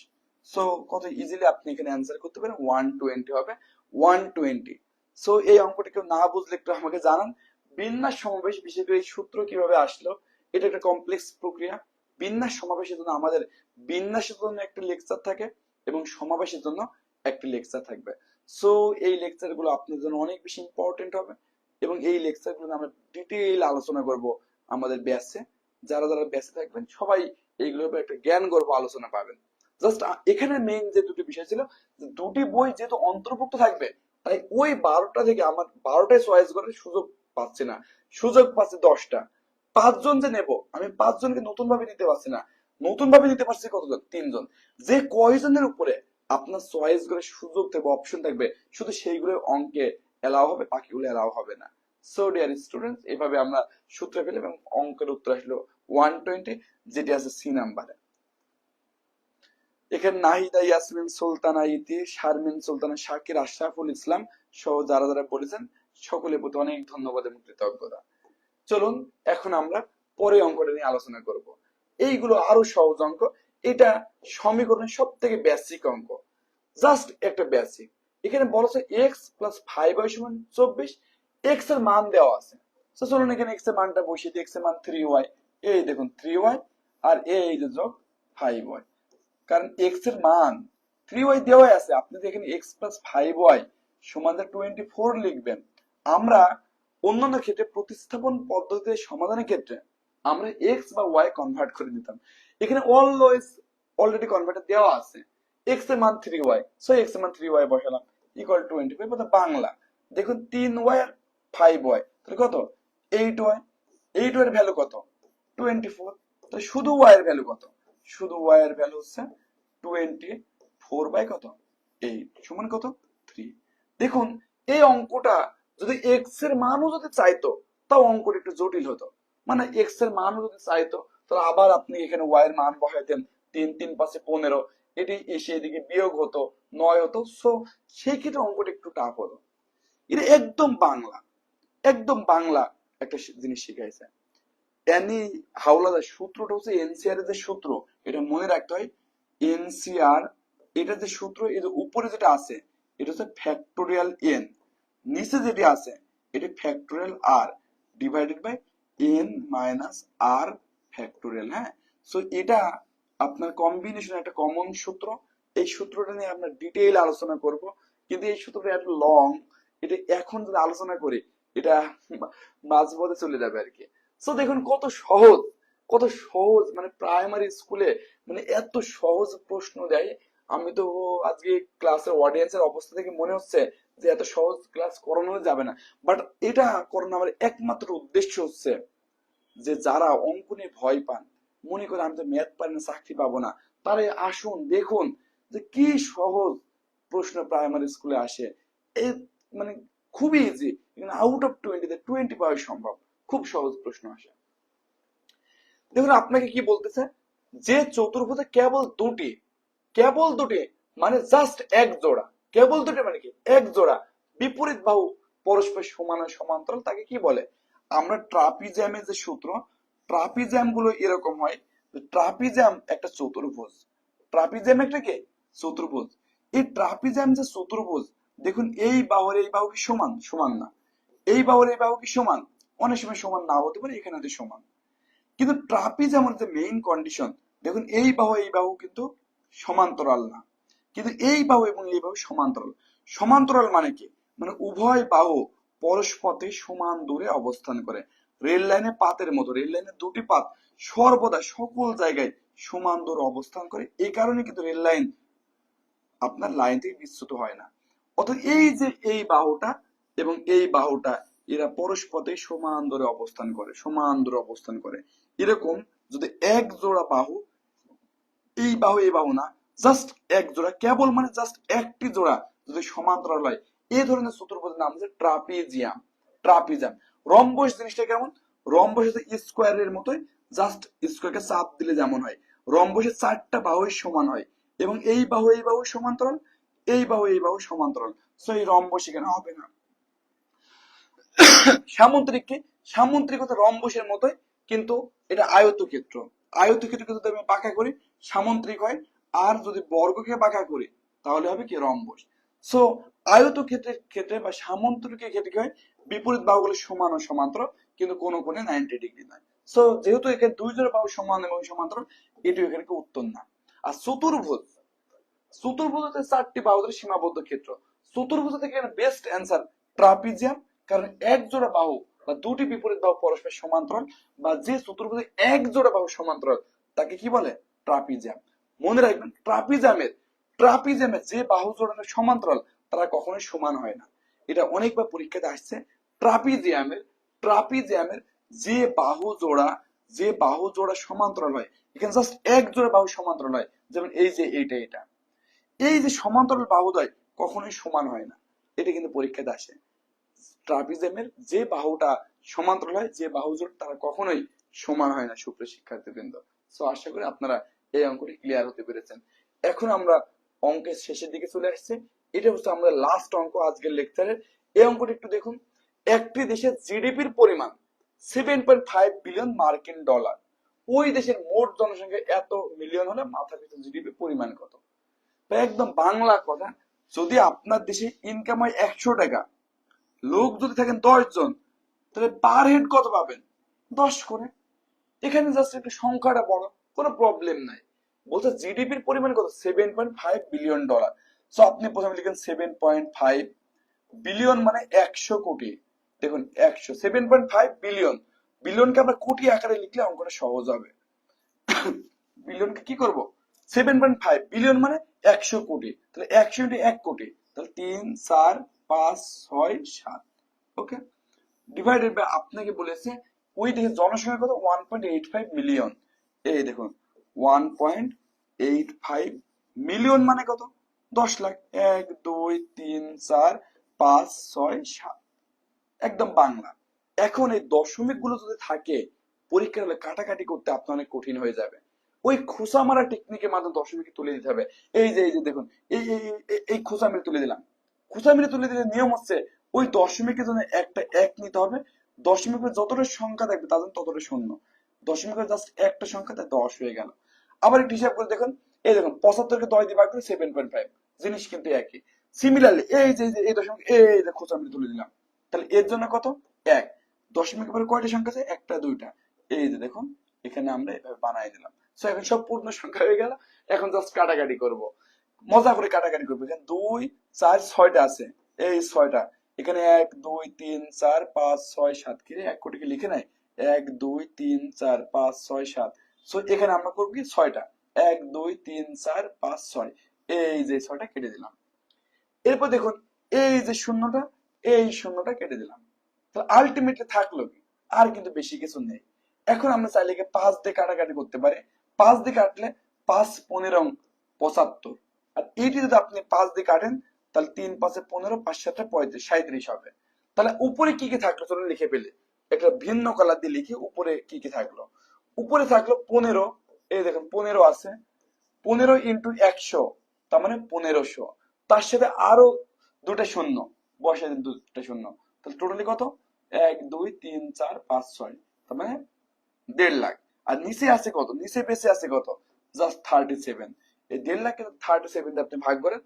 সো কত ইজিলি আপনি এখানে অ্যান্সার করতে পারেন, 120 হবে 120। সো এই অঙ্কটা কেউ না বুঝলে একটু আমাকে জানান। বিন্যাস সমাবেশ বিশেষ করে এই সূত্র কিভাবে আসলো, এটা একটা কমপ্লেক্স প্রক্রিয়া। বিন্যাস সমাবেশের জন্য আমাদের বিন্যাসের জন্য একটা লেকচার থাকে এবং সমাবেশের জন্য একটা লেকচার থাকবে। সো এই লেকচার গুলো আপনার জন্য অনেক বেশি ইম্পর্টেন্ট হবে এবং এই লেকচার গুলো আমরা ডিটেইল আলোচনা করব আমাদের ব্যাচে। যারা যারা ব্যাচে থাকবেন সবাই এইগুলোর উপর একটা জ্ঞান গর্ব আলোচনা পাবেন। জাস্ট এখানে মেইন যে দুটি বিষয় ছিল, দুটি বই যেহেতু অন্তর্ভুক্ত থাকবে, তাই ওই 12টা থেকে আমার 12টায় চয়েস করার সুযোগ পাচ্ছি না, সুযোগ পাচ্ছি 10টা। 5 জন যে নেব, আমি 5 জনকে নতুন ভাবে নিতে পারছি না। নতুন ভাবে নিতে পারছি কতজন? 3 জন। যে কয়জনের উপরে আপনার চয়েস করে সুযোগ থাকবে, অপশন থাকবে, শুধু সেইগুলো অঙ্কে এলাও হবে, বাকিগুলো এলাও হবে না। সো ডিয়ার স্টুডেন্টস, এভাবে আমরা সূত্র পেলাম এবং অঙ্কের উত্তর আসলো 120, যেটি আছে সি নাম্বারে। এখানে নাহিদা ইয়াসমিন সুলতানা ইতি, শারমিন সুলতানা, শাকির, আশরাফুল ইসলাম সহ যারা যারা বলেছেন সকলের প্রতি অনেক ধন্যবাদ এবং কৃতজ্ঞতা। চলুন এখন আমরা পরে অঙ্কটা নিয়ে আলোচনা করব। এইগুলো আরো সহজ অঙ্ক, এটা সমীকরণের সব থেকে বেসিক অঙ্ক, জাস্ট একটা বেসিক। এখানে বলছে এক্স প্লাস 5y সমান 24, এক্স এর মান দেওয়া আছে। তো চলুন এখানে এক্স এর মানটা বসিয়ে দিই। এক্স এর মান 3y, এই দেখুন 3y আর এই যে যোগ 5y, কারণ এক্স এর মান 3y দেওয়াই আছে। আপনি এখানে এক্স প্লাস 5y সমান 24 লিখবেন। আমরা অন্যান্য ক্ষেত্রে প্রতিস্থাপন পদ্ধতিতে সমাধানের ক্ষেত্রে আমরা এক্স বা ওয়াই কনভার্ট করে দিতাম, এখানে অলওয়েজ অলরেডি কনভার্টার দেওয়া আছে। এক্স এর মান 3y, সো এক্স এর মান 3y বসালাম ইকুয়াল 25, অর্থাৎ বাংলা দেখুন 3y আর 5y তাহলে কত 8y, 8y এর ভ্যালু কত 24, তো শুধু y এর ভ্যালু কত? শুধু y এর ভ্যালু হচ্ছে 24 বাই কত 8 সমান কত 3। দেখুন এই অঙ্কটা যদি এক্স এর মানও যদি চাইতো, তাও অঙ্কটা একটু জটিল হতো। মানে এক্স এর মানও যদি চাইতো, তাহলে আবার আপনি এখানে ওয়াই এর মান বসাইতেন, 3 3 5 15, এটি এসে এদিকে বিয়োগ হতো 9 হতো। সো সেই ক্ষেত্রে অঙ্কটা একটু টাফ হতো। এটা একদম বাংলা, একদম বাংলা একটা জিনিস শিখাইছে অ্যানি হাওলাদার। সূত্রটা হচ্ছে এনসিআর এর যে সূত্র, এটা মনে রাখতে হয়। এনসিআর এটা যে সূত্র, এই যে উপরে যেটা আছে এটা হচ্ছে ফ্যাক্টোরিয়াল এন, নিচে যেটি আছে এটি factorial r divided by n minus r factorial. হ্যাঁ, সো এটা আপনার কম্বিনেশন একটা কমন সূত্র। এই সূত্রটা নিয়ে আমরা ডিটেইল আলোচনা করব, কিন্তু এই সূত্রটা এত লং, এটা এখন যদি আলোচনা করি এটা মাঝপথে চলে যাবে আর কি। সো দেখুন কত সহজ, কত সহজ, মানে প্রাইমারি স্কুলে মানে এত সহজ প্রশ্ন দেয়। আমি তো আজকে ক্লাসের অডিয়েন্সের অবস্থা থেকে মনে হচ্ছে যে এত সহজ ক্লাস করানো যাবে না, বাট এটা করানো আমার একমাত্র উদ্দেশ্য হচ্ছে যে যারা অঙ্ক নিয়ে ভয় পান, মনে করে আমি তো ম্যাথ পারি না, চাকরি পাবো না, তারা আসুন দেখুন যে কি সহজ প্রশ্ন প্রাইমারি স্কুলে আসে। এই মানে খুবই ইজি, আউট অফ 20 পাওয়া সম্ভব, খুব সহজ প্রশ্ন আসে। দেখুন আপনাকে কি বলতেছে, যে চতুর্ভুজে কেবল দুটি, কেবল দুটি মানে জাস্ট এক জোড়া, কেবল দুটি মানে কি এক জোড়া বিপরীত বাহু পরস্পর সমান ও সমান্তরাল তাকে কি বলে? আমরা ট্রাপিজিয়ামের যে সূত্র, ট্রাপিজিয়াম গুলো এরকম হয়। ট্রাপিজিয়াম একটা চতুর্ভুজ, ট্রাপিজিয়াম একটা কি চতুর্ভুজ। এই ট্রাপিজিয়াম যে চতুর্ভুজ, দেখুন এই বাহুর এই বাহু কি সমান? সমান না। এই বাহুর এই বাহু কি সমান? অনেক সময় সমান নাও হতে পারে, এখানে হতে সমান। কিন্তু ট্রাপিজিয়ামের যে মেইন কন্ডিশন, দেখুন এই বাহু কিন্তু সমান্তরাল না, কিন্তু এই বাহু এবং এই বাহু সমান্তরাল। সমান্তরাল মানে কি? মানে উভয় বাহু পরস্পরে সমান দূরে অবস্থান করে। রেল লাইনে পাতের মতো, রেল লাইনের দুটি পাত সর্বদা সকল জায়গায় সমান দূরে অবস্থান করে। এই কারণে কিন্তু রেল লাইন আপনার লাইন থেকে বিচ্যুত হয় না। অর্থাৎ এই যে এই বাহুটা এবং এই বাহুটা এরা পরস্পরে সমান দূরে অবস্থান করে, সমান দূরে অবস্থান করে। এরকম যদি এক জোড়া বাহু, এই বাহু এই বাহু না, জাস্ট এক জোড়া, কেবল মানে জাস্ট একটি জোড়া যদি সমান্তরাল হয়, এই ধরনের চতুর্ভুজের নাম হচ্ছে ট্রাপিজিয়াম। ট্রাপিজিয়াম। রম্বস জিনিসটা কেমন? রম্বস হচ্ছে স্কোয়ারের মতোই, জাস্ট স্কোয়ারকে চাপ দিলে যেমন হয়। রম্বসের চারটা বাহুই সমান হয় এবং এই বাহু সমান্তরাল, এই বাহু সমান্তরাল। সো এই রম্বস এখানে হবে না। সামুদ্রিক কি? সামুদ্রিক হচ্ছে রম্বসের মতোই, কিন্তু এটা আয়তক্ষেত্র। আয়তক্ষেত্রকে যদি আমি বাঁকা করি সামুদ্রিক হয়, আর যদি বর্গকে বাঁকা করি তাহলে হবে কি? রম্বস। সো আয়তক্ষেত্রের ক্ষেত্রে বা সামুদ্রিকের ক্ষেত্রে কি হয়? বিপরীত বাহুগুলো সমান ও সমান্তরাল, কিন্তু কোনো কোণে 90 ডিগ্রি নয়। সো যেহেতু এখানে দুই জোড়া বাহু সমান এবং সমান্তরাল, এটি এখানে উত্তর না। আর চতুর্ভুজ, চতুর্ভুজ হচ্ছে চারটি বাহুদের সীমাবদ্ধ ক্ষেত্র। চতুর্ভুজ থেকে বেস্ট অ্যান্সার ট্রাপিজিয়াম, কারণ এক জোড়া বাহু বা দুটি বিপরীত বাহু পরস্পর সমান্তরাল, বা যে চতুর্ভুজে এক জোড়া বাহু সমান্তরাল তাকে কি বলে? ট্রাপিজিয়াম। মনে রাখবেন, ট্রাপিজিয়ামের যে বাহু জোড়াটা সমান্তরাল তারা কখনোই সমান হয় না। এটা অনেকবার পরীক্ষাতে আসছে। ট্রাপিজিয়ামের যে বাহু জোড়া সমান্তরাল হয়, এখানে জাস্ট এক জোড়া বাহু সমান্তরাল হয়, যেমন এই যে এটা, এই যে সমান্তরাল বাহুদ্বয় কখনোই সমান হয় না। এটা কিন্তু পরীক্ষাতে আসে। ট্রাপিজিয়ামের যে বাহুটা সমান্তরাল হয়, যে বাহু জোড়, তারা কখনোই সমান হয় না। সুপ্রিয় শিক্ষার্থীবৃন্দ, সো আশা করি আপনারা এই অঙ্কটি ক্লিয়ার হতে পেরেছেন। এখন আমরা অঙ্কের শেষের দিকে চলে আসছে। এটা হচ্ছে আমাদের লাস্ট অঙ্ক আজকের লেকচারের। এই অঙ্কটি একটু দেখুন। একটি দেশের জিডিপির পরিমাণ 7.5 বিলিয়ন মার্কিন ডলার। ওই দেশের মোট জনসংখ্যা এত মিলিয়ন হলে মাথা পিছু জিডিপি পরিমাণ কত? একদম বাংলা কথা, যদি আপনার দেশে ইনকাম হয় 100 টাকা, লোক যদি থাকেন 10 জন, তাহলে পার হেড কত পাবেন? 10 করে। এখানে জাস্ট একটু সংখ্যাটা বড়, কোনো প্রবলেম নাই। বলছে জিডিপির পরিমাণ কত? 7.5 বিলিয়ন ডলার। সো আপনি প্রথমে লিখেন 7.5 বিলিয়ন মানে 100 কোটি। দেখুন 100, 7.5 বিলিয়ন, বিলিয়নকে আমরা কোটি আকারে লিখলে অঙ্কটা সহজ হবে। বিলিয়নকে কি করব? 7.5 বিলিয়ন মানে 100 কোটি, তাহলে 100 ইন্টু 1 কোটি, তাহলে 3 4 5 6 7। ওকে, ডিভাইডেড বাই, আপনাকে বলেছে ওই দেশের জনসংখ্যা কত? 1.85 মিলিয়ন। এই দেখুন 1.85 মিলিয়ন মানে কত? 10 লাখ। 1 2 3 4 5 6 7, একদম বাংলা। এখন এই দশমিক গুলো যদি থাকে, পরীক্ষার হলে কাটাকাটি করতে আপনার অনেক কঠিন হয়ে যাবে। ওই খোসা মারা টেকনিকের মাধ্যমে দশমিক তুলে দিতে হবে। এই যে দেখুন, এই খোসা মেরে তুলে দিলাম। খোসা মেরে তুলে দিলে নিয়ম হচ্ছে ওই দশমিকের জন্য একটা এক নিতে হবে। দশমিকের যতটা সংখ্যা থাকবে তার জন্য ততটা শূন্য। দশমিকের জাস্ট একটা সংখ্যা, তাই 10 হয়ে গেল। আবার একটু হিসাব করে দেখুন, এই দেখুন 75 কে 10 দিয়ে ভাগ করে 7.5, জিনিস কিন্তু একই। সিমিলারলি এই দশমিক, এই যে খোসা মেরে তুলে দিলাম, তাহলে এর জন্য কত? 1। দশমিকের পরে কয়টা সংখ্যা আছে? একটা দুইটা। এই যে দেখুন, এখানে আমরা এভাবে বানাই দিলাম। সো এখন সব পূর্ণ সংখ্যা হয়ে গেল। এখন জাস্ট কাটাকাটি করব, মজা করে কাটাকাটি করবো। এখানে 2 4 6টা আছে, এই 6টা। এখানে 1 2 3 4 5 6 7, কি রে 1 কোটিকে লিখে নাই? 1 2 3 4 5 6 7। সো এখানে আমরা করবো কি? 6টা। 1 2 3 4 5 6, এই যে 6টা কেটে দিলাম। এরপর দেখুন, এই যে শূন্যটা, এই শূন্যটা কেটে দিলাম। তো আলটিমেটলি থাকলো কি? আর কিন্তু বেশি কিছু নেই। এখন আমরা চাইলে 5 দিয়ে কাটাকাটি করতে পারি। 5 দিয়ে কাটলে 5 15 75, আর এইটি যদি আপনি 5 দিয়ে কাটেন তাহলে 3 5 15, 5 7 35, 37 হবে। তাহলে উপরে কি কি থাকলো চলুন লিখে ফেলি। একটা ভিন্ন কালার দিয়ে লিখি উপরে কি কি থাকলো। উপরে থাকলো 15, এই দেখুন 15 আছে। 15 ইন্টু 100, তার মানে 1500। তার সাথে আরো দুটা শূন্য বসাই দিন, দুটা শূন্য, তাহলে টোটালি কত, 1 2 3 4 5 6, তার মানে 1.5 লাখ। আর নিচে আছে কত, নিচে বেঁচে আছে কত, জাস্ট 37। এই 1.5 লাখ 37 দিয়ে আপনি ভাগ করেন,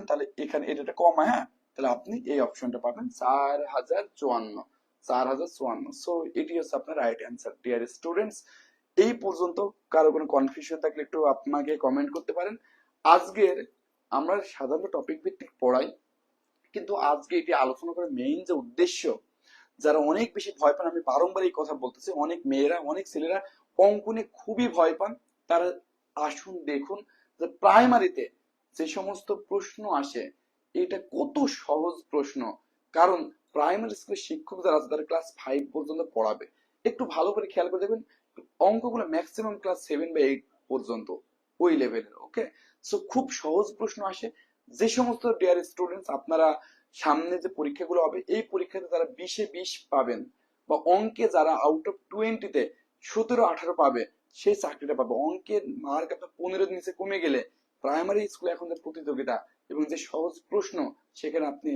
তাহলে এখানে এটা কমায়, হ্যাঁ, তাহলে আপনি এই অপশনটা পাবেন 4054, 4054। সো এটি হচ্ছে আপনার রাইট অ্যান্সার। ডিয়ার স্টুডেন্টস, এই পর্যন্ত কারো কোনো কনফিউশন থাকলে একটু আপনাকে কমেন্ট করতে পারেন। আজকের আমরা সাধারণত টপিক ভিত্তিক পড়াই, কিন্তু আজকে এটি আলোচনা করার মেইন যে উদ্দেশ্য, যারা অনেক বেশি ভয় পান, আমি বারংবার এই কথা বলতেছি, অনেক মেয়েরা অনেক ছেলেরা অঙ্ক নিয়ে খুবই ভয় পান, তারা আসুন দেখুন যে প্রাইমারিতে যে সমস্ত প্রশ্ন আসে এটা কত সহজ প্রশ্ন। কারণ প্রাইমারি স্কুলের শিক্ষক যারা আছে তারা ক্লাস 5 পর্যন্ত পড়াবে। একটু ভালো করে খেয়াল করে দেখবেন, অঙ্কগুলো ম্যাক্সিমাম ক্লাস 7 বা 8 পর্যন্ত ওই লেভেলের। ওকে, সো খুব সহজ প্রশ্ন আসে। যে সমস্ত ডিয়ার স্টুডেন্টস আপনারা সামনে যে পরীক্ষাগুলো হবে এই পরীক্ষাতে যারা 20-এ 20 পাবেন, বা অঙ্কে যারা আউট অফ 20-তে 17-18 পাবে, সেই চাকরিটা পাবে। অঙ্কের মার্ক আপনার 15 নিচে কমে গেলে প্রাইমারি স্কুলে এখন যে প্রতিযোগিতা এবং যে সহজ প্রশ্ন, সেখানে আপনি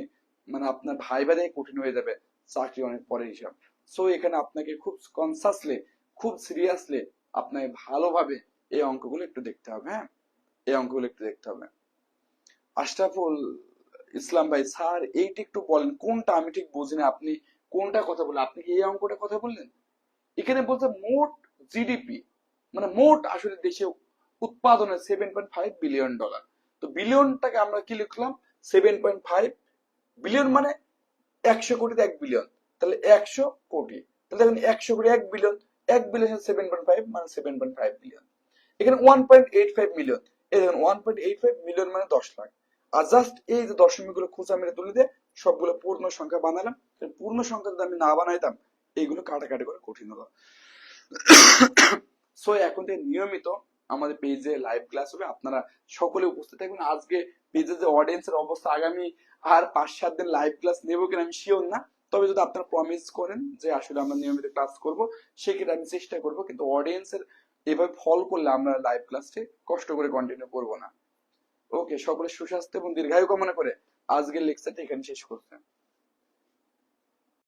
মানে আপনার ভাইবা দিয়ে কঠিন হয়ে যাবে, চাকরি অনেক পরের হিসাব। সো এখানে আপনাকে খুব কনসাসলি, খুব সিরিয়াসলি আপনাকে ভালোভাবে এই অঙ্কগুলো একটু দেখতে হবে। হ্যাঁ, এই অঙ্কগুলো একটু দেখতে হবে। আশরাফুল ইসলাম ভাই, স্যার এইটা একটু বলেন, কোনটা আমি ঠিক বুঝি না, আপনি কোনটা কথা বলেন, আপনি কি এই অঙ্কটা কথা বললেন? এখানে বলছে মোট জিডিপি, মানে মোট আসলে দেশে উৎপাদনের $7.5 বিলিয়ন। তো বিলিয়নটাকে আমরা কি লিখলাম, 7.5 বিলিয়ন, মানে 100 কোটিতে 1 বিলিয়ন, তাহলে 100 কোটি, তাহলে দেখেন 100 কোটি 1 বিলিয়ন, 1 বিলিয়ন 7.5 মানে 7.5 বিলিয়ন। এখানে 1.85 মিলিয়ন, এই দেখেন 1.85 মিলিয়ন মানে 10 লাখ। আর জাস্ট এই যে দশমিক গুলো খোঁচা মেরে তুলে দিয়ে সবগুলো পূর্ণ সংখ্যা বানালাম। পূর্ণ সংখ্যা যদি আমি না বানাইতাম এইগুলো কাটাকাটি করে কঠিন হতো। সো এখন থেকে নিয়মিত আমাদের পেজে লাইভ ক্লাস হবে, আপনারা সকলে উপস্থিত থাকবেন। আজকে পেজে যে অডিয়েন্সের অবস্থা, আগামী আর 5-7 দিন লাইভ ক্লাস নেবো কিনা আমি শিওর না, তবে যদি আপনারা প্রমিস করেন যে আসলে আমরা নিয়মিত ক্লাস করব, সেক্ষেত্রে আমি চেষ্টা করব। কিন্তু অডিয়েন্সের এভাবে ফল করলে আমরা লাইভ ক্লাসটি কষ্ট করে কন্টিনিউ করব না। ওকে, সকলের সুস্বাস্থ্য এবং দীর্ঘায়ু কামনা করে আজকের লেকচারটা এখানে শেষ করছি।